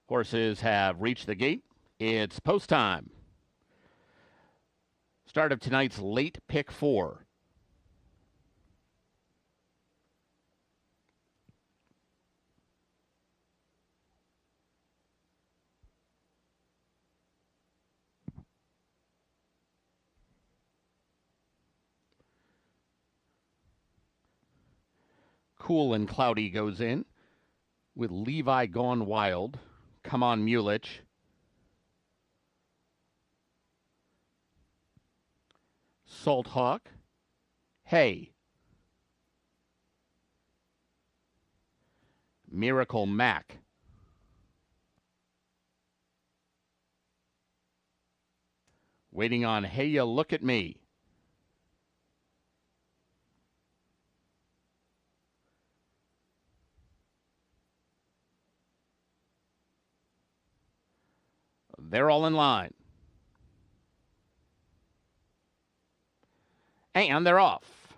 Horses have reached the gate. It's post time. Start of tonight's late pick 4. Cool and Cloudy goes in with Levi Gone Wild. Come on, Mulich. Salt Hawk. Hey. Miracle Mac. Waiting on Hey Ya Look at Me. They're all in line. And they're off.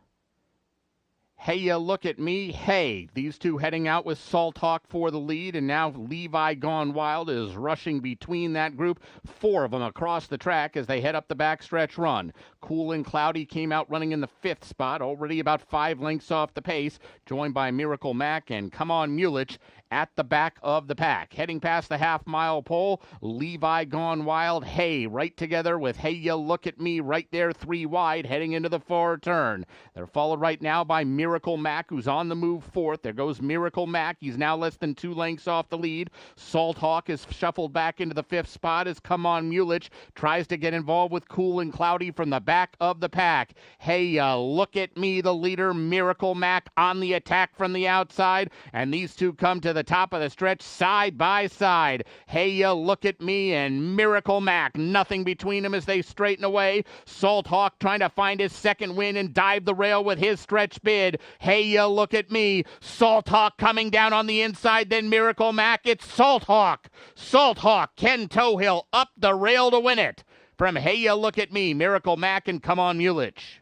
Hey Ya Look at Me, Hey. These two heading out with Salt Hawk for the lead, and now Levi Gone Wild is rushing between that group. 4 of them across the track as they head up the backstretch run. Cool and Cloudy came out running in the 5th spot, already about 5 lengths off the pace, joined by Miracle Mac and Come On Mulich at the back of the pack. Heading past the half-mile pole, Levi Gone Wild, Hey, right together with Hey Ya Look at Me right there, 3 wide, heading into the far turn. They're followed right now by Miracle Mac, who's on the move 4th. There goes Miracle Mac. He's now less than 2 lengths off the lead. Salt Hawk is shuffled back into the 5th spot as Come On Mulich tries to get involved with Cool and Cloudy from the back of the pack. Hey Ya Look at Me, the leader. Miracle Mac on the attack from the outside, and these two come to the top of the stretch side by side. Hey Ya Look at Me and Miracle Mac. Nothing between them as they straighten away. Salt Hawk trying to find his second win and dive the rail with his stretch bid. Hey Ya Look at Me. Salt Hawk coming down on the inside, then Miracle Mac. It's Salt Hawk. Salt Hawk, Ken Tohill up the rail to win it. From Hey Ya Look at Me, Miracle Mac and Come On Mulich.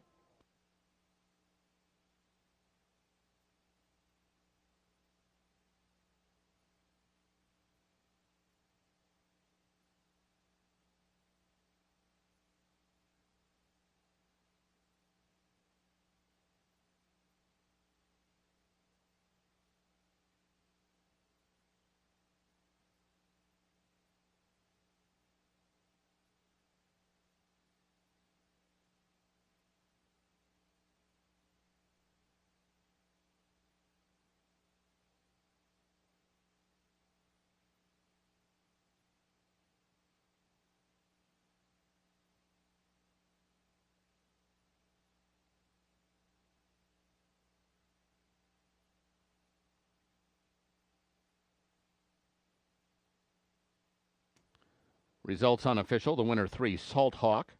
Results unofficial. The winner 3, Salt Hawk.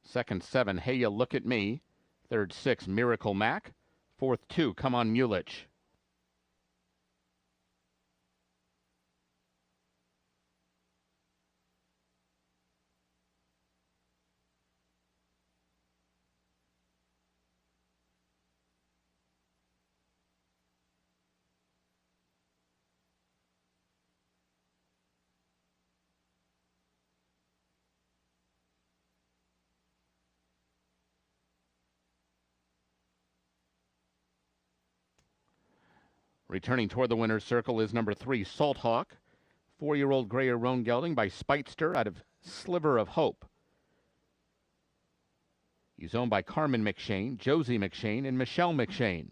Second 7, Hey Ya Look at Me. Third 6, Miracle Mac. Fourth 2, Come On Mulich. Returning toward the winner's circle is number 3, Salt Hawk. 4-year-old Grayer Roan gelding by Speitster out of Sliver of Hope. He's owned by Carmen McShane, Josie McShane, and Michelle McShane.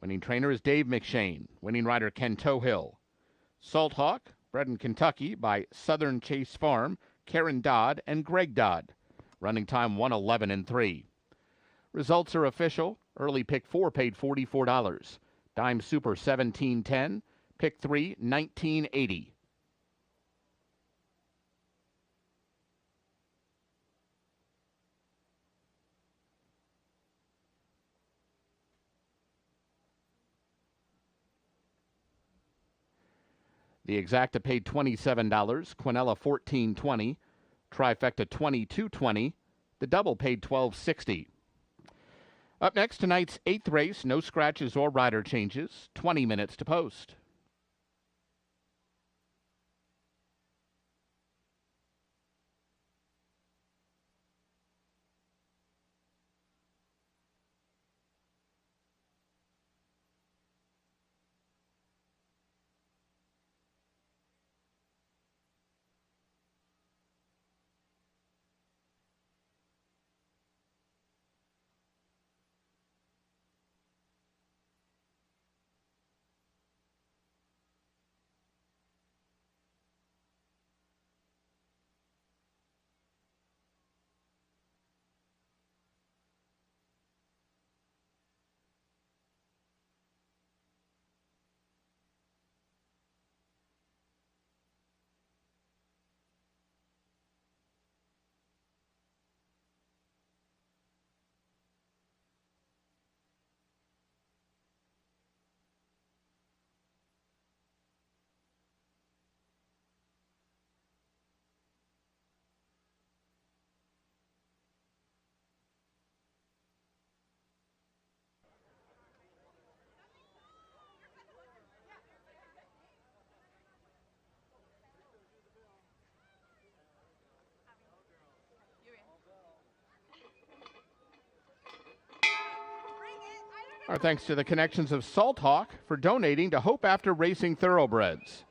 Winning trainer is Dave McShane. Winning rider Ken Tohill. Salt Hawk, bred in Kentucky by Southern Chase Farm, Karen Dodd, and Greg Dodd. Running time 1:11.3. Results are official. Early pick 4 paid $44. Dime Super $17.10. Pick 3 $19.80. The Exacta paid $27. Quinella $14.20. Trifecta $22.20. The double paid $12.60. Up next, tonight's 8th race, no scratches or rider changes, 20 minutes to post. Our thanks to the connections of Salt Hawk for donating to Hope After Racing Thoroughbreds.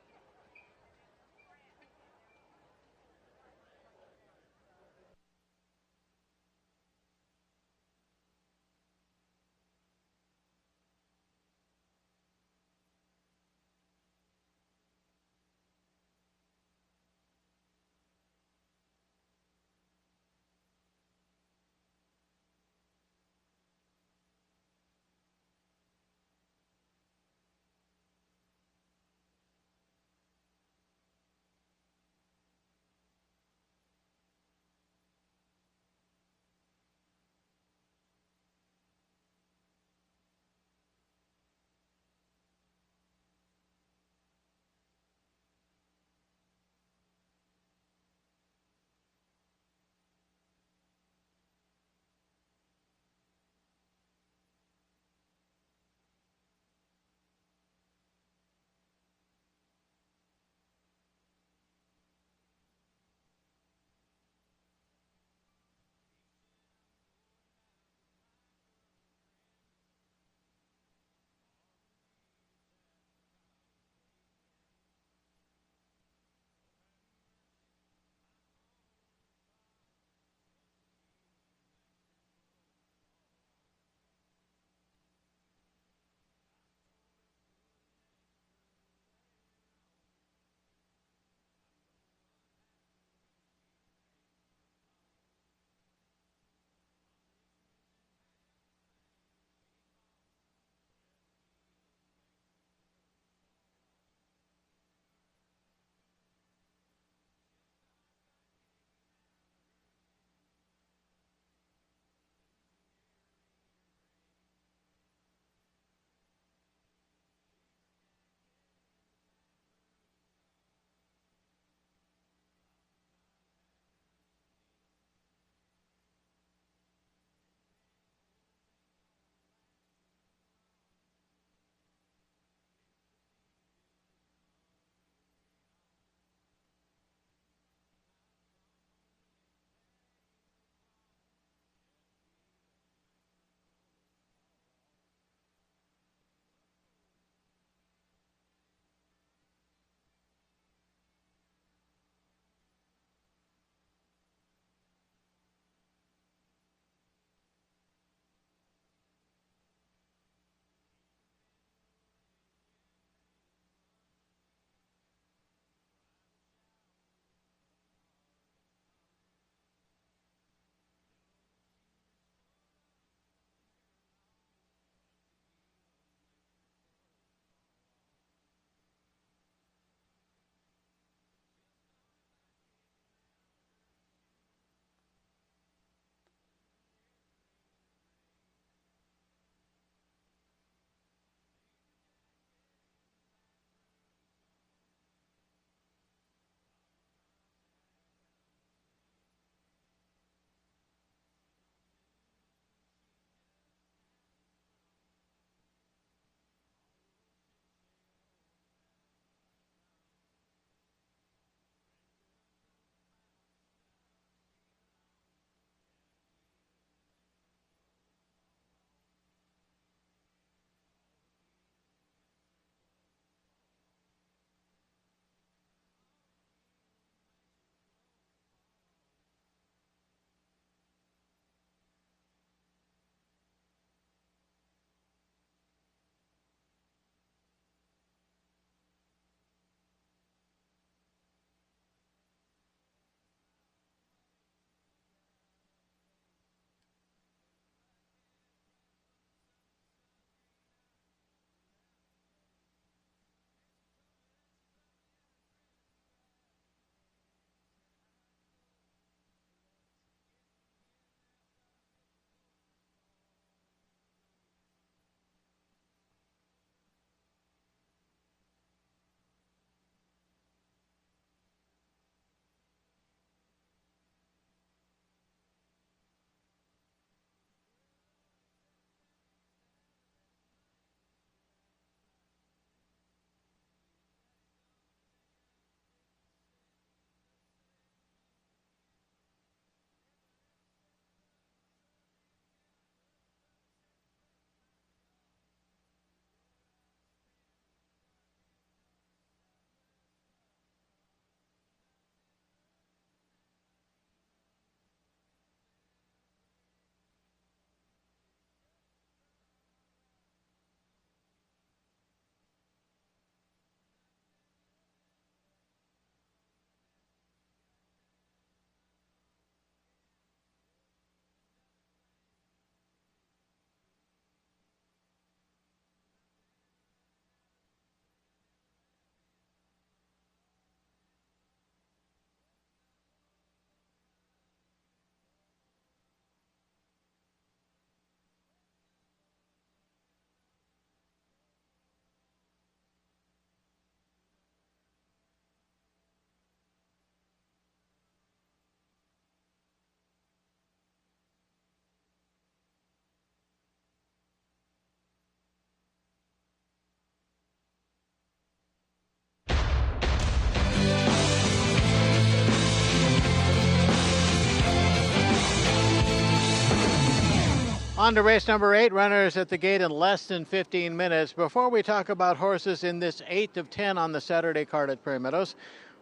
On to race number 8, runners at the gate in less than 15 minutes. Before we talk about horses in this 8th of 10 on the Saturday card at Prairie Meadows,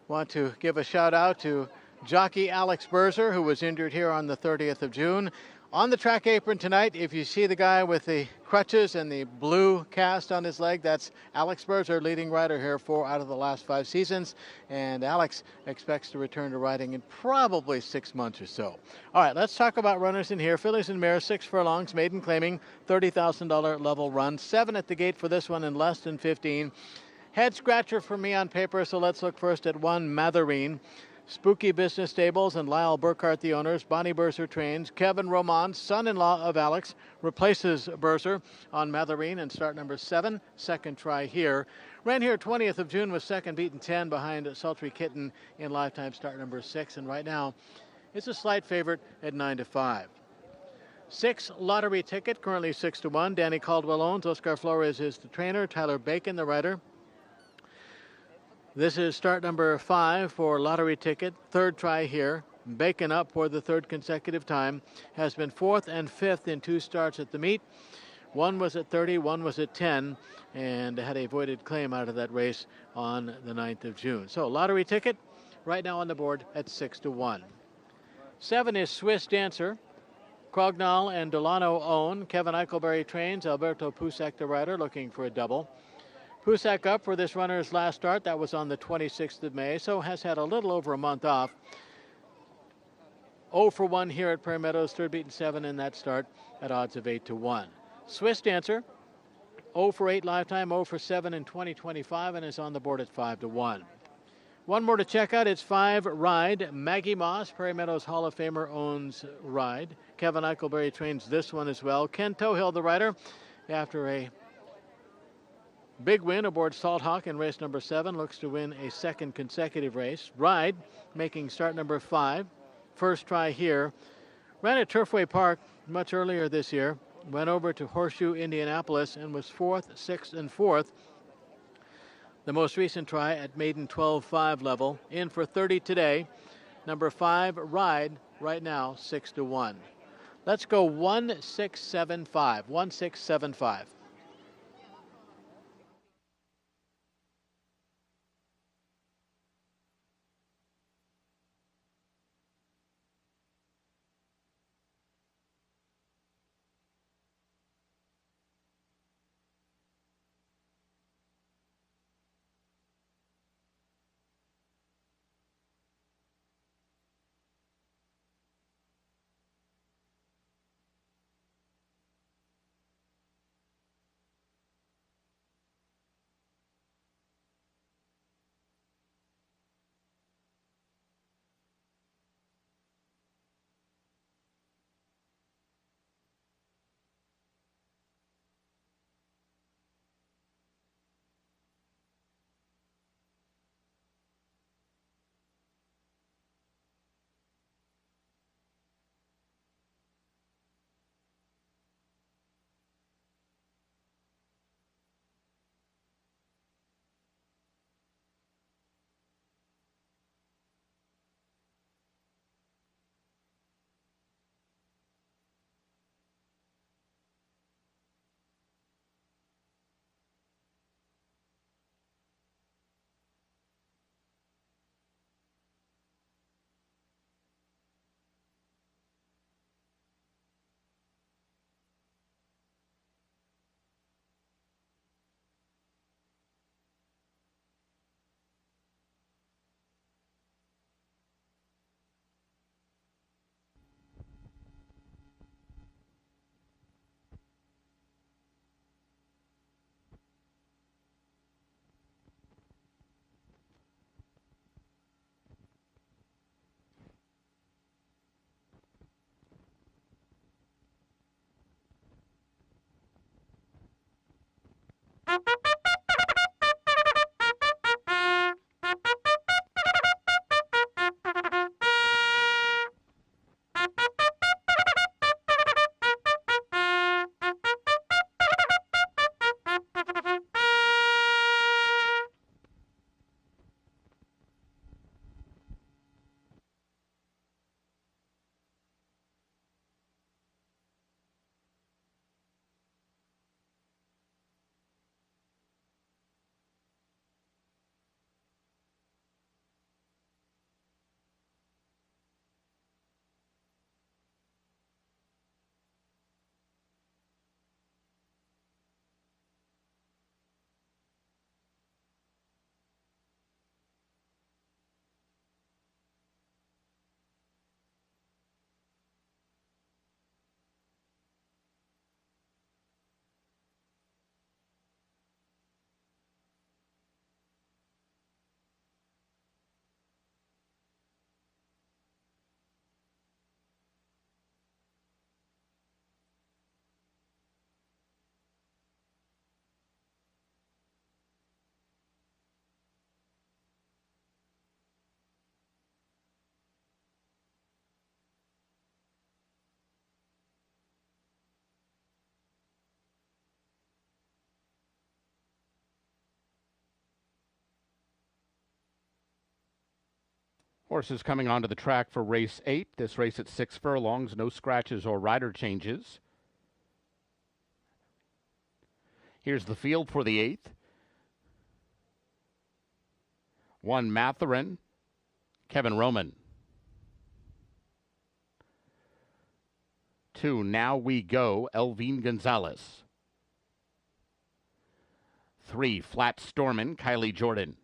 want to give a shout out to jockey Alex Berzer, who was injured here on the 30th of June. On the track apron tonight, if you see the guy with the crutches and the blue cast on his leg, that's Alex Berzer, leading rider here 4 out of the last 5 seasons. And Alex expects to return to riding in probably 6 months or so. All right, let's talk about runners in here. Fillies and Mares, 6 furlongs, maiden claiming $30,000 level run. 7 at the gate for this one in less than 15. Head scratcher for me on paper, so let's look first at 1, Matherine. Spooky Business Stables and Lyle Burkhart, the owners. Bonnie Berzer trains. Kevin Roman, son-in-law of Alex, replaces Berzer on Matherine and start number 7. Second try here. Ran here 20th of June with second, beaten 10 behind Sultry Kitten in lifetime start number 6. And right now, it's a slight favorite at 9-5. 6, Lottery Ticket, currently 6-1. Danny Caldwell owns. Oscar Flores is the trainer. Tyler Bacon, the rider. This is start number 5 for Lottery Ticket. Third try here. Bacon up for the 3rd consecutive time. Has been 4th and 5th in 2 starts at the meet. One was at 30, one was at 10, and had a voided claim out of that race on the 9th of June. So Lottery Ticket right now on the board at 6-1. 7 is Swiss Dancer. Crognall and Delano own. Kevin Eichelberry trains. Alberto Pusac, the rider, looking for a double. Pusac up for this runner's last start. That was on the 26th of May, so has had a little over a month off. 0 for 1 here at Prairie Meadows, 3rd beaten 7 in that start at odds of 8-1. Swiss Dancer, 0 for 8 lifetime, 0 for 7 in 2025, and is on the board at 5-1. One more to check out. It's 5, Ride. Maggie Moss, Prairie Meadows Hall of Famer, owns Ride. Kevin Eichelberry trains this one as well. Ken Tohill, the rider, after a big win aboard Salt Hawk in race number 7, looks to win a 2nd consecutive race. Ride making start number 5. First try here. Ran at Turfway Park much earlier this year. Went over to Horseshoe, Indianapolis, and was 4th, 6th, and 4th. The most recent try at maiden 12-5 level. In for 30 today. Number 5, Ride, right now 6-1. Let's go 1-6-7-5. 1-6-7-5. Horses coming onto the track for race 8. This race at 6 furlongs, no scratches or rider changes. Here's the field for the 8th. 1, Matherin, Kevin Roman. 2, Now We Go, Elvine Gonzalez. 3, Flat Stormin', Kylie Jordan.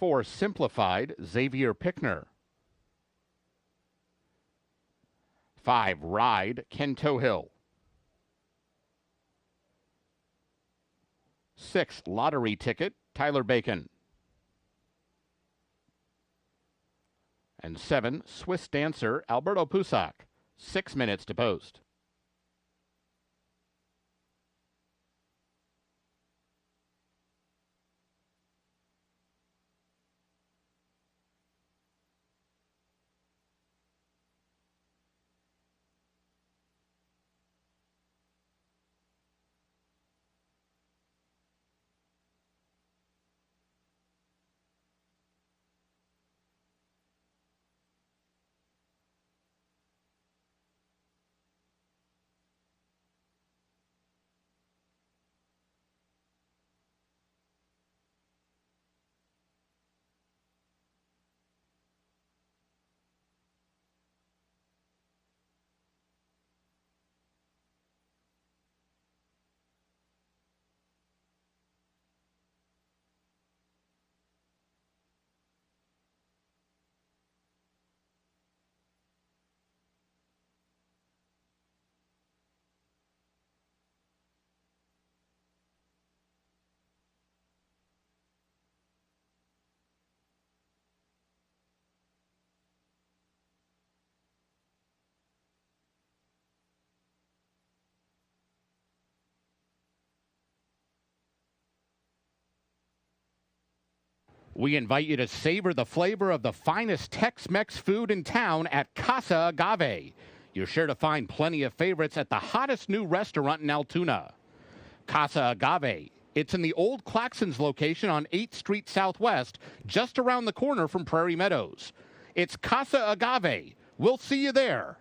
4, Simplified, Xavier Pickner. 5, Ride, Ken Tohill. 6, Lottery Ticket, Tyler Bacon. And 7, Swiss Dancer, Alberto Pusac. 6 minutes to post. We invite you to savor the flavor of the finest Tex-Mex food in town at Casa Agave. You're sure to find plenty of favorites at the hottest new restaurant in Altoona. Casa Agave. It's in the old Claxons location on 8th Street Southwest, just around the corner from Prairie Meadows. It's Casa Agave. We'll see you there.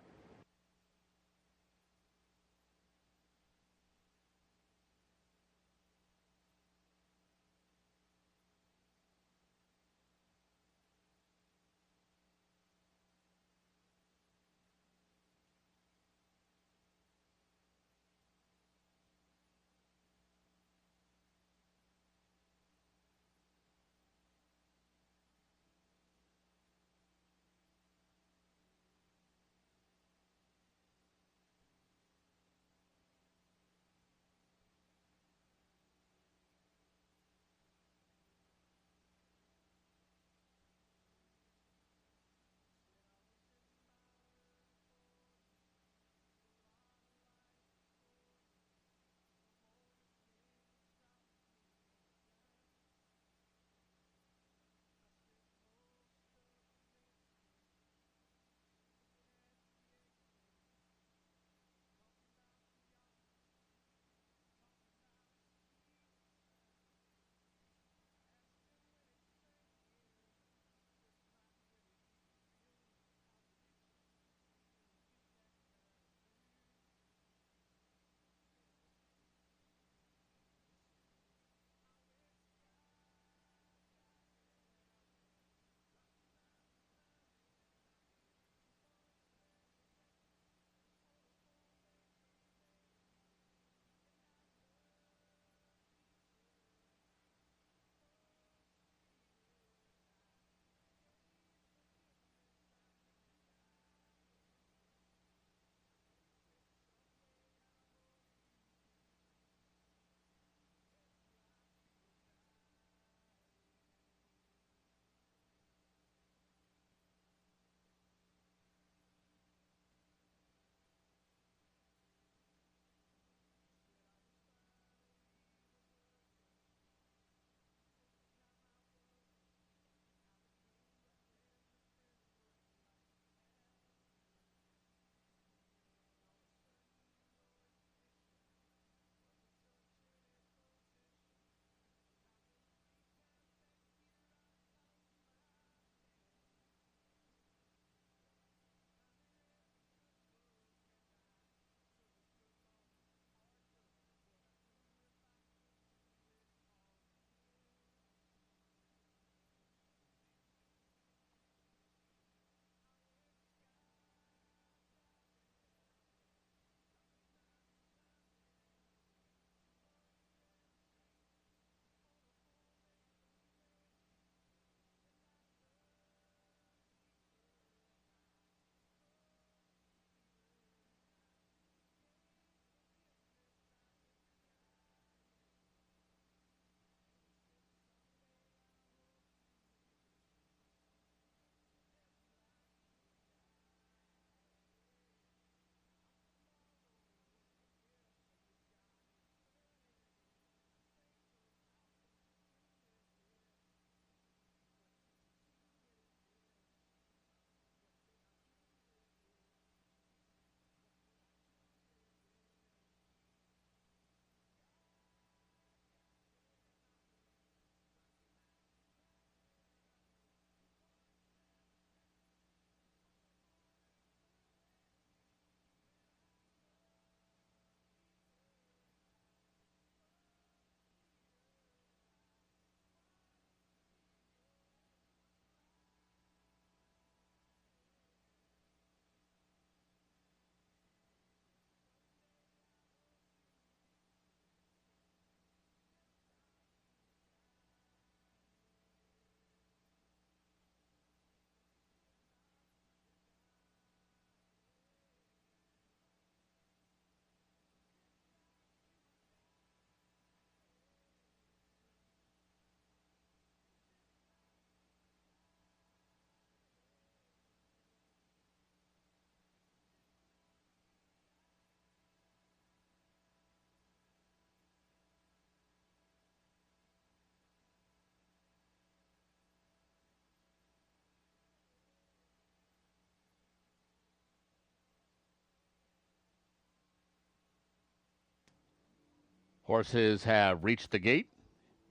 Horses have reached the gate.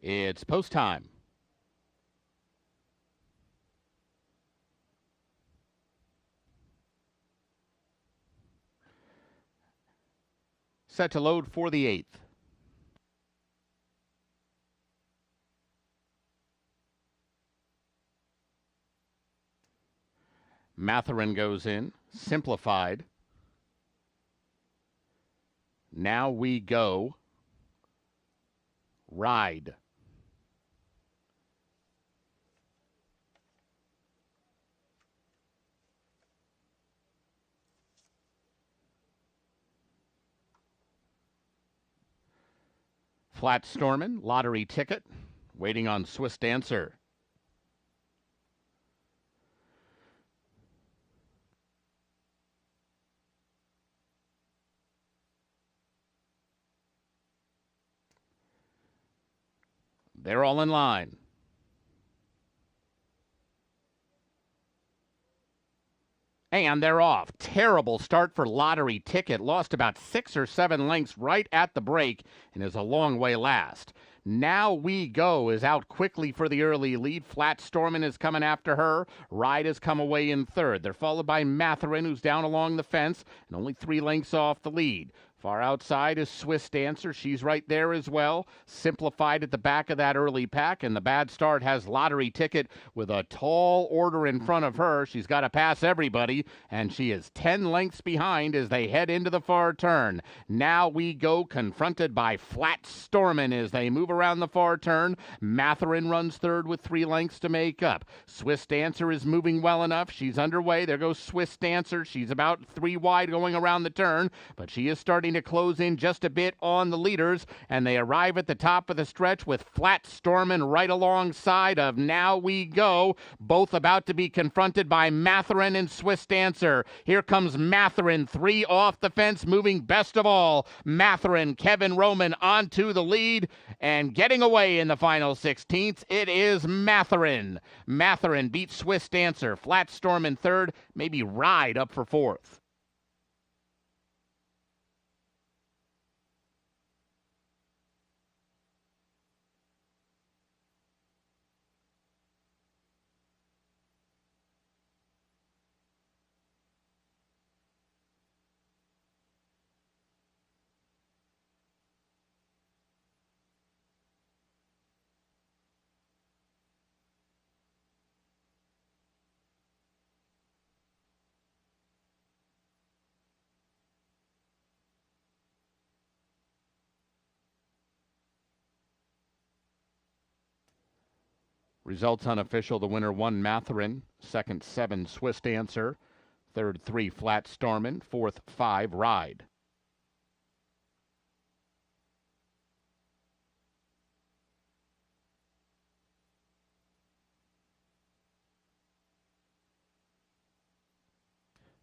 It's post time. Set to load for the 8th. Matherin goes in, simplified. Now we go. Ride. Flat Stormin', lottery ticket, waiting on Swiss Dancer. They're all in line. And they're off. Terrible start for Lottery Ticket. Lost about 6 or 7 lengths right at the break and is a long way last. Now We Go is out quickly for the early lead. Flat Stormin' is coming after her. Ride has come away in third. They're followed by Matherin, who's down along the fence and only 3 lengths off the lead. Far outside is Swiss Dancer. She's right there as well. Simplified at the back of that early pack, and the bad start has Lottery Ticket with a tall order in front of her. She's got to pass everybody, and she is 10 lengths behind as they head into the far turn. Now We Go, confronted by Flat Stormin' as they move around the far turn. Matherin runs third with 3 lengths to make up. Swiss Dancer is moving well enough. She's underway. There goes Swiss Dancer. She's about 3 wide going around the turn, but she is starting to close in just a bit on the leaders, and they arrive at the top of the stretch with Flat Stormin' right alongside of Now We Go, both about to be confronted by Matherin and Swiss Dancer. Here comes Matherin, 3 off the fence, moving best of all. Matherin, Kevin Roman onto the lead, and getting away in the final 16th, it is Matherin. Matherin beats Swiss Dancer. Flat Stormin' third, maybe Ride up for fourth. Results unofficial. The winner 1 Matherin, second 7 Swiss Dancer, third 3 Flat Stormin', fourth 5 Ride.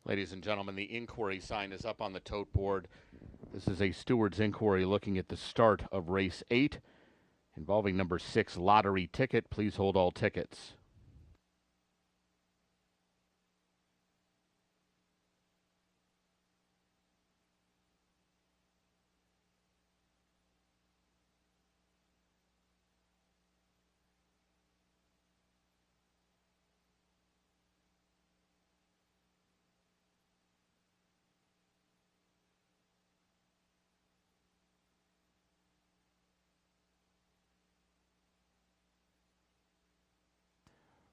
Ladies and gentlemen, the inquiry sign is up on the tote board. This is a Stewards inquiry looking at the start of race 8. Involving number 6, Lottery Ticket. Please hold all tickets.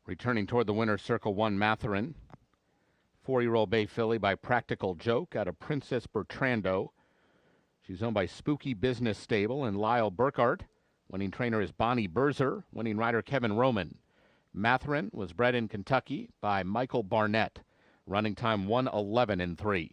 Returning toward the winner's circle, 1 Matherin. 4-year-old bay filly by Practical Joke out of Princess Bertrando. She's owned by Spooky Business Stable and Lyle Burkhart. Winning trainer is Bonnie Berzer. Winning rider Kevin Roman. Matherin was bred in Kentucky by Michael Barnett. Running time 1:11.3.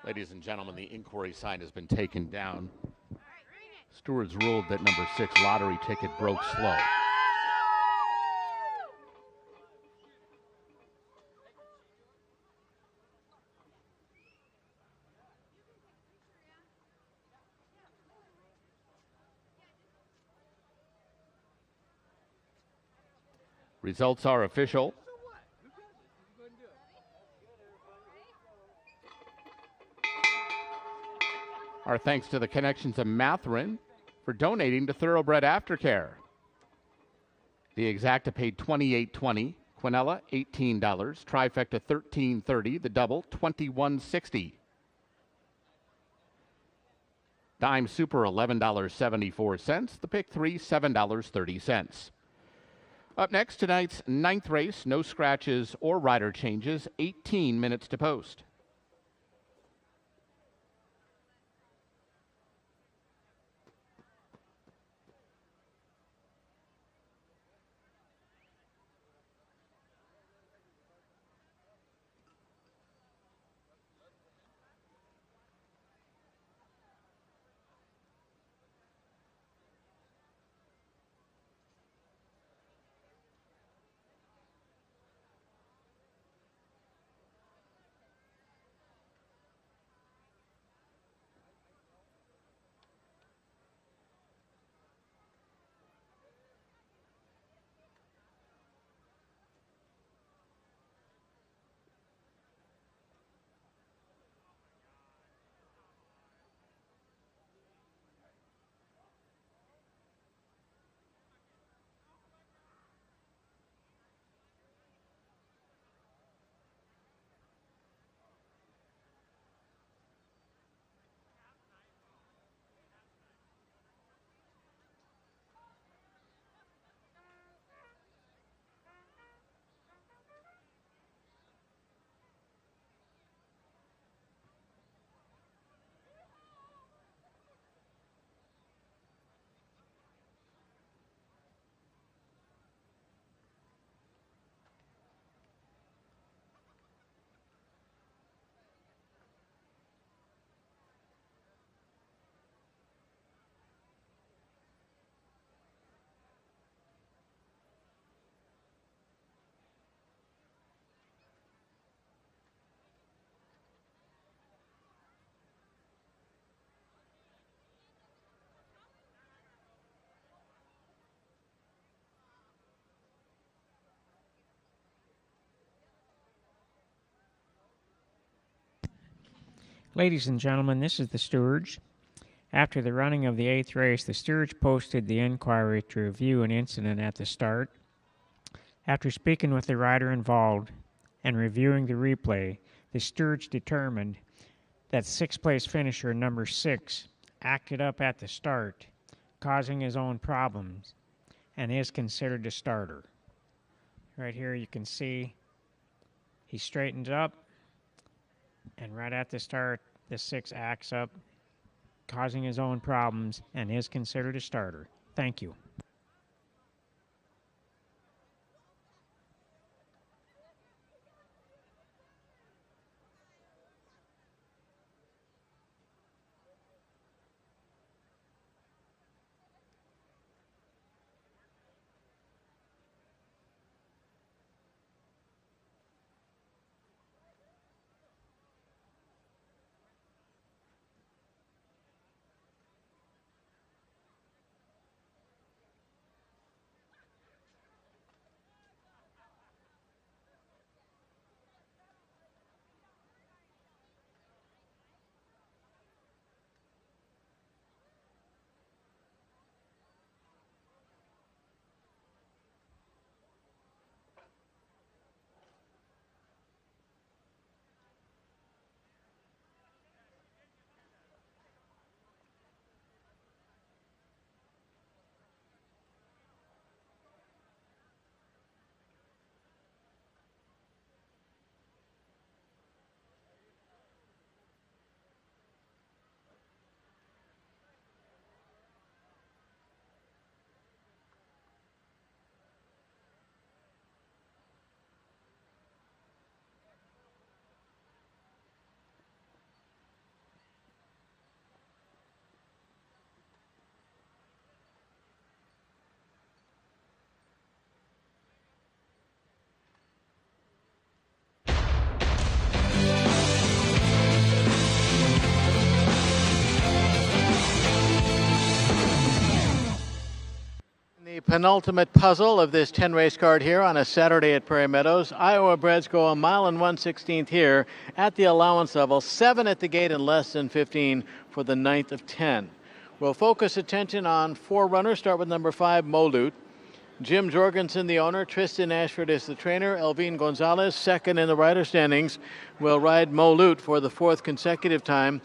Ladies and gentlemen, the inquiry sign has been taken down. Stewards ruled that number 6 lottery ticket broke slow. Results are official. Our thanks to the connections of Matherin for donating to Thoroughbred Aftercare. The Exacta paid $28.20, Quinella $18, Trifecta $13.30, the double $21.60. Dime Super $11.74, the pick 3 $7.30. Up next, tonight's 9th race, no scratches or rider changes, 18 minutes to post. Ladies and gentlemen, this is the Stewards. After the running of the 8th race, the Stewards posted the inquiry to review an incident at the start. After speaking with the rider involved and reviewing the replay, the Stewards determined that 6th place finisher number 6 acted up at the start, causing his own problems, and is considered a starter. Right here you can see he straightens up, and right at the start, the 6 acts up, causing his own problems, and is considered a starter. Thank you. penultimate puzzle of this 10-race card here on a Saturday at Prairie Meadows. Iowa breds go 1 mile and 1/16 here at the allowance level, 7 at the gate and less than 15 for the 9th of 10. We'll focus attention on 4 runners. Start with number 5, Molut. Jim Jorgensen, the owner. Tristan Ashford is the trainer. Elvin Gonzalez, second in the rider standings, will ride Molut for the 4th consecutive time.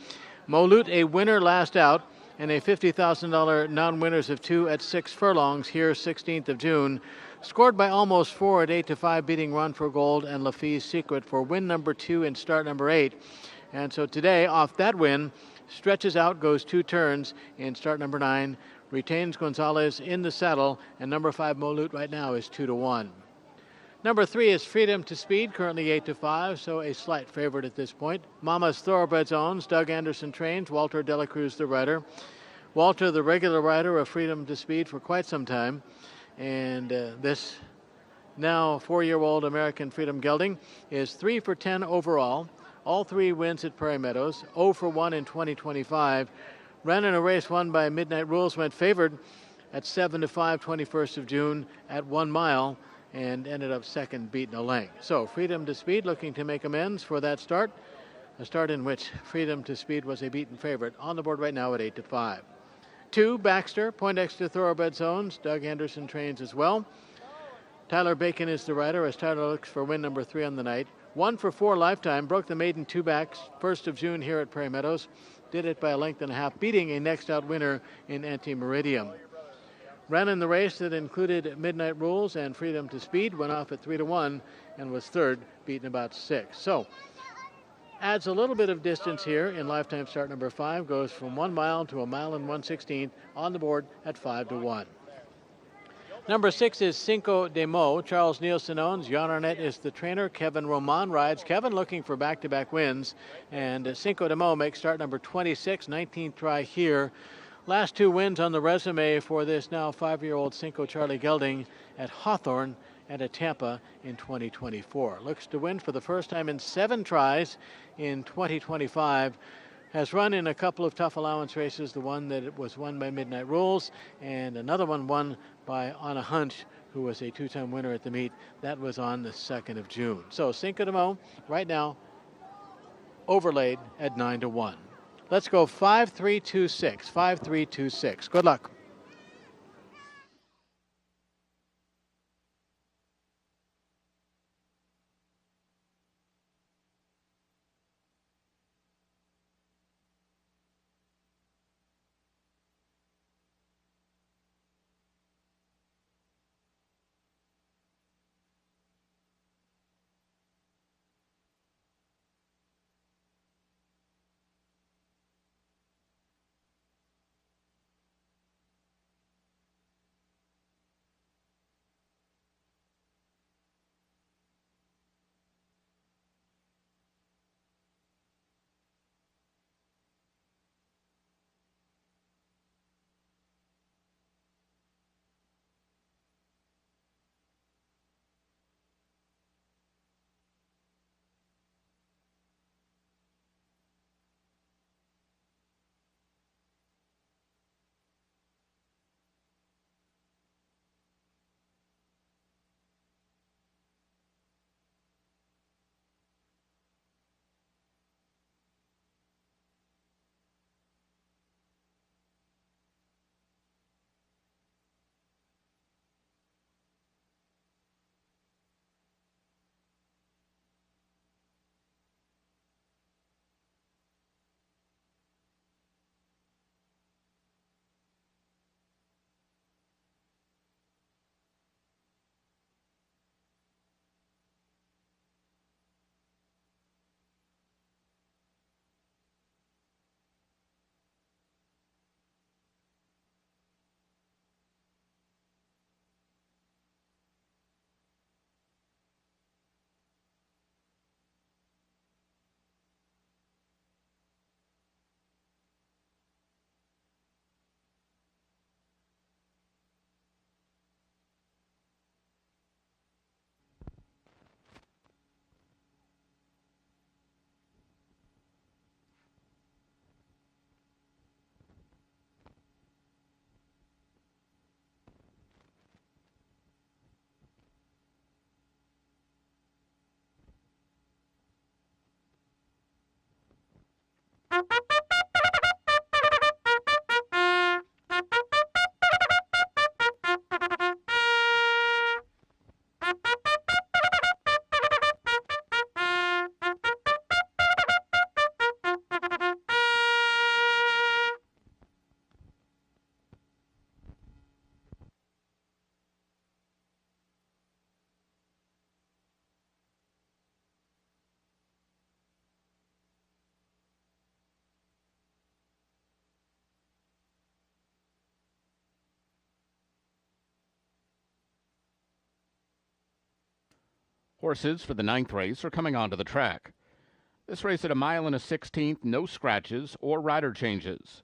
Molut, a winner last out, and a $50,000 non-winners of 2 at 6 furlongs here 16th of June. Scored by almost 4 at 8-5, beating Run for Gold and Lafitte's Secret for win number 2 and start number 8. And so today, off that win, stretches out, goes 2 turns in start number 9. Retains Gonzalez in the saddle, and number 5 Molut right now is 2-1. Number 3 is Freedom to Speed, currently 8-5, so a slight favorite at this point. Mama's Thoroughbreds owns, Doug Anderson trains, Walter Dela Cruz the rider. Walter, the regular rider of Freedom to Speed for quite some time, and this now 4-year-old American Freedom gelding is 3 for 10 overall. All 3 wins at Prairie Meadows, 0 for 1 in 2025. Ran in a race won by Midnight Rules, went favored at 7-5, 21st of June at 1 mile, and ended up second, beaten a length. So Freedom to Speed looking to make amends for that start, a start in which Freedom to Speed was a beaten favorite. On the board right now at 8-5. 2, Baxter, Poindexter Thoroughbred owns, Doug Anderson trains as well. Tyler Bacon is the rider as Tyler looks for win number 3 on the night. 1 for 4 lifetime, broke the maiden 2 backs, 1st of June here at Prairie Meadows. Did it by a length and a half, beating a next out winner in Anti-Meridium. Ran in the race that included Midnight Rules and Freedom to Speed, went off at 3-1 and was third, beaten about 6. So adds a little bit of distance here in lifetime start number 5, goes from 1 mile to 1 mile and 1/16 on the board at 5-1. Number 6 is Cinco de Mo. Charles Nielsen owns. Jan Arnett is the trainer. Kevin Roman rides. Kevin looking for back-to-back wins. And Cinco de Mo makes start number 26, 19th try here. Last 2 wins on the resume for this now 5-year-old Cinco Charlie gelding at Hawthorne and at Tampa in 2024. Looks to win for the first time in 7 tries in 2025. Has run in a couple of tough allowance races, the one that was won by Midnight Rules and another one won by On a Hunch, who was a 2-time winner at the meet. That was on the 2nd of June. So Cinco de Mo right now overlaid at 9-1. Let's go 5-3-2-6. 5-3-2-6. Good luck. Horses for the 9th race are coming onto the track. This race at 1 1/16, no scratches or rider changes.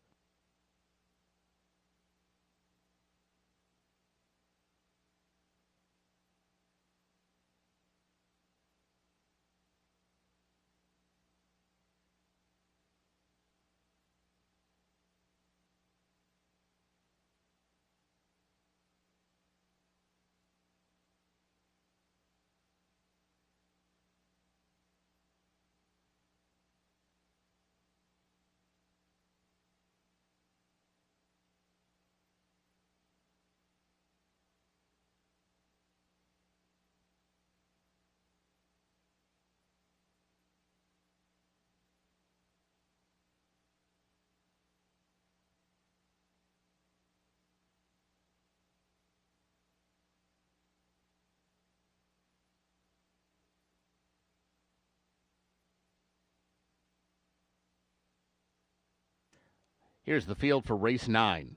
Here's the field for race 9.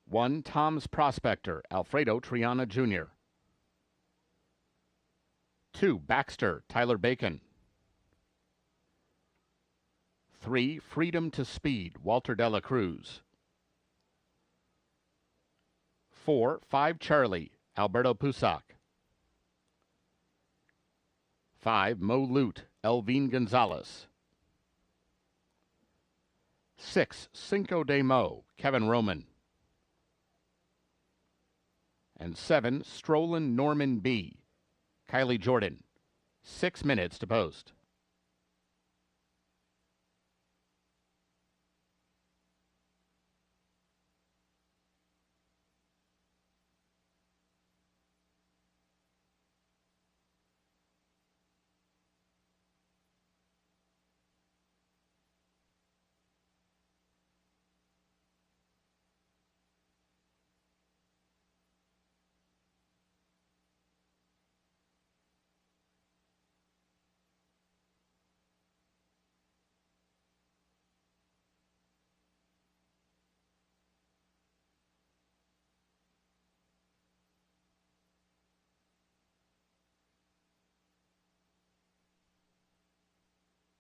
1, Tom's Prospector, Alfredo Triana Jr. 2, Baxter, Tyler Bacon. 3, Freedom to Speed, Walter Dela Cruz. 4, 5, Charlie, Alberto Pusac. 5, Mo Lute, Elvin Gonzalez. 6, Cinco de Mo, Kevin Roman. And 7, Strollin' Norman B, Kylie Jordan. 6 minutes to post.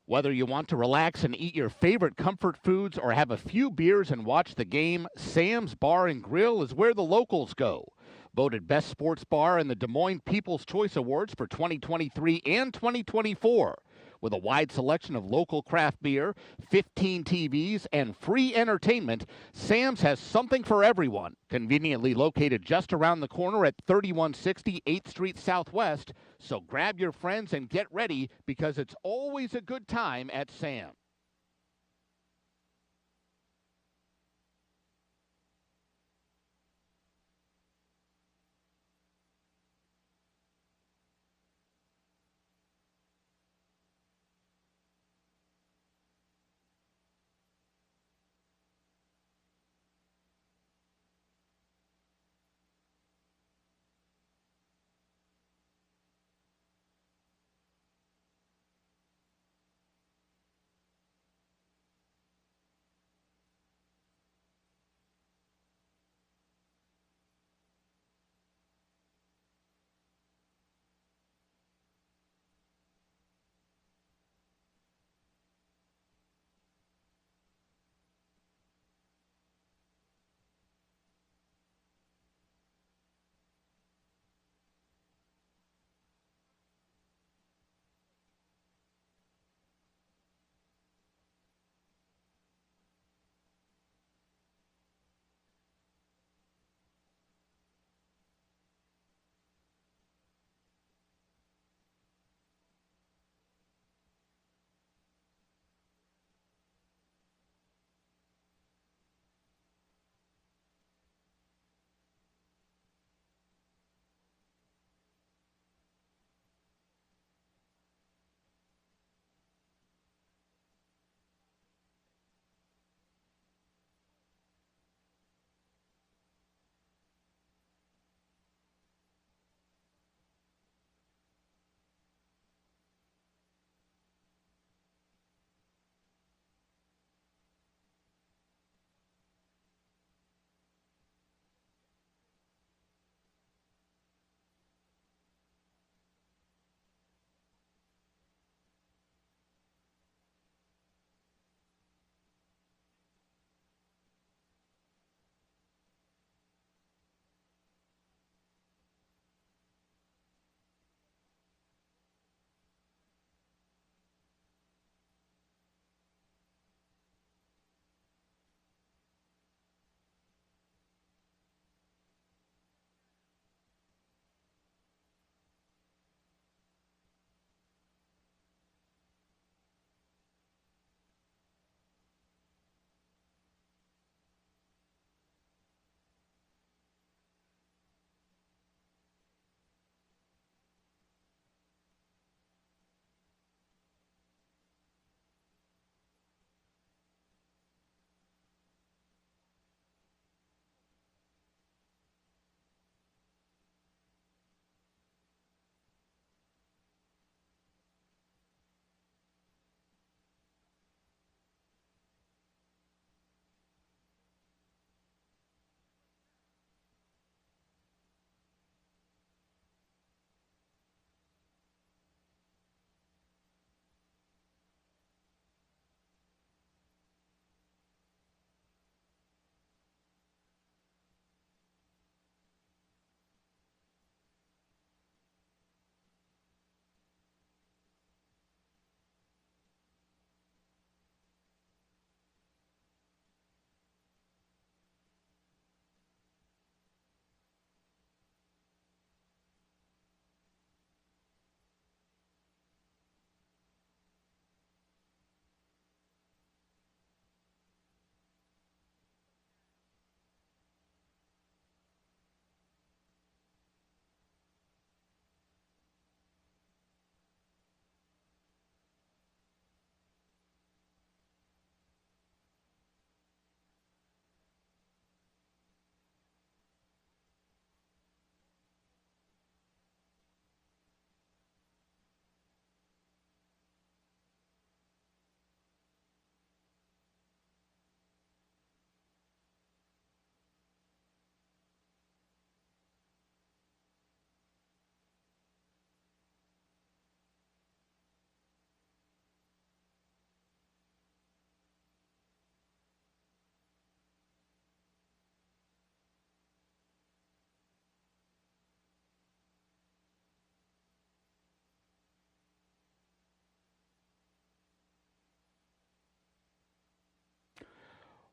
Whether you want to relax and eat your favorite comfort foods or have a few beers and watch the game, Sam's Bar and Grill is where the locals go. Voted Best Sports Bar in the Des Moines People's Choice Awards for 2023 and 2024. With a wide selection of local craft beer, 15 TVs, and free entertainment, Sam's has something for everyone. Conveniently located just around the corner at 3160 8th Street Southwest. So grab your friends and get ready because it's always a good time at Sam's.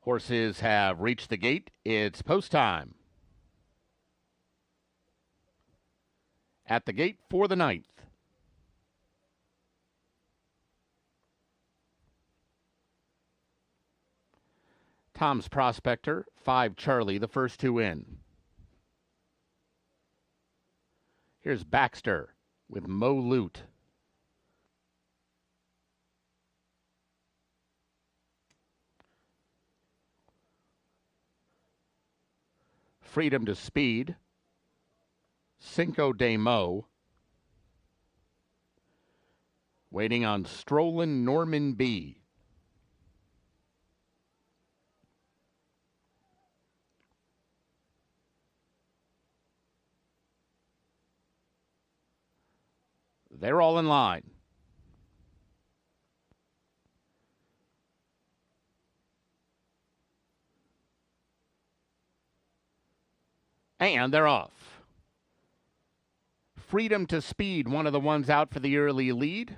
Horses have reached the gate. It's post time. At the gate for the 9th. Tom's Prospector, 5 Charlie, the first two in. Here's Baxter with Mo Loot. Freedom to Speed, Cinco de Mo. Waiting on Strollin' Norman B. They're all in line. And they're off. Freedom to Speed, one of the ones out for the early lead.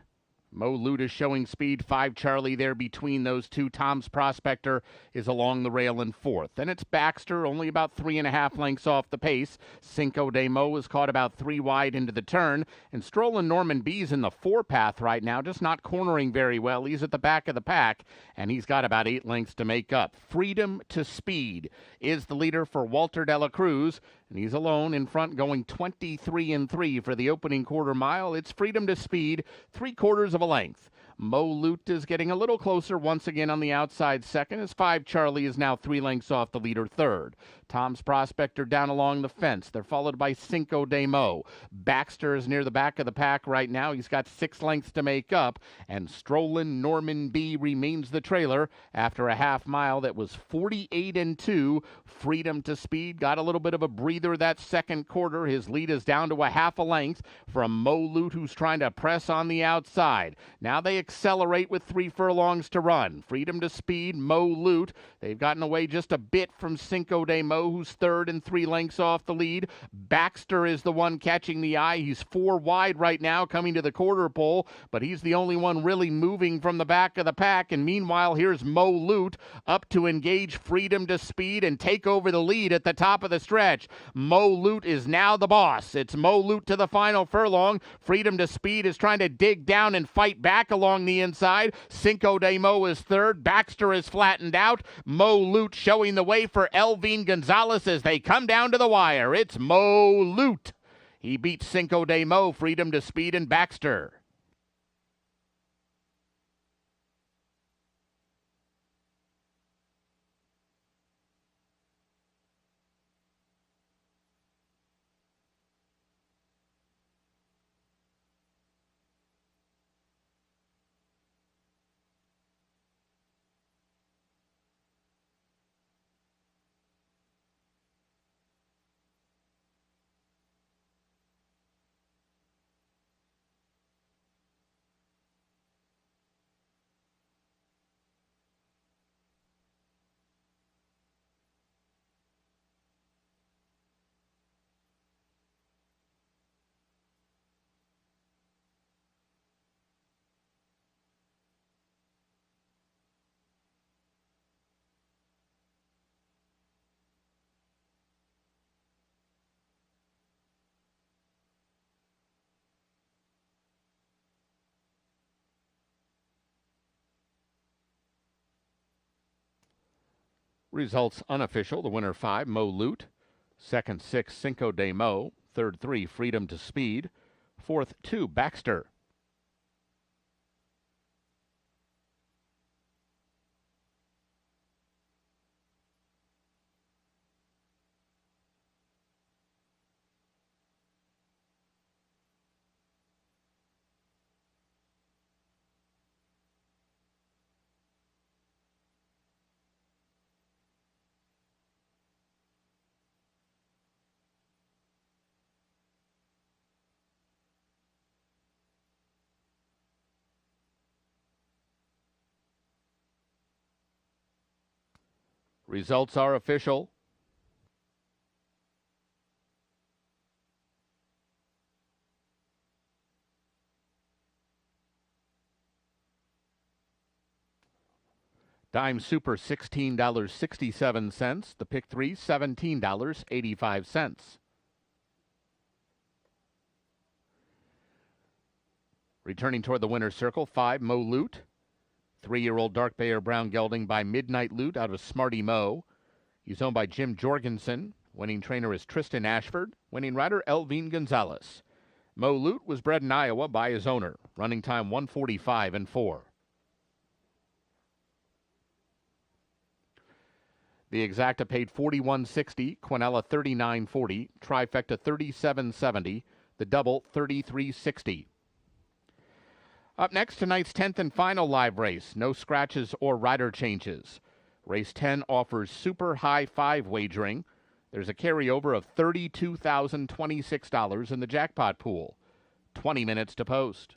Mo Loot is showing speed. 5 Charlie there between those two. Tom's Prospector is along the rail in fourth. And it's Baxter, only about 3.5 lengths off the pace. Cinco de Mo is caught about 3 wide into the turn. And Strollin' Norman B's in the 4 path right now, just not cornering very well. He's at the back of the pack, and he's got about 8 lengths to make up. Freedom to Speed is the leader for Walter de la Cruz. And he's alone in front, going 23-3 for the opening quarter mile. It's Freedom to Speed, 3/4 of a length. Mo Loot is getting a little closer once again on the outside second, as 5 Charlie is now 3 lengths off the leader third. Tom's Prospector down along the fence. They're followed by Cinco de Mo. Baxter is near the back of the pack right now. He's got 6 lengths to make up, and Strollin' Norman B remains the trailer after a half mile that was 48-2. Freedom to Speed got a little bit of a breather that second quarter. His lead is down to a half a length from Mo Loot, who's trying to press on the outside. Now they accelerate with 3 furlongs to run. Freedom to Speed, Mo Loot. They've gotten away just a bit from Cinco de Mo, who's third and 3 lengths off the lead. Baxter is the one catching the eye. He's 4 wide right now coming to the quarter pole, but he's the only one really moving from the back of the pack. And meanwhile, here's Mo Loot up to engage Freedom to Speed and take over the lead at the top of the stretch. Mo Loot is now the boss. It's Mo Loot to the final furlong. Freedom to Speed is trying to dig down and fight back along the inside. Cinco de Mo is third. Baxter is flattened out. Mo Loot showing the way for Elvin Gonzalez as they come down to the wire. It's Mo Loot. He beats Cinco de Mo, Freedom to Speed, and Baxter. Results unofficial. The winner 5, Mo Loot. Second 6, Cinco de Mo. Third 3, Freedom to Speed. Fourth 2, Baxter. Results are official. Dime Super $16.67. The Pick 3 $17.85. Returning toward the winner's circle, 5 Mo Loot. 3-year-old Dark Bear Brown Gelding by Midnight Loot out of Smarty Mo. He's owned by Jim Jorgensen. Winning trainer is Tristan Ashford. Winning rider Elvine Gonzalez. Mo Loot was bred in Iowa by his owner. Running time 1:45 and 4. The Exacta paid $41.60, Quinella $39.40, Trifecta $37.70, the Double $33.60. Up next, tonight's 10th and final live race. No scratches or rider changes. Race 10 offers super high 5 wagering. There's a carryover of $32,026 in the jackpot pool. 20 minutes to post.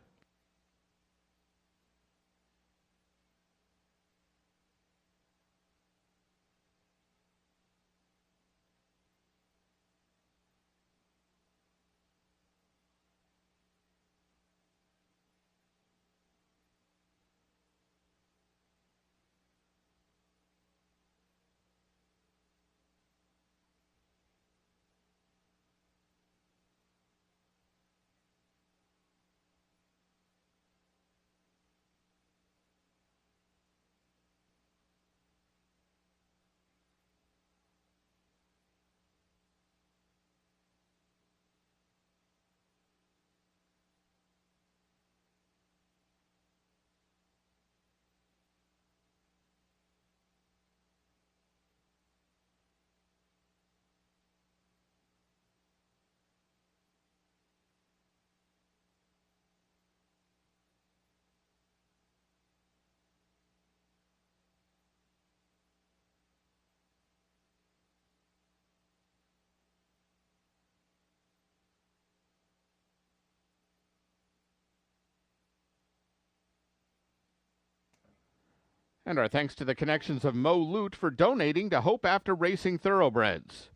And our thanks to the connections of Mo Loot for donating to Hope After Racing Thoroughbreds.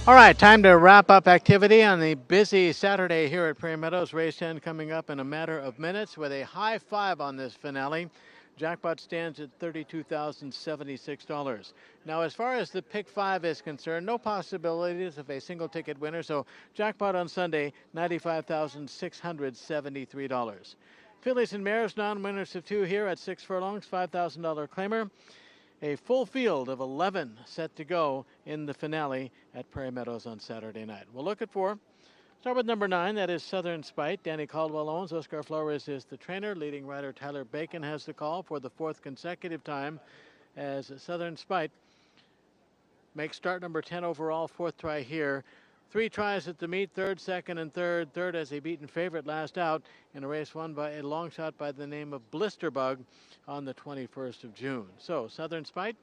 All right, time to wrap up activity on the busy Saturday here at Prairie Meadows. Race 10 coming up in a matter of minutes with a high five on this finale. Jackpot stands at $32,076. Now, as far as the pick five is concerned, no possibilities of a single ticket winner. So jackpot on Sunday, $95,673. Fillies and mares, non-winners of two here at 6 furlongs, $5,000 claimer. A full field of 11 set to go in the finale at Prairie Meadows on Saturday night. We'll look at 4. Start with number 9, that is Southern Spite. Danny Caldwell owns. Oscar Flores is the trainer. Leading rider Tyler Bacon has the call for the 4th consecutive time as Southern Spite makes start number 10 overall, 4th try here. 3 tries at the meet, 3rd, 2nd, and 3rd. 3rd as a beaten favorite last out in a race won by a long shot by the name of Blisterbug on the 21st of June. So Southern Spite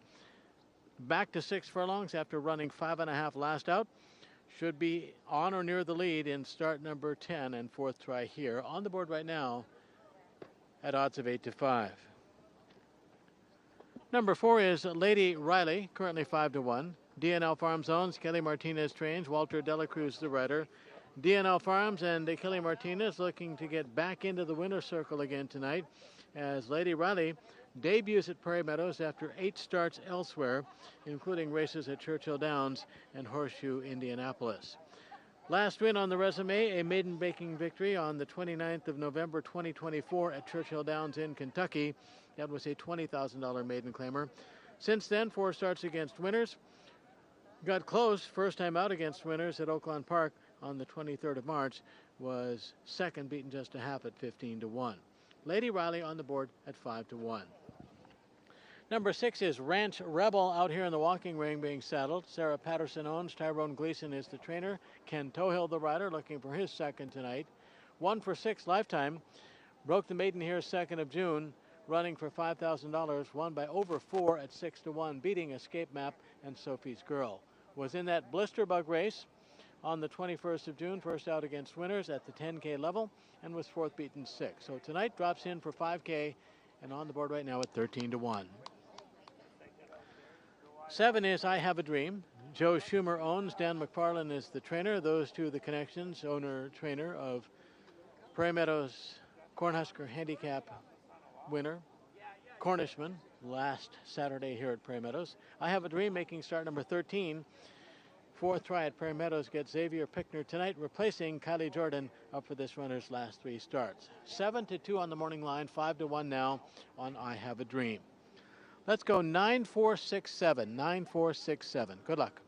back to 6 furlongs after running 5.5 last out. Should be on or near the lead in start number 10 and 4th try here. On the board right now at odds of 8-5. Number 4 is Lady Riley, currently 5-1. DNL Farms owns. Kelly Martinez trains. Walter Delacruz the rider. DNL Farms and Kelly Martinez looking to get back into the winner's circle again tonight as Lady Riley debuts at Prairie Meadows after 8 starts elsewhere, including races at Churchill Downs and Horseshoe, Indianapolis. Last win on the resume, a maiden baking victory on the 29th of November 2024 at Churchill Downs in Kentucky. That was a $20,000 maiden claimer. Since then, 4 starts against winners. Got close, first time out against winners at Oakland Park on the 23rd of March. Was second, beaten just a half at 15-1. Lady Riley on the board at 5-1. Number 6 is Ranch Rebel out here in the walking ring being saddled. Sarah Patterson owns. Tyrone Gleason is the trainer. Ken Tohill the rider looking for his second tonight. 1 for 6 lifetime. Broke the maiden here 2nd of June. Running for $5,000. Won by over 4 at 6-1. Beating Escape Map and Sophie's Girl. Was in that Blisterbug race on the 21st of June. First out against winners at the 10K level. And was 4th beaten 6. So tonight drops in for 5K. And on the board right now at 13-1. 7 is I Have a Dream. Joe Schumer owns. Dan McFarland is the trainer. Those two the connections, owner-trainer of Prairie Meadows Cornhusker Handicap winner, Cornishman, last Saturday here at Prairie Meadows. I Have a Dream making start number 13. 4th try at Prairie Meadows gets Xavier Pickner tonight, replacing Kylie Jordan up for this runner's last 3 starts. 7-2 on the morning line, 5-1 now on I Have a Dream. Let's go 9-4-6-7. 9-4-6-7. Good luck.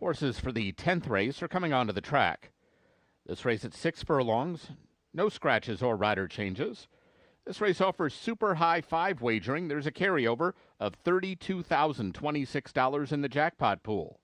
Horses for the 10th race are coming onto the track. This race at 6 furlongs, no scratches or rider changes. This race offers super high 5 wagering. There's a carryover of $32,026 in the jackpot pool.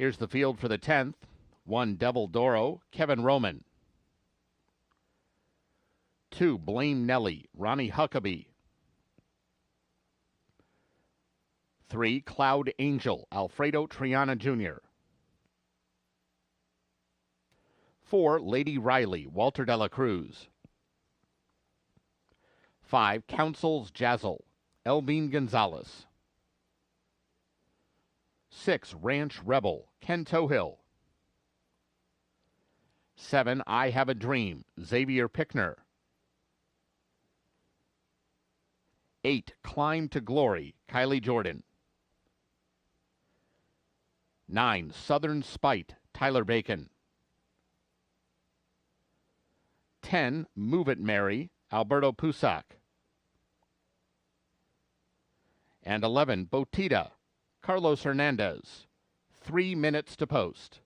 Here's the field for the 10th. 1, Devil Doro, Kevin Roman. 2, Blame Nelly, Ronnie Huckabee. 3, Cloud Angel, Alfredo Triana Jr. 4, Lady Riley, Walter de la Cruz. 5, Council's Jazzle, Elvin Gonzalez. 6, Ranch Rebel, Ken Tohill. 7, I Have a Dream, Xavier Pickner. 8, Climb to Glory, Kylie Jordan. 9, Southern Spite, Tyler Bacon. 10, Move It Mary, Alberto Pusac. And 11, Botita, Carlos Hernandez. 3 minutes to post.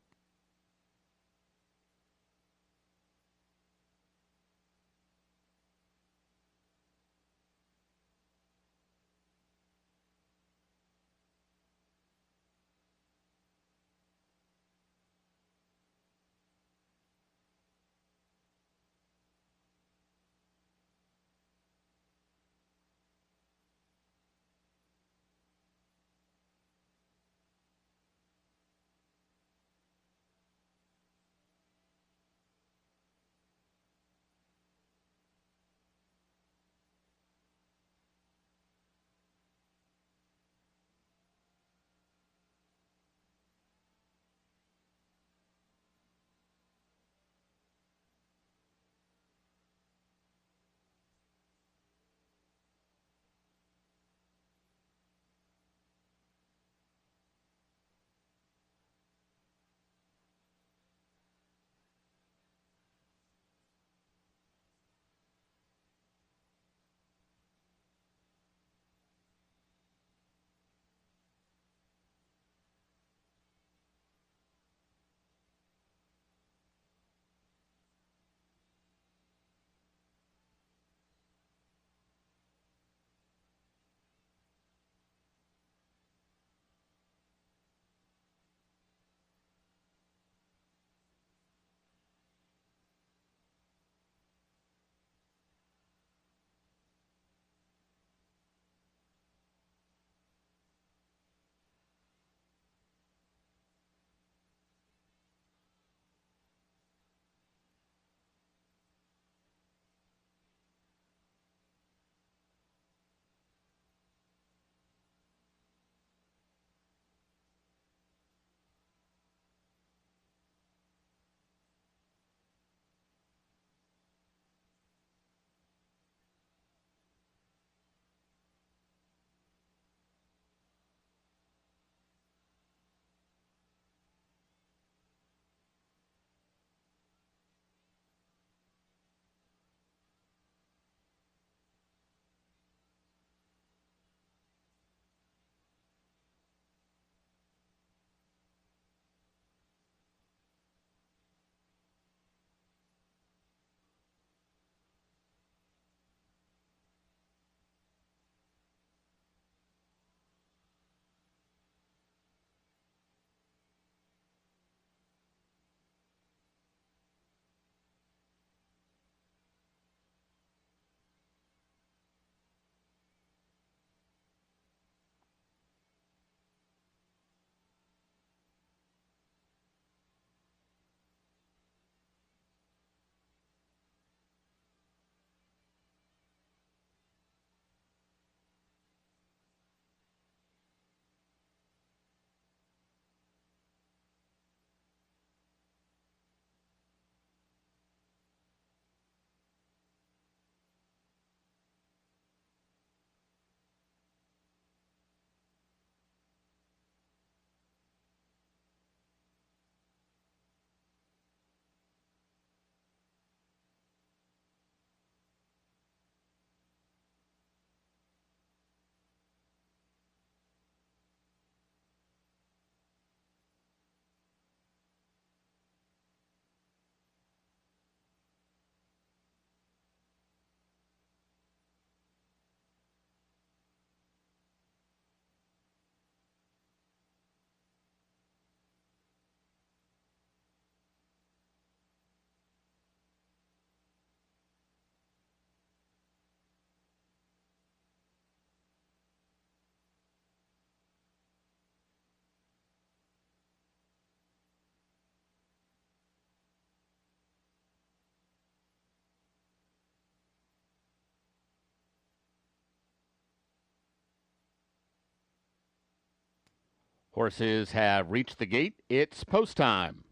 Horses have reached the gate. It's post time.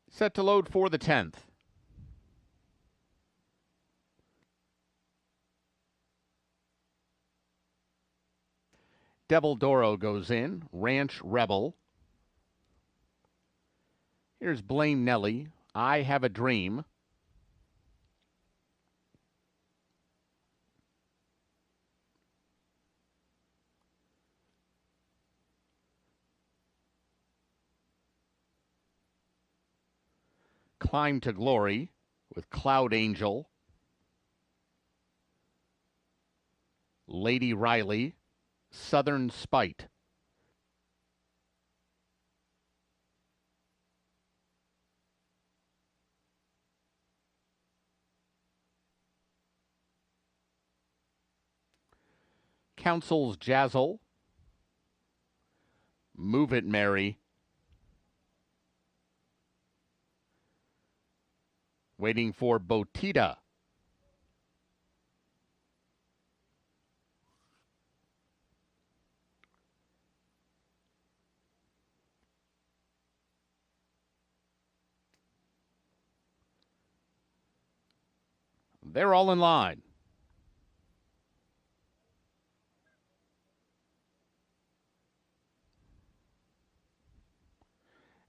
Set to load for the 10th. Devil Doro goes in. Ranch Rebel. Here's Blame Nelly. I Have a Dream. Climb to Glory with Cloud Angel. Lady Riley. Southern Spite. Council's Jazzle. Move It, Mary. Waiting for Botita. They're all in line.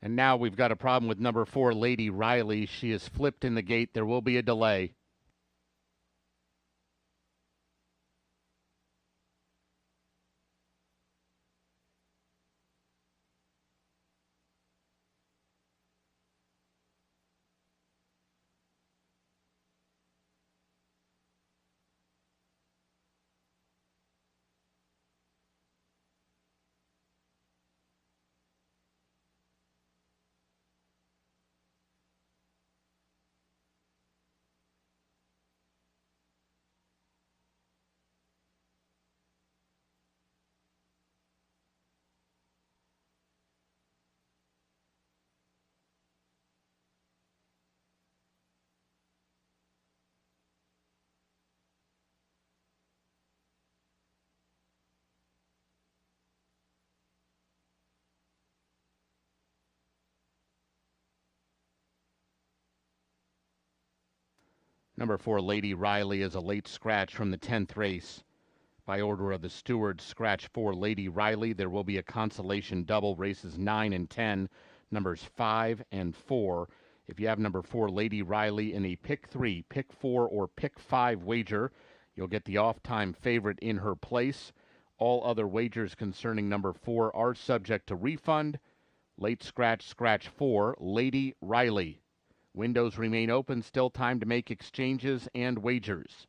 And now we've got a problem with number 4, Lady Riley. She is flipped in the gate. There will be a delay. Number 4, Lady Riley, is a late scratch from the 10th race. By order of the Stewards, scratch 4, Lady Riley. There will be a consolation double, races 9 and 10, numbers 5 and 4. If you have number 4, Lady Riley, in a pick 3, pick 4, or pick 5 wager, you'll get the off-time favorite in her place. All other wagers concerning number 4 are subject to refund. Late scratch, scratch 4, Lady Riley. Windows remain open, still time to make exchanges and wagers.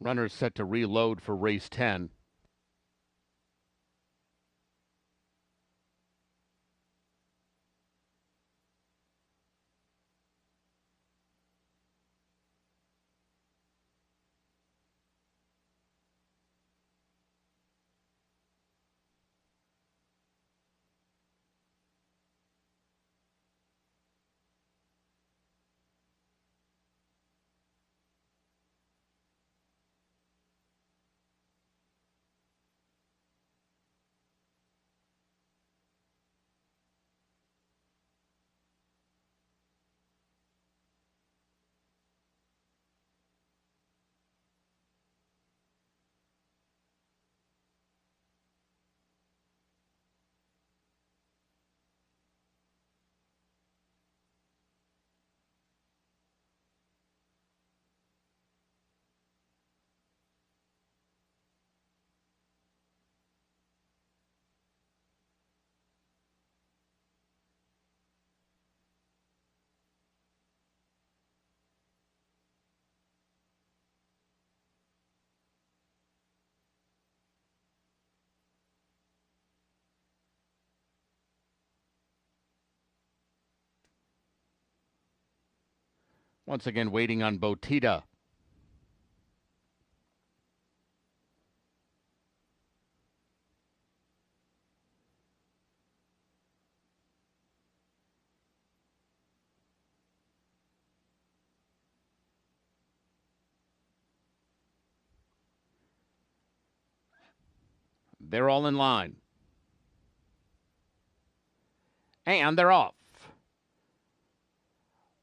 Runners set to reload for race 10. Once again, waiting on Botita. They're all in line. And they're off.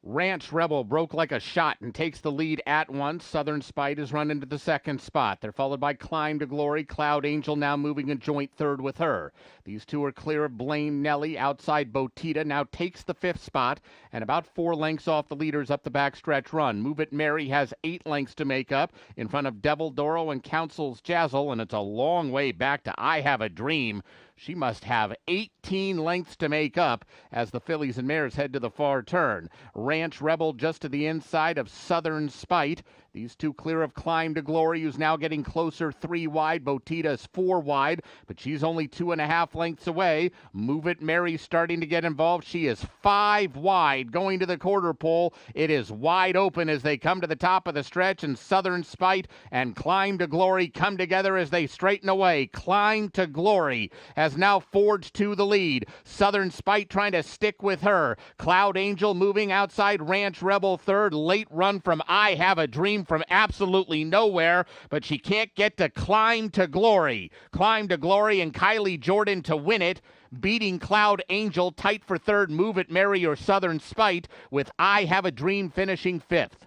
Ranch Rebel broke like a shot and takes the lead at once. Southern Spite is run into the second spot. They're followed by Climb to Glory. Cloud Angel now moving a joint third with her. These two are clear of Blaine Nelly. Outside Botita now takes the fifth spot and about 4 lengths off the leaders up the backstretch run. Move It Mary has 8 lengths to make up in front of Devil Doro and Council's Jazzle, and it's a long way back to I Have a Dream. She must have 18 lengths to make up as the fillies and mares head to the far turn. Ranch Rebel just to the inside of Southern Spite. These two clear of Climb to Glory, who's now getting closer 3 wide. Botita's 4 wide, but she's only 2.5 lengths away. Move It Mary starting to get involved. She is 5 wide going to the quarter pole. It is wide open as they come to the top of the stretch, and Southern Spite and Climb to Glory come together as they straighten away. Climb to Glory has now forged to the lead. Southern Spite trying to stick with her. Cloud Angel moving outside Ranch Rebel third. Late run from I Have a Dream from absolutely nowhere, but she can't get to Climb to Glory. Climb to Glory and Kylie Jordan to win it, beating Cloud Angel tight for third. Move It Mary or Southern Spite, with I Have a Dream finishing fifth.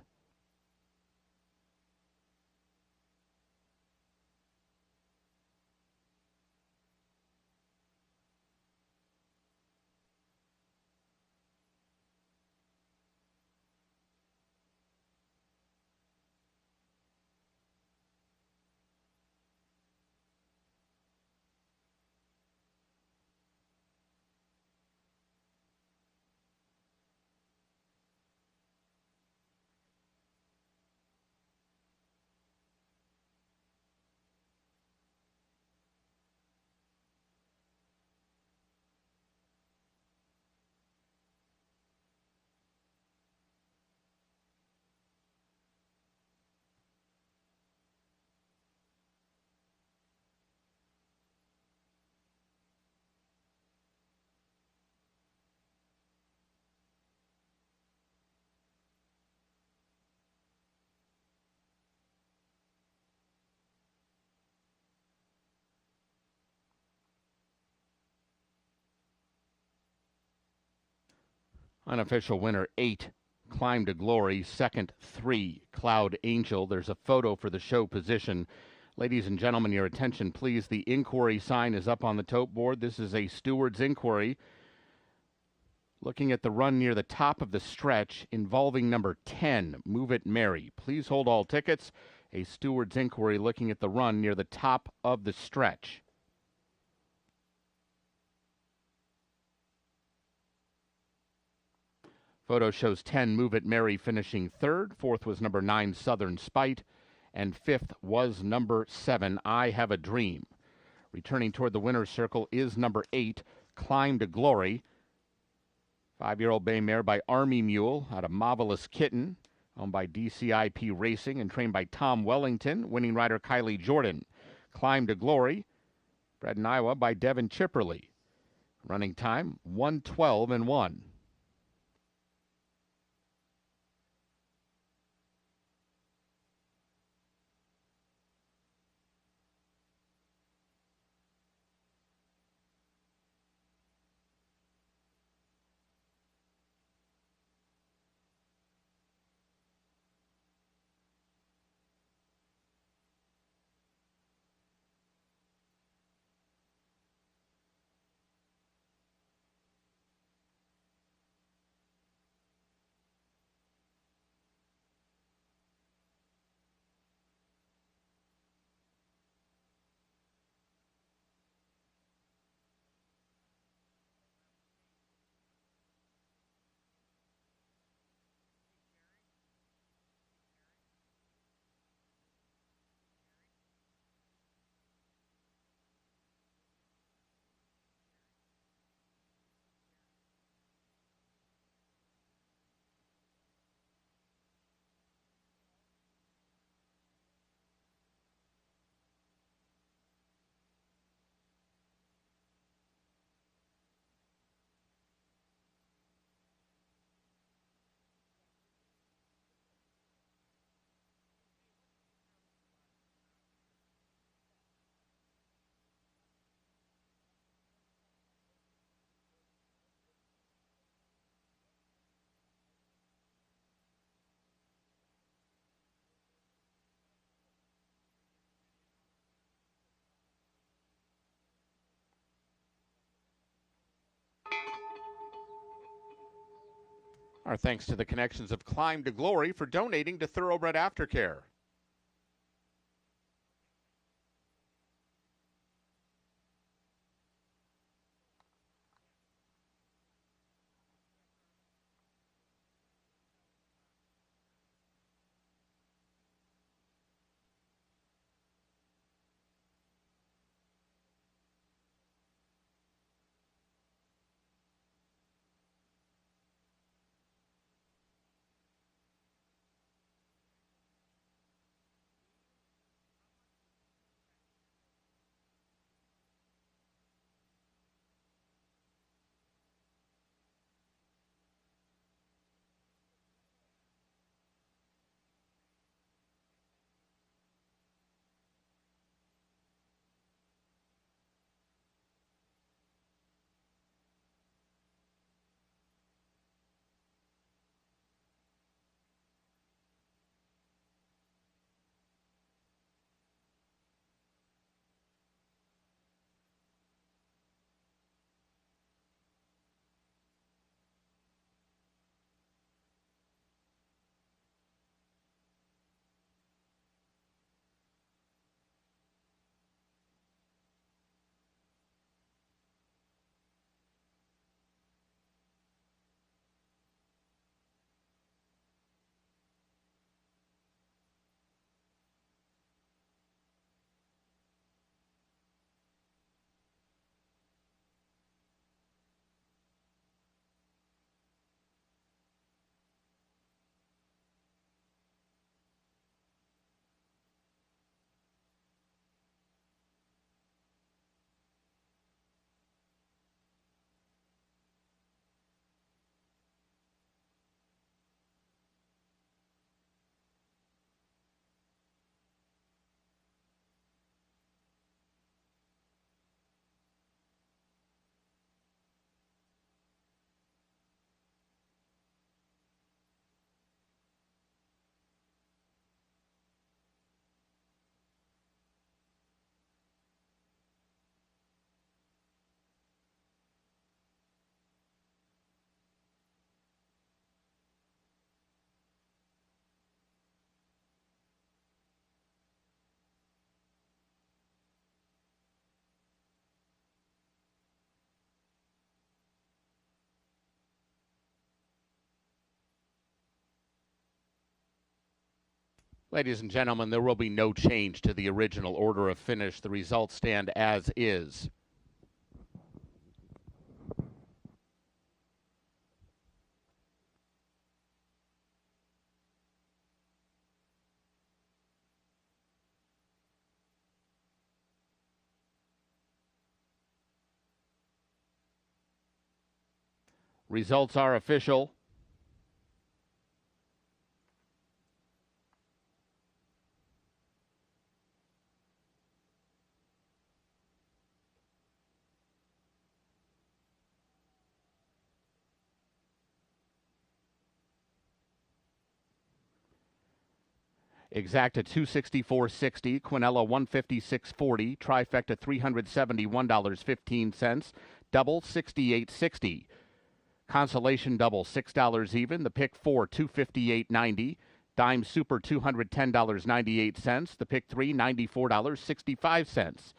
Unofficial winner 8, Climb to Glory. Second 3, Cloud Angel. There's a photo for the show position. Ladies and gentlemen, your attention please. The inquiry sign is up on the tote board. This is a Stewards inquiry looking at the run near the top of the stretch involving number 10, Move It Mary. Please hold all tickets. A Stewards inquiry looking at the run near the top of the stretch. Photo shows 10, Move It Mary, finishing third. Fourth was number 9, Southern Spite. And fifth was number 7, I Have a Dream. Returning toward the winner's circle is number 8, Climb to Glory. 5-year-old bay mare by Army Mule out of Marvelous Kitten, owned by DCIP Racing and trained by Tom Wellington, winning rider Kylie Jordan. Climb to Glory, bred in Iowa by Devin Chipperly. Running time, 1:12-1. Our thanks to the connections of Climb to Glory for donating to Thoroughbred Aftercare. Ladies and gentlemen, there will be no change to the original order of finish. The results stand as is. Results are official. Exacta 264.60, Quinella 156.40, trifecta $371.15, double 68.60. Consolation double $6 even. The pick 4 $258.90. Dime super $210.98. The pick 3 $94.65.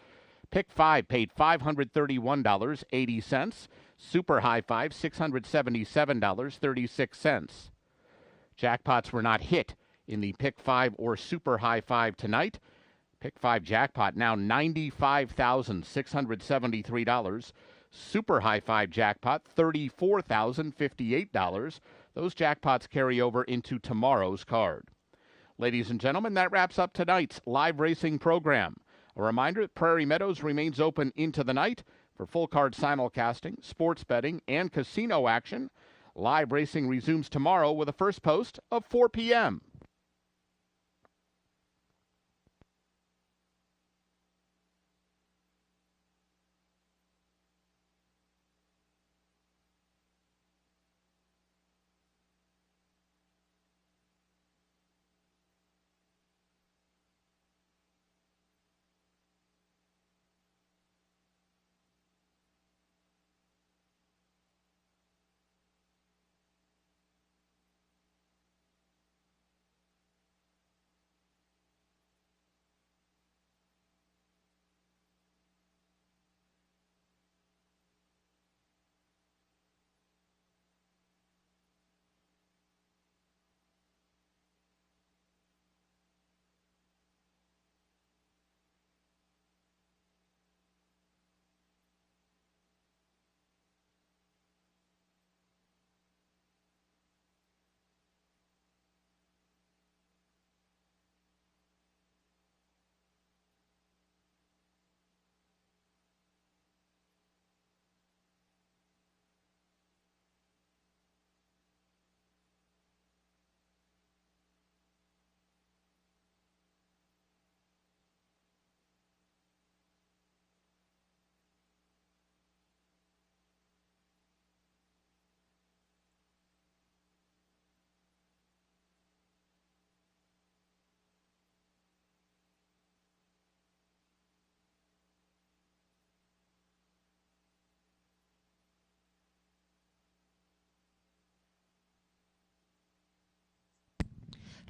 Pick 5 paid $531.80. Super high 5 $677.36. Jackpots were not hit in the pick 5 or super high 5 tonight. Pick 5 jackpot now $95,673. Super high 5 jackpot $34,058. Those jackpots carry over into tomorrow's card. Ladies and gentlemen, that wraps up tonight's live racing program. A reminder that Prairie Meadows remains open into the night for full card simulcasting, sports betting, and casino action. Live racing resumes tomorrow with a first post of 4 p.m.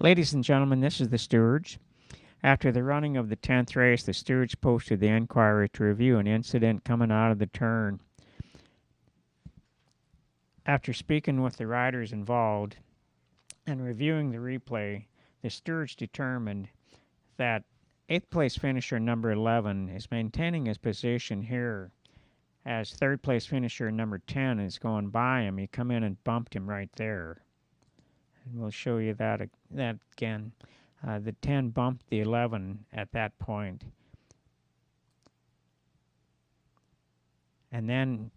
Ladies and gentlemen, this is the Stewards. After the running of the 10th race, the Stewards posted the inquiry to review an incident coming out of the turn. After speaking with the riders involved and reviewing the replay, the Stewards determined that 8th place finisher number 11 is maintaining his position here, as 3rd place finisher number 10 is going by him. He come in and bumped him right there. And we'll show you that again. The 10 bumped the 11 at that point. And then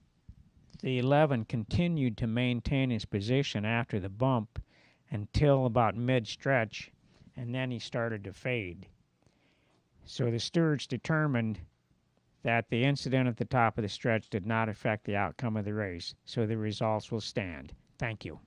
the 11 continued to maintain his position after the bump until about mid-stretch, and then he started to fade. So the Stewards determined that the incident at the top of the stretch did not affect the outcome of the race, so the results will stand. Thank you.